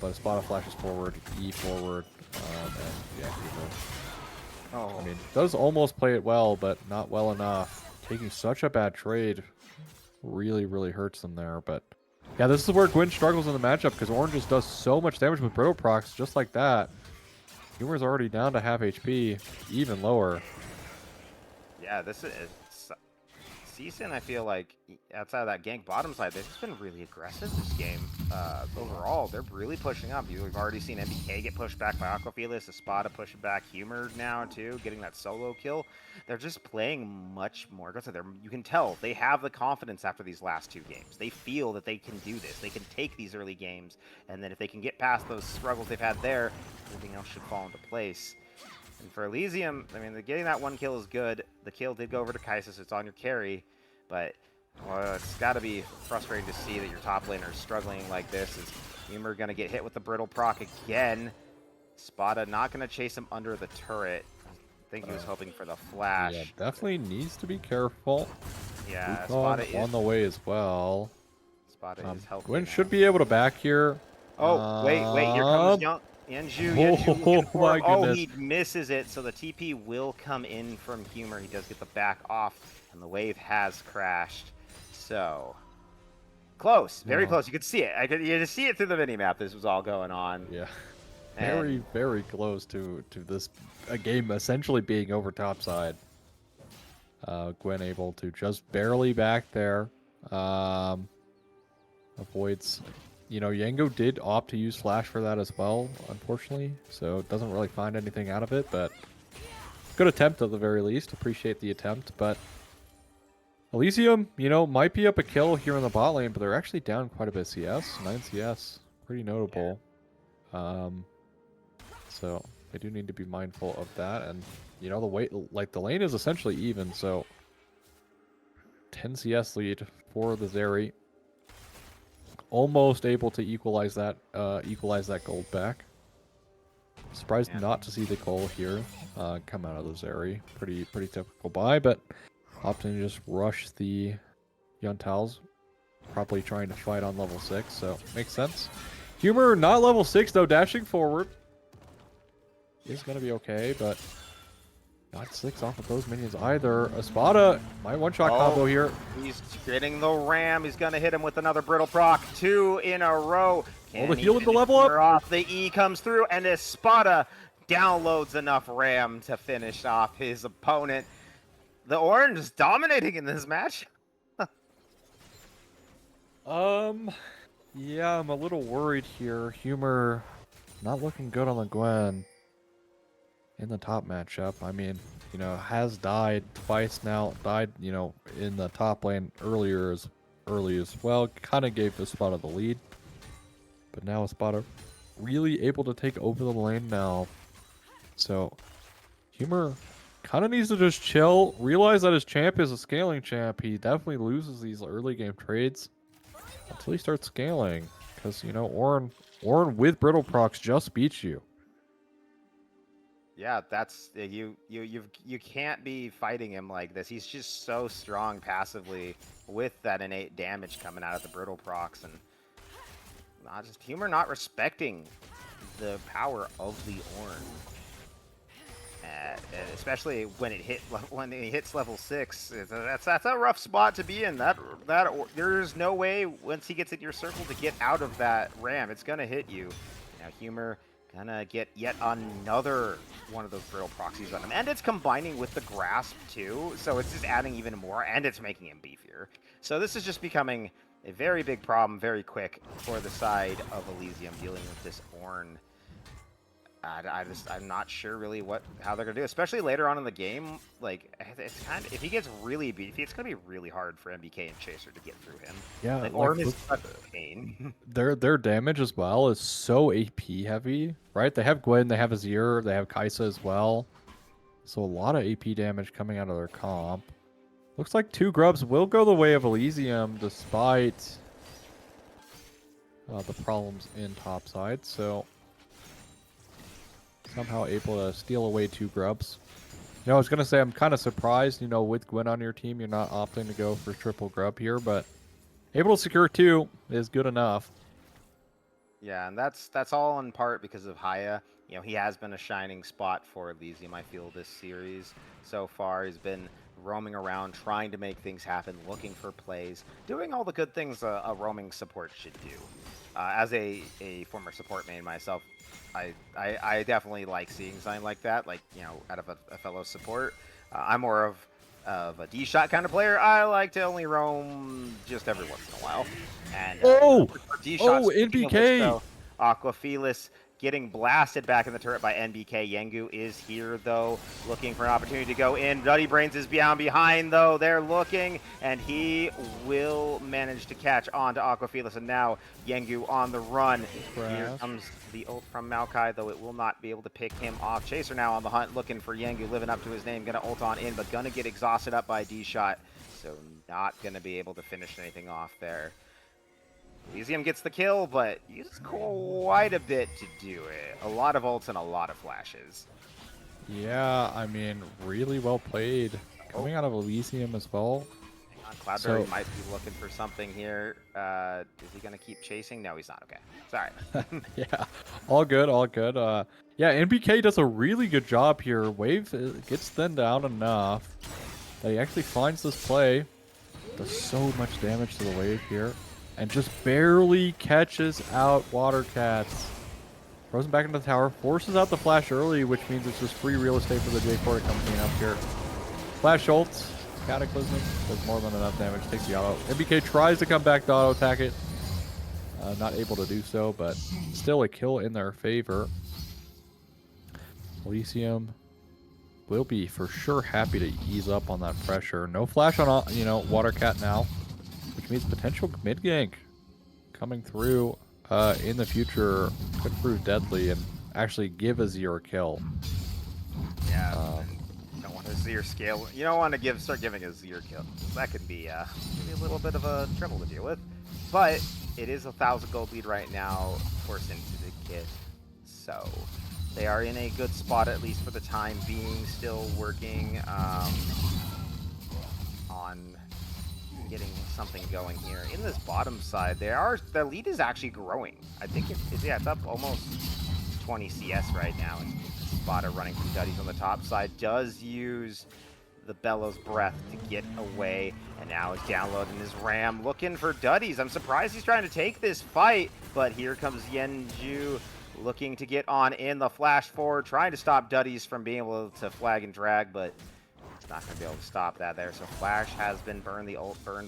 But Spot flashes forward, E forward, and yeah, I mean, does almost play it well, but not well enough. Taking such a bad trade really, really hurts them there. But yeah, this is where Gwyn struggles in the matchup because Orange just does so much damage with Brittle Procs just like that. Humor's already down to half HP, even lower. Yeah, this is Season. I feel like outside of that gank bottom side, they've just been really aggressive this game. Overall, they're really pushing up. We've already seen MBK get pushed back by Aquafelis, Espada pushing back Humor now too, getting that solo kill. They're just playing much more aggressive. You can tell they have the confidence after these last 2 games. They feel that they can do this. They can take these early games, and then if they can get past those struggles they've had there, everything else should fall into place. And for Elysium, I mean, getting that 1 kill is good. The kill did go over to Kai'Sa, so it's on your carry. But well, it's got to be frustrating to see that your top laner is struggling like this. Is Humor going to get hit with the Brittle Proc again? Spada not going to chase him under the turret. I think he was hoping for the flash. Yeah, definitely needs to be careful. Yeah, Spada Spada on the way as well. Spada is helping. Gwyn should be able to back here. Oh, wait, here comes Yenju. Oh my goodness. He misses it, so the TP will come in from Humor. He does get the back off, and the wave has crashed. So, close, very close. You could see it. You could see it through the minimap. This was all going on. Yeah, very, very close to this a game essentially being over topside. Gwyn able to just barely back there. Avoids. You know, Yango did opt to use Flash for that as well, unfortunately. So it doesn't really find anything out of it, but good attempt at the very least. Appreciate the attempt, but Elysium, you know, might be up a kill here in the bot lane, but they're actually down quite a bit CS. 9 CS. Pretty notable. So they do need to be mindful of that. And, you know, the lane is essentially even, so 10 CS lead for the Zeri. Almost able to equalize that gold back. Surprised not to see the goal here come out of the Zeri. Pretty typical buy, but opting to just rush the Yuntals. Probably trying to fight on level 6, so makes sense. Humor not level 6 though, dashing forward. Is gonna be okay, but not 6 off of those minions either. Espada, my one-shot combo here. He's getting the ram. He's going to hit him with another Brittle Proc. 2 in a row. The heal with the level up. Off. The E comes through, and Espada downloads enough ram to finish off his opponent. The Orange is dominating in this match. Yeah, I'm a little worried here. Humor not looking good on the Gwen. In the top matchup, I mean, you know, has died twice now. Died, you know, in the top lane early as well. Kind of gave Espada the lead, but now Espada really able to take over the lane now. So, Humor kind of needs to just chill. Realize that his champ is a scaling champ. He definitely loses these early game trades until he starts scaling, because you know, Ornn with Brittle Procs just beats you. Yeah, that's you can't be fighting him like this. He's just so strong passively with that innate damage coming out of the Brittle Procs, and Humor not respecting the power of the Ornn. Especially when he hits level 6, that's a rough spot to be in. There's no way once he gets in your circle to get out of that ram. It's gonna hit you. Now Humor gonna get yet another one of those Brittle Proxies on him, and it's combining with the Grasp too, so it's just adding even more, and it's making him beefier. So this is just becoming a very big problem very quick for the side of Elysium dealing with this Ornn. I'm not sure really how they're gonna do, especially later on in the game. Like, it's kind of, if he gets really beefy, it's gonna be really hard for MBK and Chaser to get through him. Yeah, like Ornn is such a pain. Their damage as well is so AP heavy, right? They have Gwen, they have Azir, they have Kai'Sa as well, so a lot of AP damage coming out of their comp. Looks like 2 grubs will go the way of Elysium despite the problems in topside. So somehow able to steal away 2 grubs. You know, I was going to say I'm kind of surprised, you know, with Gwen on your team, you're not opting to go for triple grub here, but able to secure 2 is good enough. Yeah, and that's all in part because of Haya. You know, he has been a shining spot for Elysium, I feel, this series so far. He's been roaming around, trying to make things happen, looking for plays, doing all the good things a roaming support should do. As a former support main myself, I definitely like seeing something like that, like, you know, out of a fellow support. I'm more of a D-shot kind of player. I like to only roam just every once in a while. And Oh! D-shot, Oh, speaking of which, NBK! though, Aquafelis getting blasted back in the turret by NBK. Yengu is here, though, looking for an opportunity to go in. Bloody Brains is behind, though. They're looking, and he will manage to catch on to Aquafelis, and now Yengu on the run. Here comes the ult from Maokai, though it will not be able to pick him off. Chaser now on the hunt, looking for Yengu, living up to his name. Gonna ult on in, but gonna get exhausted up by D-Shot, so not gonna be able to finish anything off there. Elysium gets the kill, but uses quite a bit to do it. A lot of ults and a lot of flashes. Yeah, I mean, really well played. Coming out of Elysium as well. Hang on, Cloudberry might be looking for something here. Is he going to keep chasing? No, he's not. Okay. Sorry. Yeah, all good, all good. Yeah, NBK does a really good job here. Wave gets thinned down enough that he actually finds this play. Does so much damage to the wave here. And just barely catches out Water Cats. Throws him back into the tower. Forces out the flash early, which means it's just free real estate for the J4 to come clean up here. Flash ults. Cataclysm does more than enough damage. Takes the auto. NBK tries to come back to auto attack it. Not able to do so, but still a kill in their favor. Elysium will be for sure happy to ease up on that pressure. No flash on, you know, Water Cat now, which means potential mid gank coming through in the future could prove deadly and actually give a 0 kill. Yeah, you don't want to zero scale. You don't want to start giving a 0 kill. That could be a little bit of a trouble to deal with. But it is 1,000 gold lead right now for Syndicate, so they are in a good spot, at least for the time being. Still working on getting something going here. In this bottom side, the lead is actually growing. I think it's up almost 20 CS right now. And Spotter running from Duddies on the top side does use the Bellows Breath to get away, and now is downloading his Ram, looking for Duddies. I'm surprised he's trying to take this fight, but here comes Yenju looking to get on in the flash forward, trying to stop Duddies from being able to flag and drag, but it's not going to be able to stop that there. So Flash has been burned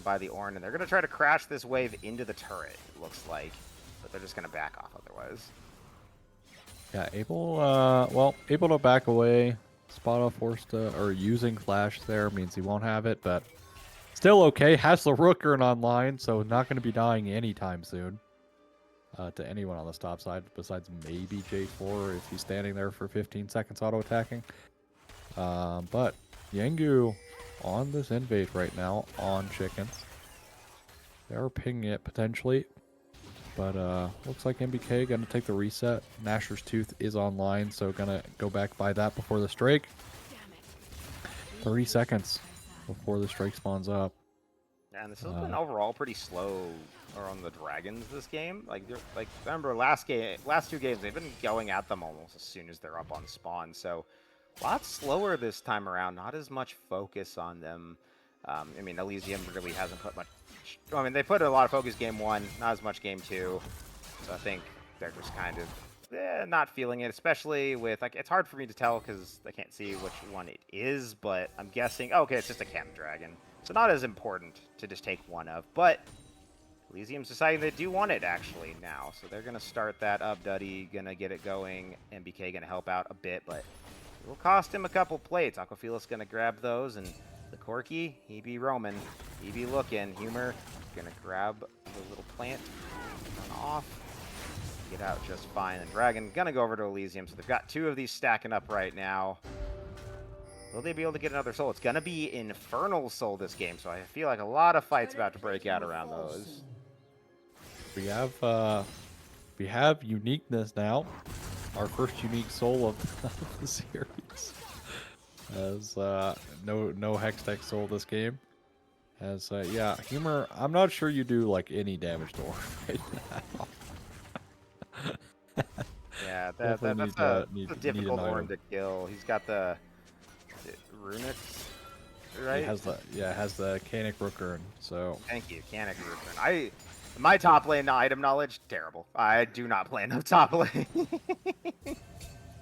by the Ornn, and they're going to try to crash this wave into the turret, it looks like, but they're just going to back off otherwise. Yeah, able to back away. Spotto forced to, or using Flash there means he won't have it, but still okay. Has the Rookern online, so not going to be dying anytime soon to anyone on the top side, besides maybe J4 if he's standing there for 15 seconds auto-attacking. But Yengu on this invade right now on chickens. They are pinging it potentially. But looks like MBK gonna take the reset. Nasher's Tooth is online, so gonna go back by that before the strike. 30 seconds before the strike spawns up. Yeah, and this has been overall pretty slow on the dragons this game. Like remember last two games, they've been going at them almost as soon as they're up on spawn. So a lot slower this time around. Not as much focus on them. I mean, Elysium really hasn't put much. I mean, they put a lot of focus game 1, not as much game 2. So I think they're just kind of not feeling it, especially with, like, it's hard for me to tell because I can't see which one it is, but I'm guessing, oh, okay, it's just a Chem Dragon. So not as important to just take one of, but Elysium's deciding they do want it, actually, now. So they're going to start that up. Duddy going to get it going. MBK going to help out a bit, but it will cost him a couple plates. Aquafelis going to grab those, and the Corky, he be roaming. He be looking. Humor going to grab the little plant, run off, get out just fine. And Dragon going to go over to Elysium, so they've got 2 of these stacking up right now. Will they be able to get another soul? It's going to be Infernal Soul this game, so I feel like a lot of fights about to break out around those. We have uniqueness now. Our first unique soul of the series. As no Hextech soul this game. As yeah, Humor, I'm not sure you do like any damage to Ornn right now. Yeah, that's a difficult Ornn to kill. He's got the Runix. right? It has the Canic Rookern, so Thank you, Canic Rupert. My top lane item knowledge, terrible. I do not play enough top lane.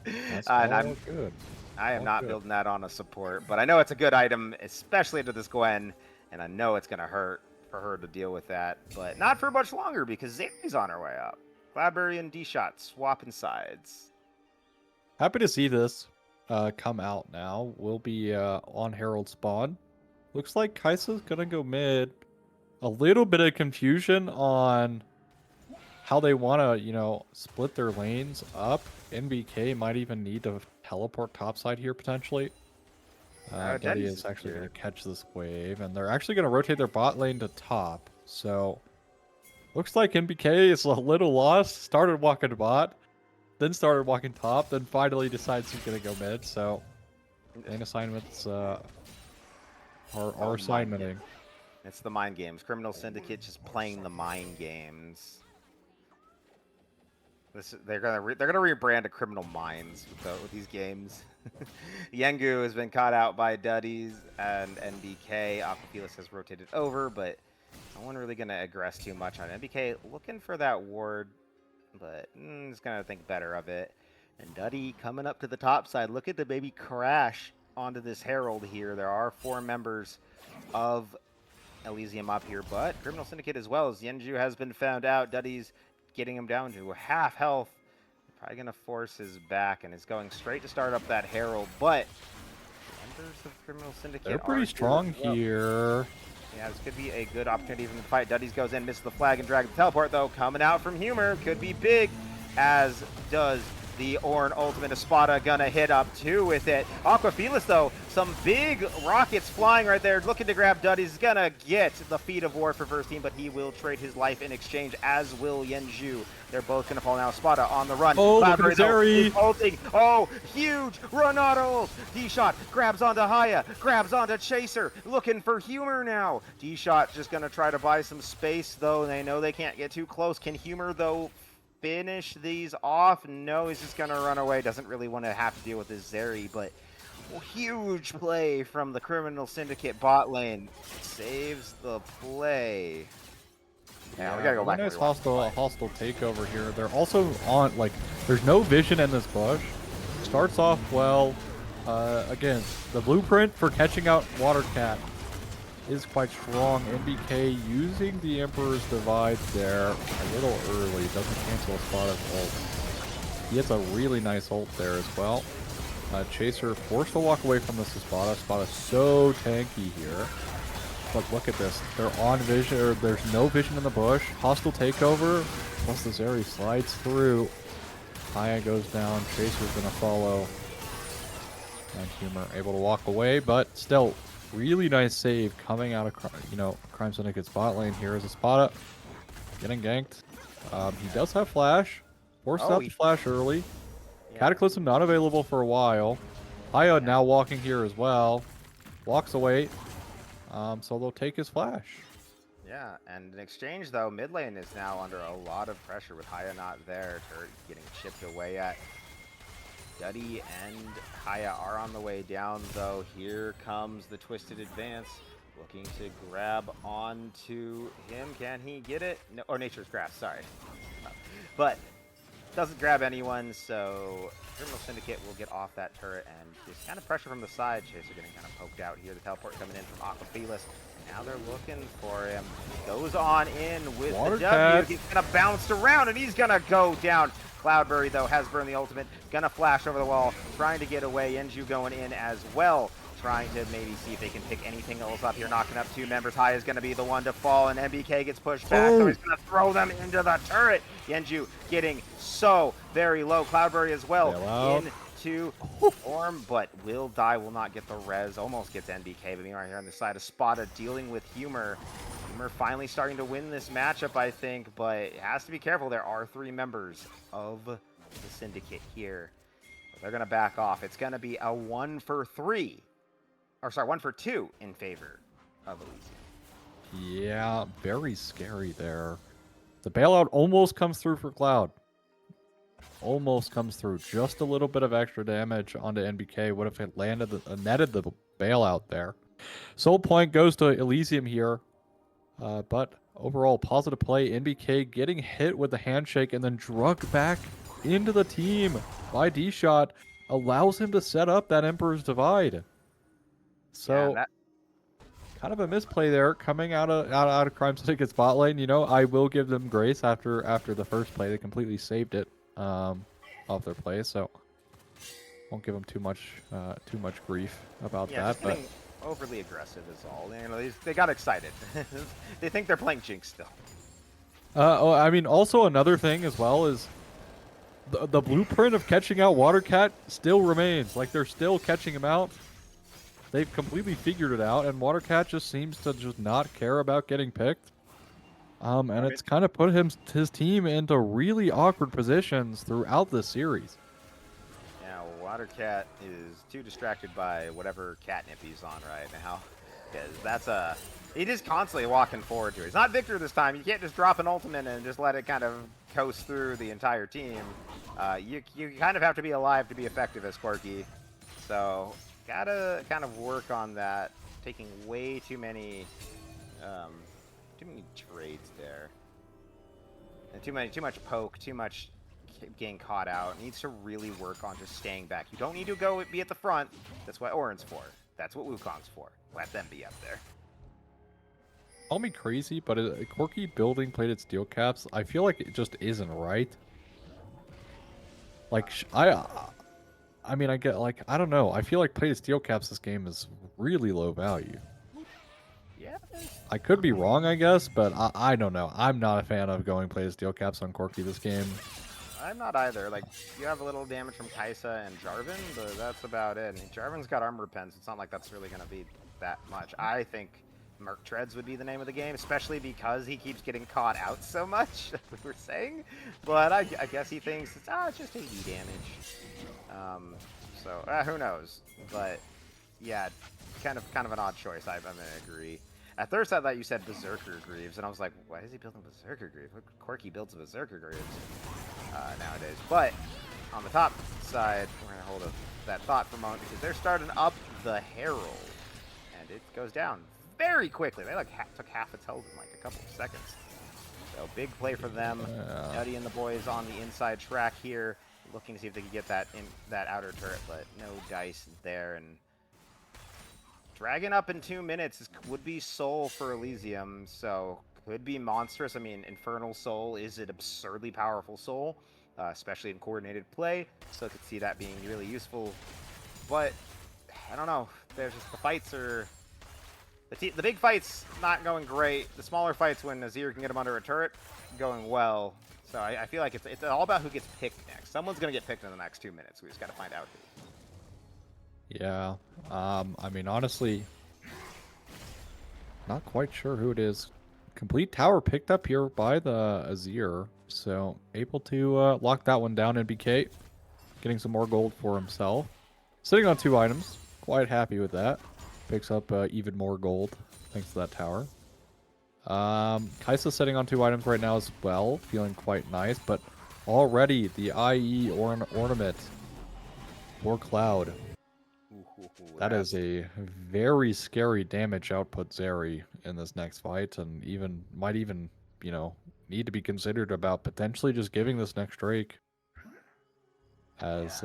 that's And all good. I am All not good. building that on a support, but I know it's a good item, especially into this Gwen, and I know it's gonna hurt for her to deal with that, but not for much longer because Zeri's on her way up. Cloudberry and D-Shot swapping sides. Happy to see this come out now. We'll be on Herald Spawn. Looks like Kaisa's gonna go mid. A little bit of confusion on how they want to, split their lanes up. NBK might even need to teleport topside here potentially. Duddy Daddy's is actually here. going to catch this wave, and they're actually going to rotate their bot lane to top. So, looks like NBK is a little lost. Started walking to bot, then started walking top, then finally decides he's going to go mid. So, lane assignments are assignmenting. It's the mind games. Criminal Syndicate just playing the mind games. They're gonna rebrand to Criminal Minds with these games. Yengu has been caught out by Duddies and NBK. Aquafelis has rotated over, but no one really gonna aggress too much on NBK. Looking for that ward, but is gonna think better of it. And Duddy coming up to the top side. Look at the baby crash onto this Herald here. There are 4 members of Elysium up here, but Criminal Syndicate as well as Yenju has been found out. Duddy's getting him down to half health. Probably going to force his back and is going straight to start up that Herald, but members of Criminal Syndicate They're pretty strong here. Yeah, this could be a good opportunity for them to fight. Duddy's goes in, misses the flag, and drags the teleport, though. Coming out from Humor. Could be big, as does the Ornn ultimate. Espada gonna hit up too with it. Aquafelis, though, some big rockets flying right there, looking to grab Duddy. He's gonna get the feat of war for first team, but he will trade his life in exchange, as will Yenju. They're both gonna fall now. Espada on the run. Oh, look at Zeri. Ulting. Oh, huge Renato's. D-Shot grabs onto Haya, grabs onto Chaser, looking for Humor now. D-Shot just gonna try to buy some space, though. They know they can't get too close. Can Humor, though, finish these off? No, he's just gonna run away. Doesn't really want to have to deal with this Zeri, but huge play from the Criminal Syndicate bot lane. Saves the play. Yeah, we gotta go back. Nice hostile takeover here. They're also on, like, there's no vision in this bush. Starts off well. Again, the blueprint for catching out Water Cat is quite strong. NBK using the Emperor's Divide there a little early. Doesn't cancel Espada's ult. He has a really nice ult there as well. Chaser forced to walk away from this Espada. Espada's so tanky here. But look at this. They're on vision, or there's no vision in the bush. Hostile takeover. Plus the Zeri slides through. Haya goes down. Chaser's gonna follow. And Humor able to walk away, but still really nice save coming out of Crime Syndicate's bot lane here as Espada getting ganked. He does have flash. Forced out the flash early. Yeah. Cataclysm not available for a while. Haya now walking here as well. Walks away. So they'll take his flash. Yeah, and in exchange, though, mid lane is now under a lot of pressure with Haya not there. Turret getting chipped away at. Duddy and Haya are on the way down, though. Here comes the Twisted Advance, looking to grab onto him. Can he get it? No, or Nature's Grasp, sorry. But doesn't grab anyone, so Criminal Syndicate will get off that turret, and just kind of pressure from the side. Chaser getting kind of poked out here. The teleport coming in from Aquafelis. Now they're looking for him. Goes on in with the W. He's going to bounce around, and he's going to go down. Cloudberry, though, has burned the ultimate. Gonna flash over the wall, trying to get away. Yenju going in as well, trying to maybe see if they can pick anything else up here. Knocking up 2 members. High is going to be the one to fall, and MBK gets pushed back, so he's going to throw them into the turret. Yenju getting so very low. Cloudberry as well into Orm, but will die, will not get the res. Almost gets NBK, but being right here on the side of Spada dealing with Humor. Humor finally starting to win this matchup, I think, but it has to be careful. There are 3 members of the Syndicate here. But they're going to back off. It's going to be a 1 for 3. Or sorry, 1 for 2 in favor of Elysium. Yeah, very scary there. The bailout almost comes through for Cloud. Almost comes through. Just a little bit of extra damage onto NBK. What if it landed netted the bailout there? Soul point goes to Elysium here. But overall, positive play. NBK getting hit with the handshake and then drugged back into the team by D-Shot allows him to set up that Emperor's Divide. Yeah, So kind of a misplay there coming out of Crime Syndicate's bot lane. You know, I will give them grace after the first play. They completely saved it off their play, so won't give them too much grief about yeah, that. just getting overly aggressive is all. You know, they got excited. They think they're playing Jinx still. I mean, also another thing as well is the blueprint of catching out Watercat still remains. Like, they're still catching him out. They've completely figured it out, and Watercat just seems to just not care about getting picked. And it's kind of put his team into really awkward positions throughout this series. Yeah, Watercat is too distracted by whatever catnip he's on right now. Because he just constantly walking forward to it. He's not Victor this time. You can't just drop an ultimate and just let it kind of coast through the entire team. You kind of have to be alive to be effective as Quirky. So gotta kind of work on that. Taking way too many trades there. And too much poke, too much getting caught out. Needs to really work on just staying back. You don't need to go be at the front. That's what Orin's for. That's what Wukong's for. Let them be up there. Call me crazy, but Quirky building plated steel caps, I feel like it just isn't right. Like, I mean, I get, like, I don't know. I feel like plated steel caps this game is really low value. Yeah. I could be wrong, I guess, but I don't know. I'm not a fan of going plated steel caps on Quirky this game. I'm not either. Like, you have a little damage from Kaisa and Jarvan, but that's about it. And Jarvan's got armor pens. It's not like that's really going to be that much. I think Merc Treads would be the name of the game, especially because he keeps getting caught out so much, as we were saying. But I guess he thinks it's just 80 damage. So who knows? But yeah, kind of an odd choice. I'm going to agree. At first, I thought you said Berserker Greaves, and I was like, why is he building Berserker Greaves? What Quirky builds Berserker Greaves nowadays? But on the top side, we're going to hold that thought for a moment because they're starting up the Herald, and it goes down very quickly. They took half its health in like a couple of seconds. So big play for them. Nutty and the boys on the inside track here, looking to see if they can get that outer turret, but no dice there. And Dragon up in 2 minutes would be Soul for Elysium, so could be monstrous. I mean, Infernal Soul is an absurdly powerful Soul, especially in coordinated play, so I could see that being really useful. But I don't know. There's just the fights are the big fights not going great. The smaller fights when Azir can get him under a turret going well. So I feel like it's all about who gets picked next. Someone's gonna get picked in the next 2 minutes. We just got to find out who. Yeah, I mean, honestly, not quite sure who it is. Complete tower picked up here by the Azir, so able to lock that one down. NBK getting some more gold for himself. Sitting on 2 items, quite happy with that. Picks up even more gold thanks to that tower. Kaisa sitting on 2 items right now as well, feeling quite nice, but already the IE ornament for Cloud. That is a very scary damage output Zeri in this next fight, and might even, you know, need to be considered about potentially just giving this next Drake. As,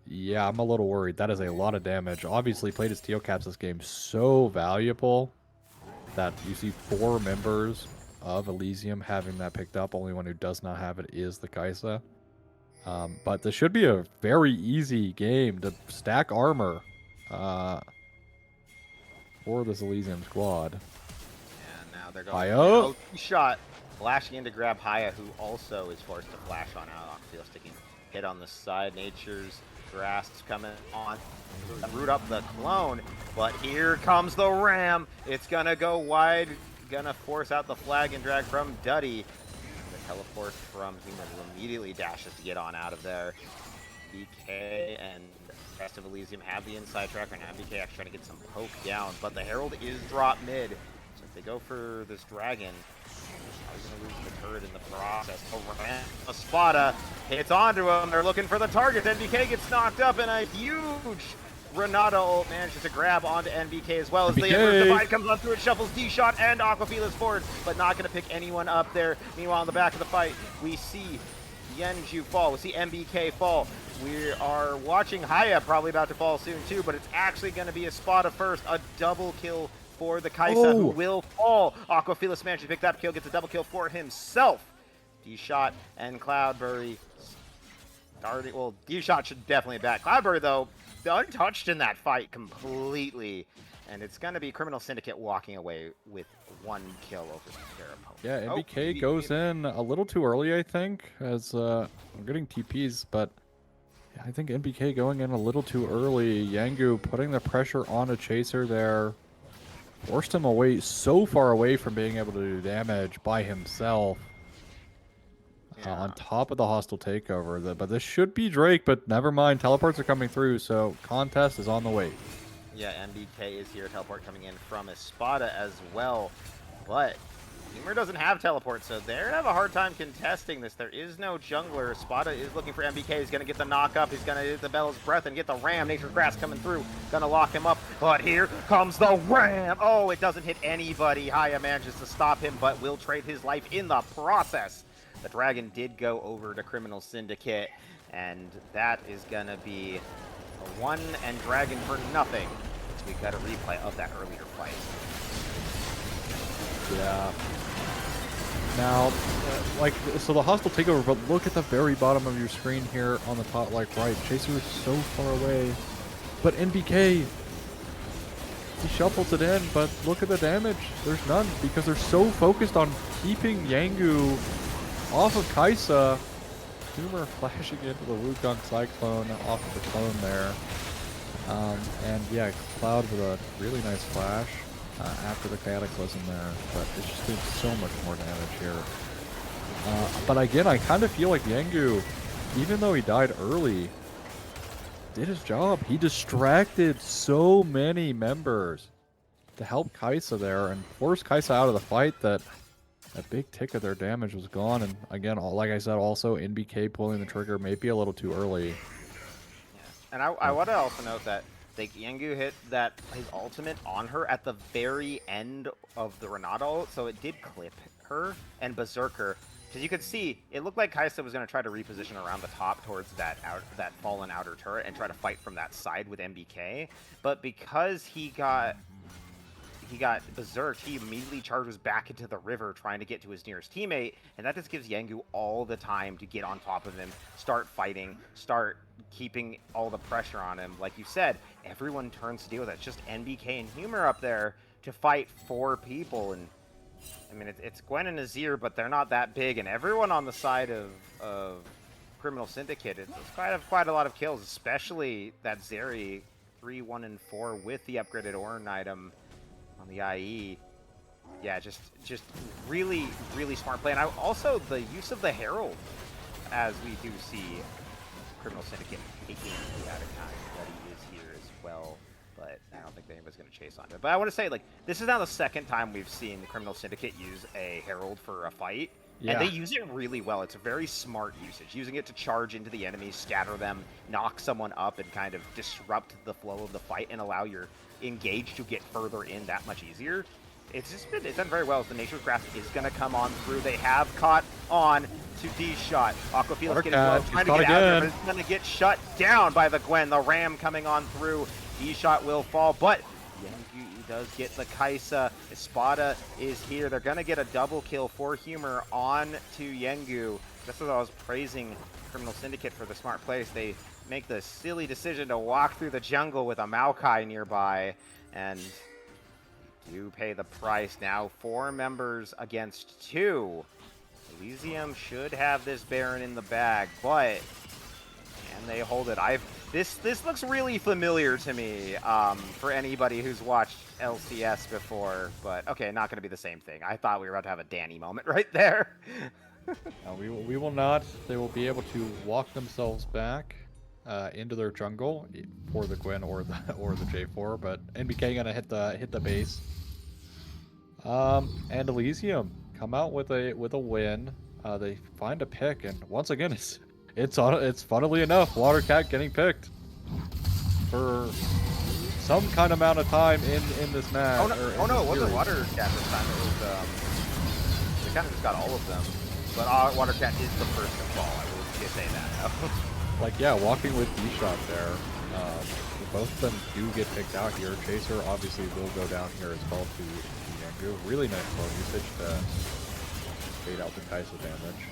yeah, I'm a little worried. That is a lot of damage. Obviously, plated steel caps this game so valuable that you see 4 members of Elysium having that picked up. Only one who does not have it is the Kaisa. But this should be a very easy game to stack armor for this Elysium squad. And now they're going Haya shot, flashing in to grab Haya, who also is forced to flash on out on field, sticking hit on the side. Nature's Grasp coming on, root up the clone, but here comes the Ram. It's gonna go wide, gonna force out the flag and drag from Duddy. The teleport from Human immediately dashes to get on out of there. BK and the rest of Elysium have the inside track right now. BK actually trying to get some poke down, but the Herald is drop mid. So if they go for this dragon, they're going to lose the turret in the process. A Spada hits onto him. They're looking for the target. NBK gets knocked up, and a huge Renata ult manages to grab onto NBK as well as the NBK. Inverse Divide comes on through. It shuffles D-Shot and Aquafilas forward, but not going to pick anyone up there. Meanwhile, in the back of the fight, we see Yenju fall. We see MBK fall. We are watching Haya probably about to fall soon too, but it's actually going to be a Spada first. A double kill for the Kaisa, who will fall. Aquafilas manages to pick that kill, gets a double kill for himself. D-Shot and Cloudberry starting. Well, D-Shot should definitely back. Cloudberry, though, untouched in that fight completely. And it's going to be Criminal Syndicate walking away with 1 kill over their opponent. Yeah, MBK goes in a little too early, I think, as I'm getting TPs, but yeah, I think MBK going in a little too early. Yangu putting the pressure on a Chaser there. Forced him away, so far away from being able to do damage by himself. On top of the hostile takeover. But this should be Drake, but never mind. Teleports are coming through, so contest is on the way. Yeah, MBK is here. Teleport coming in from Espada as well. But Humor doesn't have teleport, so they're going to have a hard time contesting this. There is no jungler. Espada is looking for MBK. He's going to get the knock up. He's going to hit the Bell's Breath and get the Ram. Nature's Grass coming through. Going to lock him up. But here comes the Ram. Oh, it doesn't hit anybody. Haya manages to stop him, but will trade his life in the process. The Dragon did go over to Criminal Syndicate, and that is going to be a 1 and Dragon for nothing. So we've got a replay of that earlier fight. Yeah. Now, so the hostile takeover, but look at the very bottom of your screen here on the top, right. Chaser is so far away. But NBK, he shuffles it in, but look at the damage. There's none, because they're so focused on keeping Yangu off of Kaisa. Humor flashing into the Wukong Cyclone off of the clone there. And yeah, Cloud with a really nice flash after the Cataclysm there, but it's just doing so much more damage here. But again, I kind of feel like Yangu, even though he died early, did his job. He distracted so many members to help Kaisa there and force Kaisa out of the fight that a big tick of their damage was gone. And again, like I said, also NBK pulling the trigger may be a little too early. Yeah. And I want to also note that Yangu hit his ultimate on her at the very end of the Renata ult, so it did clip her and Berserker. Because you could see, it looked like Kaisa was going to try to reposition around the top towards that fallen outer turret and try to fight from that side with MBK. But because he got berserked, he immediately charges back into the river trying to get to his nearest teammate, and that just gives Yangu all the time to get on top of him, start fighting, start keeping all the pressure on him. Like you said, everyone turns to deal with it. It's just NBK and Humor up there to fight 4 people, and I mean, it's Gwen and Azir, but they're not that big, and everyone on the side of Criminal Syndicate, it's quite a lot of kills, especially that Zeri 3, 1, and 4 with the upgraded Ornn item on the IE. Yeah, just really, really smart play. And also the use of the Herald, as we do see Criminal Syndicate taking the out of time. Bloody is here as well, but I don't think anybody's going to chase onto it. But I want to say, like, this is now the second time we've seen the Criminal Syndicate use a Herald for a fight. Yeah. And they use it really well. It's a very smart usage. Using it to charge into the enemies, scatter them, knock someone up, and kind of disrupt the flow of the fight and allow your engage to get further in that much easier. It's done very well. As the Nature's Grass is going to come on through. They have caught on to D-Shot. Aquafilas getting low, trying to get out there, but it's going to get shut down by the Gwen. The Ram coming on through. D-Shot will fall, but Yangu does get the Kaisa. Espada is here. They're going to get a double kill for Humor on to Yangu. Just as I was praising Criminal Syndicate for the smart plays, they make the silly decision to walk through the jungle with a Maokai nearby, and do pay the price. Now 4 members against 2. Elysium should have this Baron in the bag, but can they hold it? This looks really familiar to me for anybody who's watched LCS before, but okay, not going to be the same thing. I thought we were about to have a Danny moment right there. No, we will not. They will be able to walk themselves back into their jungle for the Gwen or the J4, but NBK gonna hit the base. And Elysium come out with a win. They find a pick, and once again, it's funnily enough Watercat getting picked for some kind of amount of time in this match. Oh no, it wasn't Water Cat this time. It was they kind of just got all of them. But Water Cat is the first to fall. I will just say that. Like, yeah, walking with D-Shot there. Both of them do get picked out here. Chaser obviously will go down here as well to Yengu. Really nice low usage to fade out the Kai'Sa damage.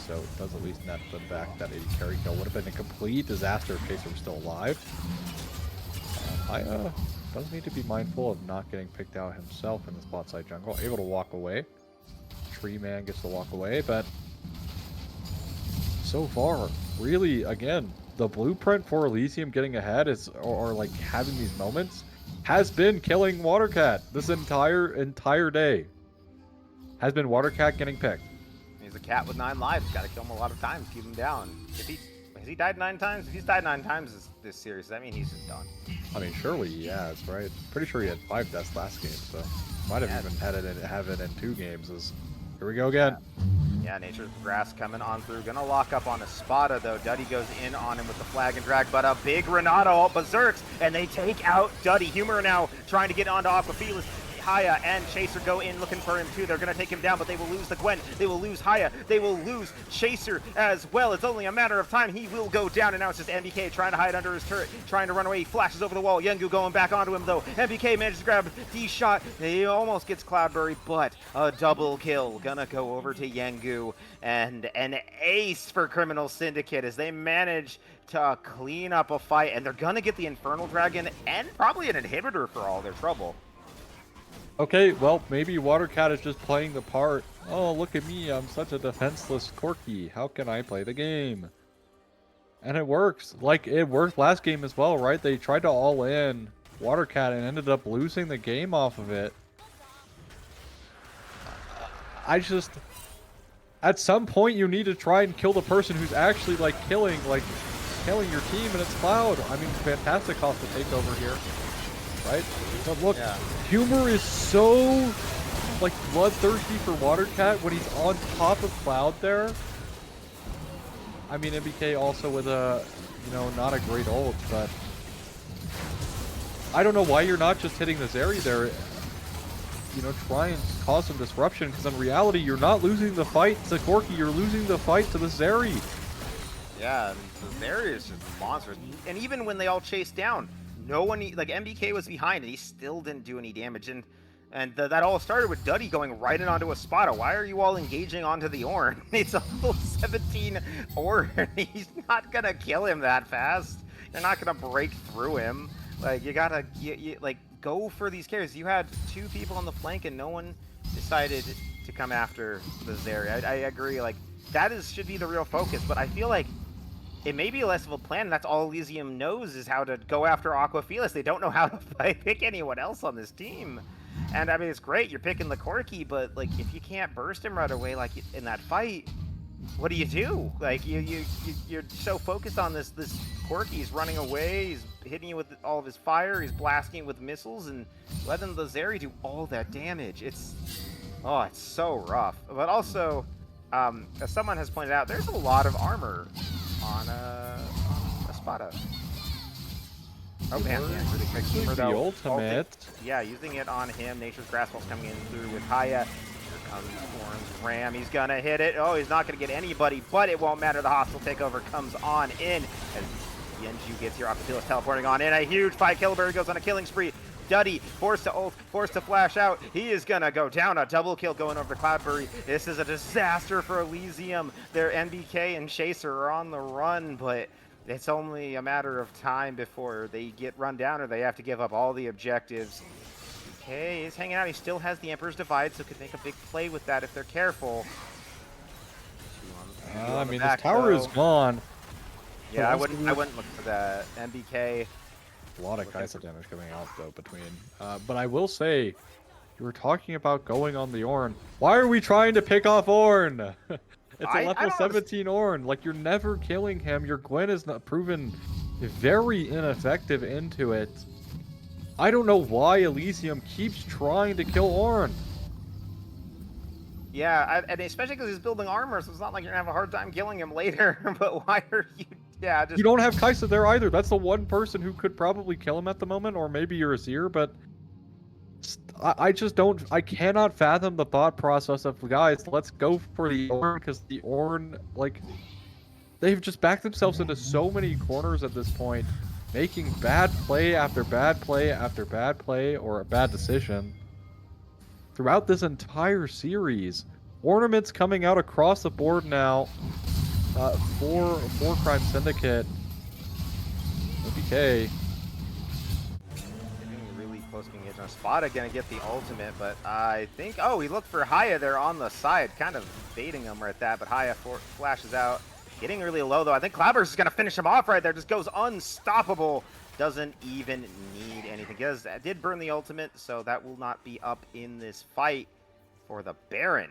So it does at least net the back. That 80 carry kill would have been a complete disaster if Chaser was still alive. Haya does need to be mindful of not getting picked out himself in the spot side jungle. Able to walk away. Tree Man gets to walk away, but so far, really, again, the blueprint for Elysium getting ahead is, or like having these moments, has been killing Watercat this entire day. Has been Watercat getting picked. He's a cat with 9 lives. Got to kill him a lot of times, keep him down. Has he died 9 times? If he's died 9 times this series, does that mean he's just done? I mean, surely he has, right? Pretty sure he had 5 deaths last game, so might have even had it in 2 games. Here we go again. Yeah, Nature's Grass coming on through. Gonna lock up on Espada, though. Duddy goes in on him with the flag and drag, but a big Renato berserks, and they take out Duddy. Humor now trying to get onto Aquafelis. Haya and Chaser go in looking for him too. They're going to take him down, but they will lose the Gwen. They will lose Haya. They will lose Chaser as well. It's only a matter of time. He will go down, and now it's just MBK trying to hide under his turret, trying to run away. He flashes over the wall. Yengu going back onto him, though. MBK manages to grab D-Shot. He almost gets Cloudberry, but a double kill. Gonna go over to Yengu, and an ace for Criminal Syndicate as they manage to clean up a fight, and they're gonna get the Infernal Dragon and probably an inhibitor for all their trouble. Okay, well, maybe Watercat is just playing the part. Oh, look at me, I'm such a defenseless Corki. How can I play the game? And it works. Like, it worked last game as well, right? They tried to all in Watercat and ended up losing the game off of it. I just... At some point, you need to try and kill the person who's actually, like, killing your team, and it's Cloud. I mean, fantastic cost to take over here. Right? But look, Humor is so, like, bloodthirsty for Watercat when he's on top of Cloud there. I mean, MBK also with a, you know, not a great ult, but I don't know why you're not just hitting the Zeri there. You know, try and cause some disruption, because in reality, you're not losing the fight to Corki, you're losing the fight to the Zeri. Yeah, the Zeri is just monstrous. And even when they all chase down, no one, like, MBK was behind and he still didn't do any damage, and that all started with Duddy going right in onto Espada. Why are you all engaging onto the Ornn? It's a level 17 Ornn. He's not gonna kill him that fast. You're not gonna break through him. Like, you gotta like, go for these carries. You had 2 people on the flank and no one decided to come after the Zeri. I agree, like, that should be the real focus, but I feel like it may be less of a plan. That's all Elysium knows, is how to go after Aquafelis. They don't know how to pick anyone else on this team. And I mean, it's great, you're picking the Corki, but like, if you can't burst him right away, like in that fight, what do you do? Like, you're so focused on this Corki. He's running away, he's hitting you with all of his fire, he's blasting you with missiles, and letting the Zeri do all that damage. It's so rough. But also, as someone has pointed out, there's a lot of armor on Espada. Oh man, yeah, really quick. Humor, the ultimate. Yeah, using it on him. Nature's Grasp Ball's coming in through with Haya. Here comes Orange Ram. He's gonna hit it. Oh, he's not gonna get anybody, but it won't matter. The hostile takeover comes on in as Yenju gets here. Aquafelis teleporting on in. A huge fight. Killberry goes on a killing spree. Duddy forced to ult, forced to flash out. He is gonna go down. A double kill going over to Cloudberry. This is a disaster for Elysium. Their NBK and Chaser are on the run, but it's only a matter of time before they get run down or they have to give up all the objectives. Okay, he's hanging out. He still has the Emperor's Divide, so could make a big play with that if they're careful. I mean, this tower is gone. Yeah, I wouldn't look for the MBK. A lot of Kai'Sa damage coming out, though, between. But I will say, you were talking about going on the Ornn. Why are we trying to pick off Ornn? It's a level 17 Ornn. Like, you're never killing him. Your Gwen is not proven very ineffective into it. I don't know why Elysium keeps trying to kill Ornn. Yeah, and especially because he's building armor, so it's not like you're gonna have a hard time killing him later. But why are you Yeah, You just don't have Kaisa there either. That's the one person who could probably kill him at the moment, or maybe you're Azir, but I just don't. I cannot fathom the thought process of, guys, let's go for the Ornn, because the Ornn, like, they've just backed themselves into so many corners at this point, making bad play after bad play after bad play, or a bad decision throughout this entire series. Ornaments coming out across the board now for Crime Syndicate. APK. getting really close to engagement. Spada gonna get the ultimate, but I think, oh, he looked for Haya there on the side, kind of baiting him right that, but Haya flashes out. Getting really low though. I think Cloudburst is gonna finish him off right there. Just goes unstoppable. Doesn't even need anything. Did burn the ultimate, so that will not be up in this fight for the Baron.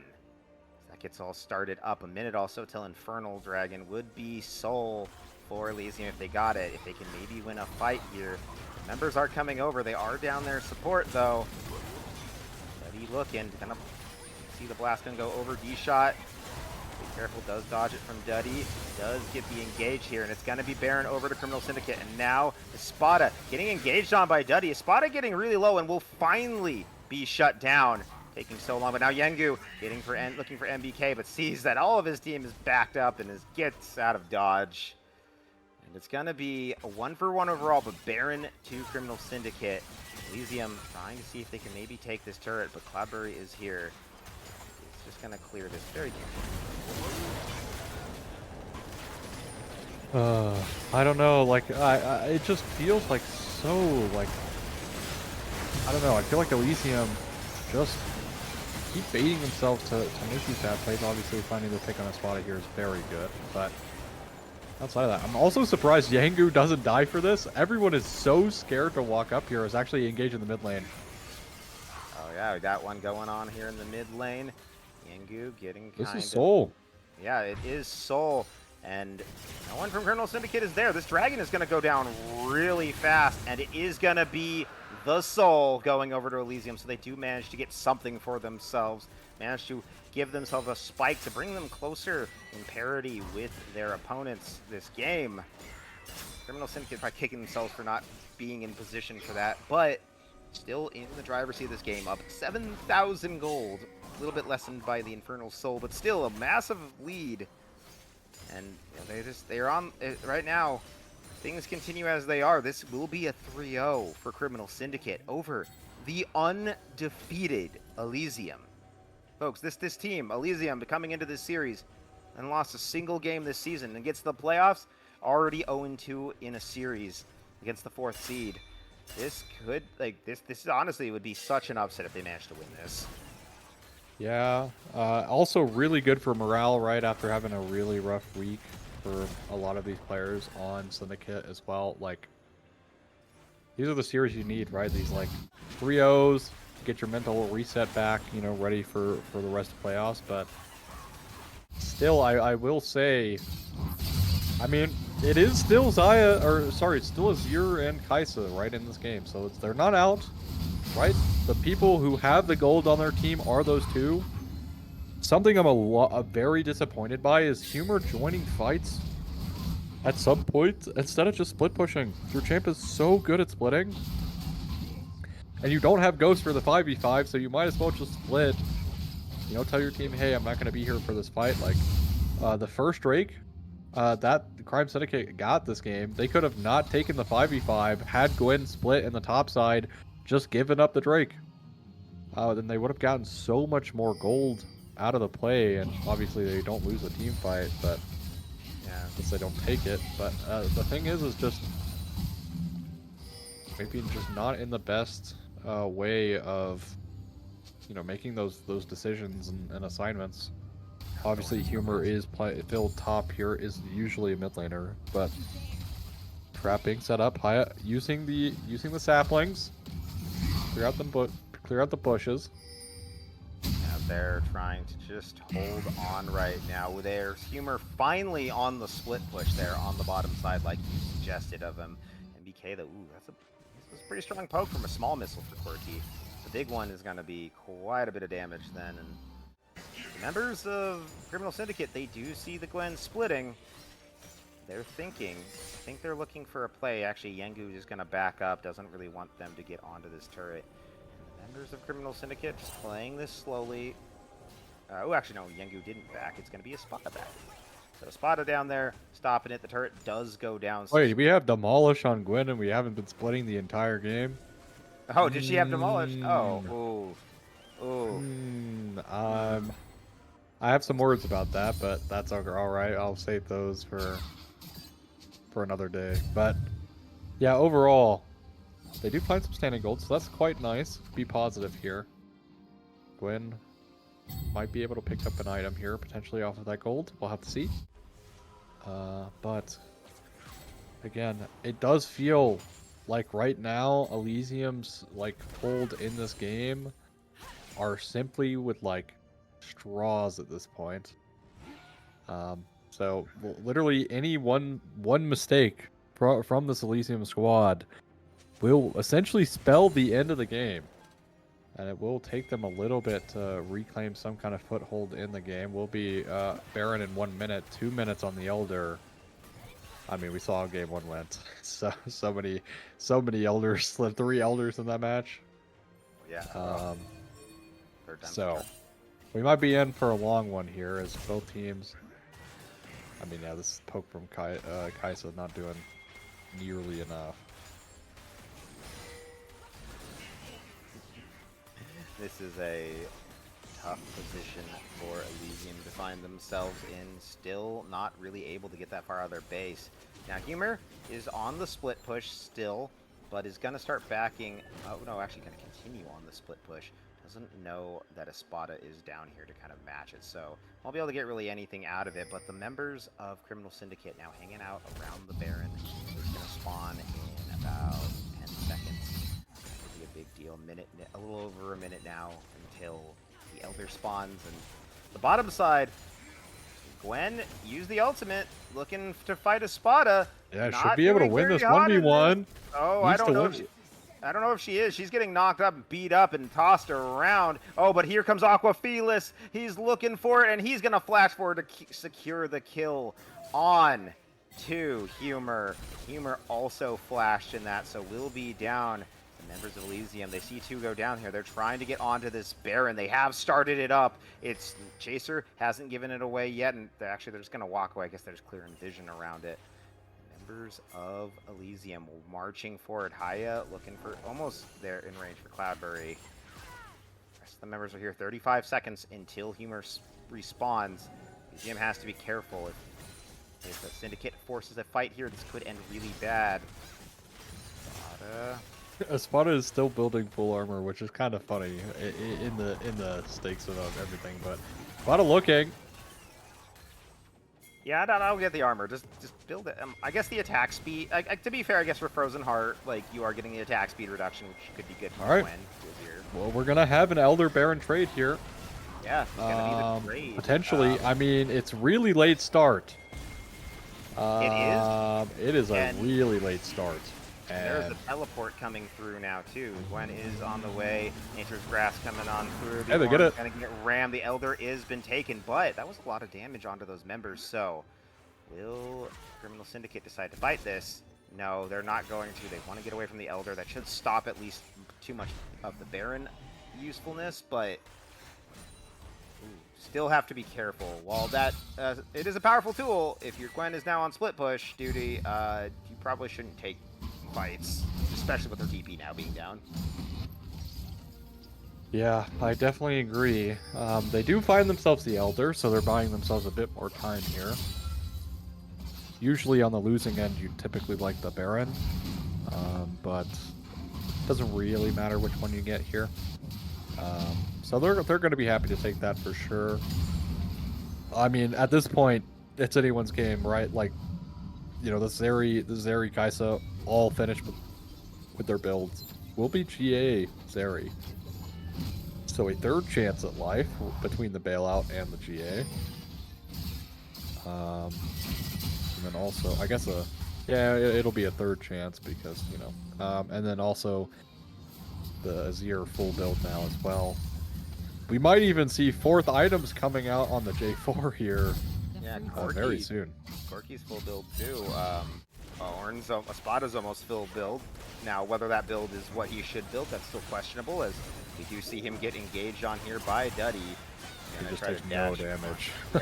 That gets all started up a minute also till Infernal Dragon would be Soul for Elysium if they got it. If they can maybe win a fight here. The members are coming over. They are down there support though. Steady looking. Gonna see the blast gun go over. D-shot. Be careful. Does dodge it from Duddy. Does get the engage here, and it's gonna be Baron over to Criminal Syndicate. And now Espada getting engaged on by Duddy. Espada getting really low and will finally be shut down. Taking so long, but now Yengu looking for MBK, but sees that all of his team is backed up and gets out of dodge. And it's gonna be a 1-for-1 overall, but Baron to Criminal Syndicate. Elysium trying to see if they can maybe take this turret, but Cloudberry is here. It's just gonna clear this very carefully. I don't know. Like, it just feels like so, like, I don't know. I feel like Elysium just keep baiting themselves to make these bad plays. Obviously, finding the pick on a spot here is very good, but outside of that, I'm also surprised Yengu doesn't die for this. Everyone is so scared to walk up here, is actually engaged in the mid lane. Oh yeah, we got one going on here in the mid lane. Yengu getting kind of... This is Soul. Yeah, it is Soul. And no one from Criminal Syndicate is there. This dragon is going to go down really fast, and it is going to be the Soul going over to Elysium, so they do manage to get something for themselves. Manage to give themselves a spike to bring them closer in parity with their opponents this game. Criminal Syndicate by kicking themselves for not being in position for that, but still in the driver's seat of this game, up 7,000 gold. A little bit lessened by the Infernal Soul, but still a massive lead. And you know, they're on right now. Things continue as they are. This will be a 3-0 for Criminal Syndicate over the undefeated Elysium. Folks, this team, Elysium, coming into this series and lost a single game this season and gets to the playoffs, already 0-2 in a series against the 4th seed. This could, like, this honestly would be such an upset if they managed to win this. Yeah. Also really good for morale right after having a really rough week for a lot of these players on Syndicate as well. Like, these are the series you need, right? These, like, 3-0s, get your mental reset back, you know, ready for the rest of playoffs. But still, I will say, I mean, it is still Xayah, or sorry, it's still Azir and Kaisa right in this game. So they're not out, right? The people who have the gold on their team are those two. Something I'm very disappointed by is Humor joining fights at some point instead of just split pushing. Your champ is so good at splitting. And you don't have Ghost for the 5v5, so you might as well just split. You know, tell your team, hey, I'm not going to be here for this fight. Like, the first Drake that Crime Syndicate got this game, they could have not taken the 5v5, had Gwen split in the top side, just given up the Drake. Then they would have gotten so much more gold out of the play, and obviously they don't lose a team fight, but yeah, since they don't take it. But the thing is just maybe just not in the best way of, you know, making those decisions and assignments. Obviously, Humor is filled top here, is usually a mid laner, but trap being set up high, using the saplings, clear out the bushes. Yeah, they're trying to just hold on right now. There's Humor finally on the split push there on the bottom side, like you suggested of him. And BK, that's a pretty strong poke from a small missile for Quirky. The big one is going to be quite a bit of damage then. And members of Criminal Syndicate, they do see the Gwen splitting. they're thinking. I think they're looking for a play. Actually, Yengu is going to back up. Doesn't really want them to get onto this turret. And the members of Criminal Syndicate just playing this slowly. Oh, actually, no. Yengu didn't back. It's going to be a Spada back. So Spada down there, stopping it. The turret does go down. Wait, we have Demolish on Gwen, and we haven't been splitting the entire game? Oh, did she have Demolished? Oh, ooh. Ooh. I have some words about that, but that's all right. I'll save those for another day. But yeah, overall, they do find some standing gold, so that's quite nice. Be positive here. Gwen might be able to pick up an item here, potentially off of that gold. We'll have to see. But again, it does feel like right now Elysium's like hold in this game are simply with like straws at this point. So literally any one mistake from this Elysium squad will essentially spell the end of the game. And it will take them a little bit to reclaim some kind of foothold in the game. We'll be Baron in 1 minute, 2 minutes on the Elder. I mean, we saw how game 1 went. So many Elders, 3 Elders in that match. Yeah. So we might be in for a long one here, as both teams. I mean, yeah, this poke from Kaisa not doing nearly enough. This is a tough position for Elysium to find themselves in, still not really able to get that far out of their base. Now, Humor is on the split push still, but is going to start backing. Oh, no, actually going to continue on the split push. Doesn't know that a Spada is down here to kind of match it, so won't be able to get really anything out of it. But the members of Criminal Syndicate now hanging out around the Baron is going to spawn in about 10 seconds. Be a big deal. A little over a minute now until the Elder spawns. And the bottom side, Gwen used the ultimate, looking to fight a Spada. Yeah, should be able to win this 1v1. Oh, I don't know. I don't know if she is. She's getting knocked up and beat up and tossed around. Oh, but here comes Aquafelis. He's looking for it, and he's going to flash forward to secure the kill on to Humor. Humor also flashed in that, so will be down. The members of Elysium, they see 2 go down here. They're trying to get onto this Baron. They have started it up. It's Chaser hasn't given it away yet, and actually they're just going to walk away. I guess they're just clearing vision around it. Members of Elysium marching forward. Haya looking for almost there in range for Cloudberry. The rest of the members are here. 35 seconds until Humor respawns. Elysium has to be careful. If the Syndicate forces a fight here, this could end really bad. Spada is still building full armor, which is kind of funny in the stakes of everything. But Spada looking. Yeah, I'll get the armor. Just build it. I guess the attack speed. To be fair, I guess for Frozen Heart, like you are getting the attack speed reduction, which could be good. All right. Well, we're gonna have an Elder Baron trade here. Yeah, it's gonna be the trade. Potentially. I mean, it's really late start. It is. It is a really late start. And there's a teleport coming through now too. Gwen is on the way. Nature's Grass coming on through. Yeah, they get it. Gonna get rammed. The Elder is been taken, but that was a lot of damage onto those members. So, will Criminal Syndicate decide to fight this? No, they're not going to. They want to get away from the Elder. That should stop at least too much of the Baron usefulness, but still have to be careful. While that it is a powerful tool, if your Gwen is now on split push duty, you probably shouldn't take fights, especially with her TP now being down. Yeah, I definitely agree. They do find themselves the Elder, so they're buying themselves a bit more time here. Usually on the losing end, you typically like the Baron, but it doesn't really matter which one you get here. So they're going to be happy to take that for sure. I mean, at this point, it's anyone's game, right? Like, you know, the Zeri Kaisa all finished with their builds. Will be GA Zeri. So a third chance at life between the bailout and the GA. And then also, I guess it'll be a third chance because, you know, and then also the Azir full build now as well. We might even see 4th items coming out on the J4 here. Yeah, very soon. Corky's full build too. Espada's almost full build. Now, whether that build is what he should build, that's still questionable, as we do see him get engaged on here by Duddy. He Gonna just try to takes no dash. damage. Yeah,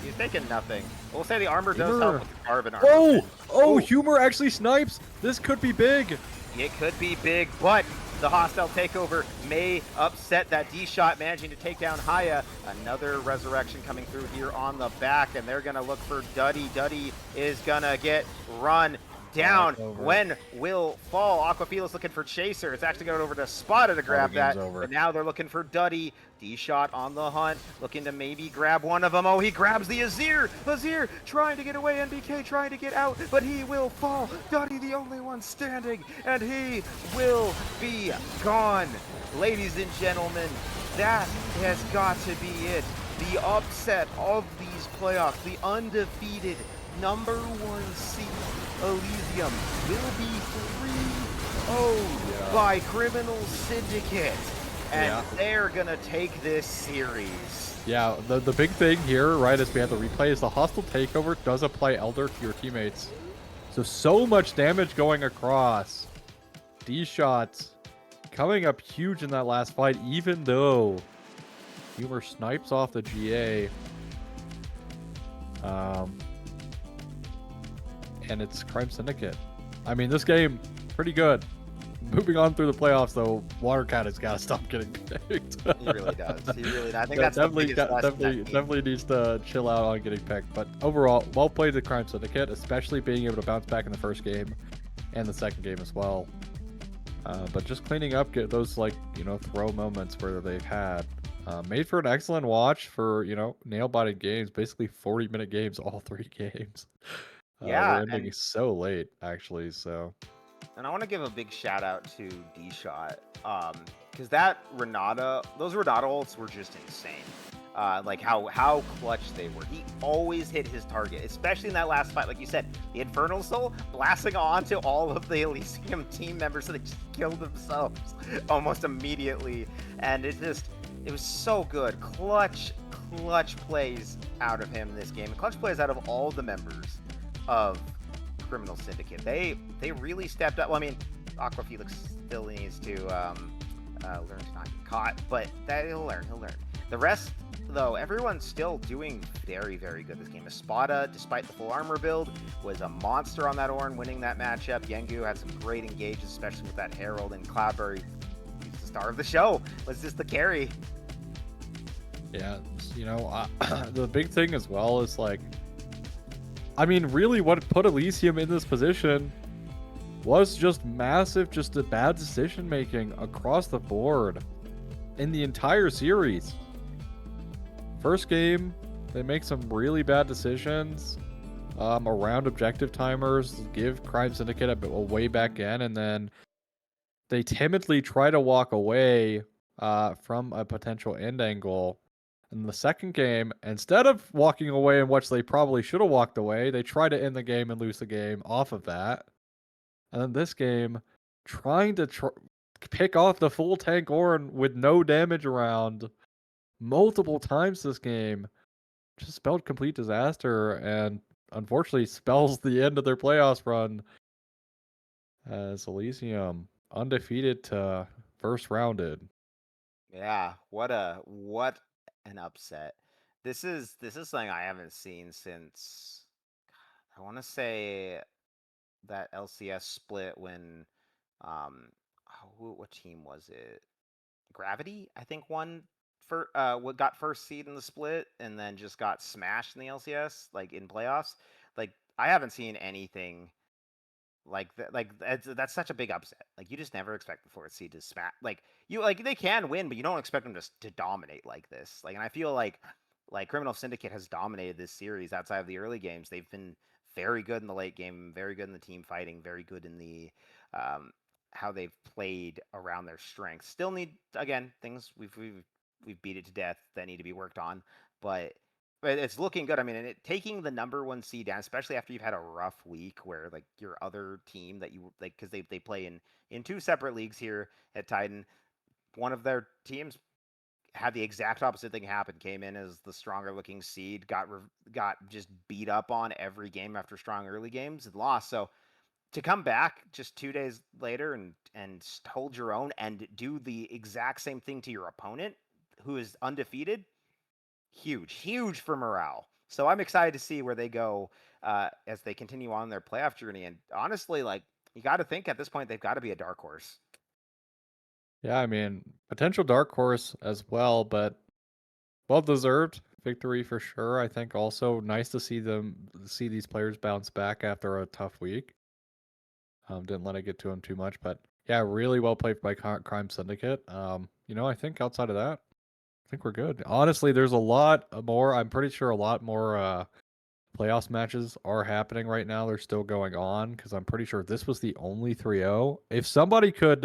he's taking nothing. We'll say the armor does help Humor. with the Carven armor. Oh! Oh, Ooh. Humor actually snipes! This could be big! It could be big, but the hostile takeover may upset that D-Shot, managing to take down Haya. Another resurrection coming through here on the back, and they're going to look for Duddy. Duddy is going to get run down. Gwen will fall. Aquafila's looking for Chaser. It's actually going over to Spada to grab that. But now they're looking for Duddy. D-Shot on the hunt, looking to maybe grab one of them. Oh, he grabs the Azir. Azir trying to get away. NBK trying to get out, but he will fall. Duddy the only one standing, and he will be gone. Ladies and gentlemen, that has got to be it. The upset of these playoffs, the undefeated #1 seed Elysium will be 3-0 by Criminal Syndicate. And they're going to take this series. Yeah, the big thing here, right, as we have the replay, is the hostile takeover does apply Elder to your teammates. So much damage going across. D-Shots coming up huge in that last fight, even though Humor snipes off the GA. And it's Crime Syndicate. I mean, this game, pretty good. Moving on through the playoffs, though, Watercat has got to stop getting picked. He really does. He really does. I think that's definitely needs to chill out on getting picked. But overall, well played to Crime Syndicate, especially being able to bounce back in the first game and the second game as well. But just cleaning up, get those throw moments where they've had. Made for an excellent watch for nail-biting games, basically 40-minute games, all 3 games. Yeah, we're ending so late actually. So. And I want to give a big shout out to D-Shot, because those Renata ults were just insane. Like how clutch they were. He always hit his target, especially in that last fight. Like you said, the Infernal Soul blasting onto all of the Elysium team members, so they just killed themselves almost immediately. And it was so good. Clutch plays out of him this game. Clutch plays out of all the members of Criminal Syndicate. They really stepped up. Well, I mean, Aquafelix still needs to learn to not get caught, but he'll learn. The rest, though, everyone's still doing very, very good this game. Espada, despite the full armor build, was a monster on that Ornn, winning that matchup. Yengu had some great engages, especially with that Herald, and Cloudberry, he's the star of the show, was just the carry. Yeah, the big thing as well is I mean, really what put Elysium in this position was just massive, just a bad decision making across the board in the entire series. First game, they make some really bad decisions around objective timers, give Crime Syndicate a way back in, and then they timidly try to walk away from a potential end angle. In the second game, instead of walking away in which they probably should have walked away, they try to end the game and lose the game off of that. And then this game, trying to pick off the full tank Ornn with no damage around multiple times this game, just spelled complete disaster, and unfortunately spells the end of their playoffs run as Elysium undefeated to first rounded. Yeah, what an upset. This is something I haven't seen since, I want to say, that LCS split when what team was it? Gravity, I think, won for what got first seed in the split and then just got smashed in the LCS, like in playoffs. Like, I haven't seen anything like that. Like, that's such a big upset. Like, you just never expect the fourth seed to smash. Like, they can win, but you don't expect them to dominate like this. Like, and I feel like Criminal Syndicate has dominated this series outside of the early games. They've been very good in the late game, very good in the team fighting, very good in the how they've played around their strengths. Still need, again, things we've beat it to death that need to be worked on, but it's looking good. I mean, taking the #1 seed down, especially after you've had a rough week where your other team that you because they play in 2 separate leagues here at Titan, one of their teams had the exact opposite thing happen. Came in as the stronger looking seed, got just beat up on every game after strong early games and lost. So to come back just 2 days later and hold your own and do the exact same thing to your opponent who is undefeated, huge for morale. So I'm excited to see where they go as they continue on their playoff journey. And honestly, like, you got to think at this point they've got to be a dark horse. Yeah, I mean, potential dark horse as well, but well deserved victory for sure. I think also nice to see these players bounce back after a tough week. Didn't let it get to him too much, but yeah, really well played by Crime Syndicate. I think outside of that, I think we're good. Honestly, there's a lot more. I'm pretty sure a lot more playoffs matches are happening right now. They're still going on because I'm pretty sure this was the only 3-0. If somebody could,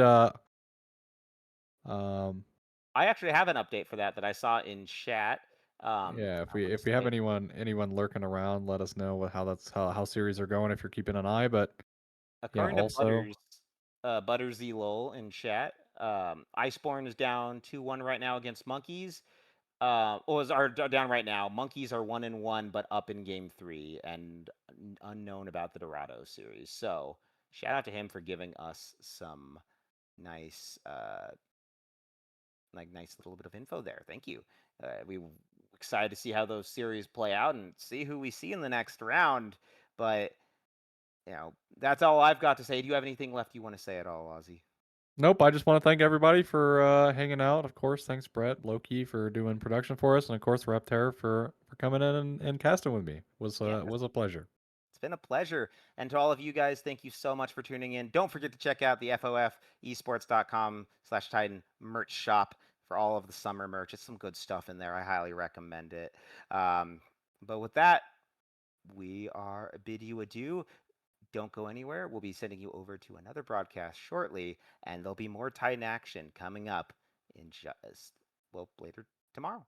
um, I actually have an update for that I saw in chat. yeah, I want to if we have say anyone lurking around, let us know how series are going if you're keeping an eye. But yeah, according to also Buttersy Lowell in chat, Iceborne is down 2-1 right now against Monkeys. Are down right now. Monkeys are 1-1, but up in game 3 and unknown about the Dorado series. So shout out to him for giving us some nice, nice little bit of info there. Thank you. We excited to see how those series play out and see who we see in the next round. But that's all I've got to say. Do you have anything left you want to say at all, Ozzy? nope. I just want to thank everybody for hanging out. Of course, thanks Brett, Loki for doing production for us, and of course Repter for coming in and casting with me. Yes. Was a pleasure. It's been a pleasure. And to all of you guys, thank you so much for tuning in. Don't forget to check out the FOFesports.com/Titan merch shop for all of the summer merch. It's some good stuff in there. I highly recommend it. But with that, we are bid you adieu. Don't go anywhere. We'll be sending you over to another broadcast shortly, and there'll be more Titan action coming up in just, well, later tomorrow.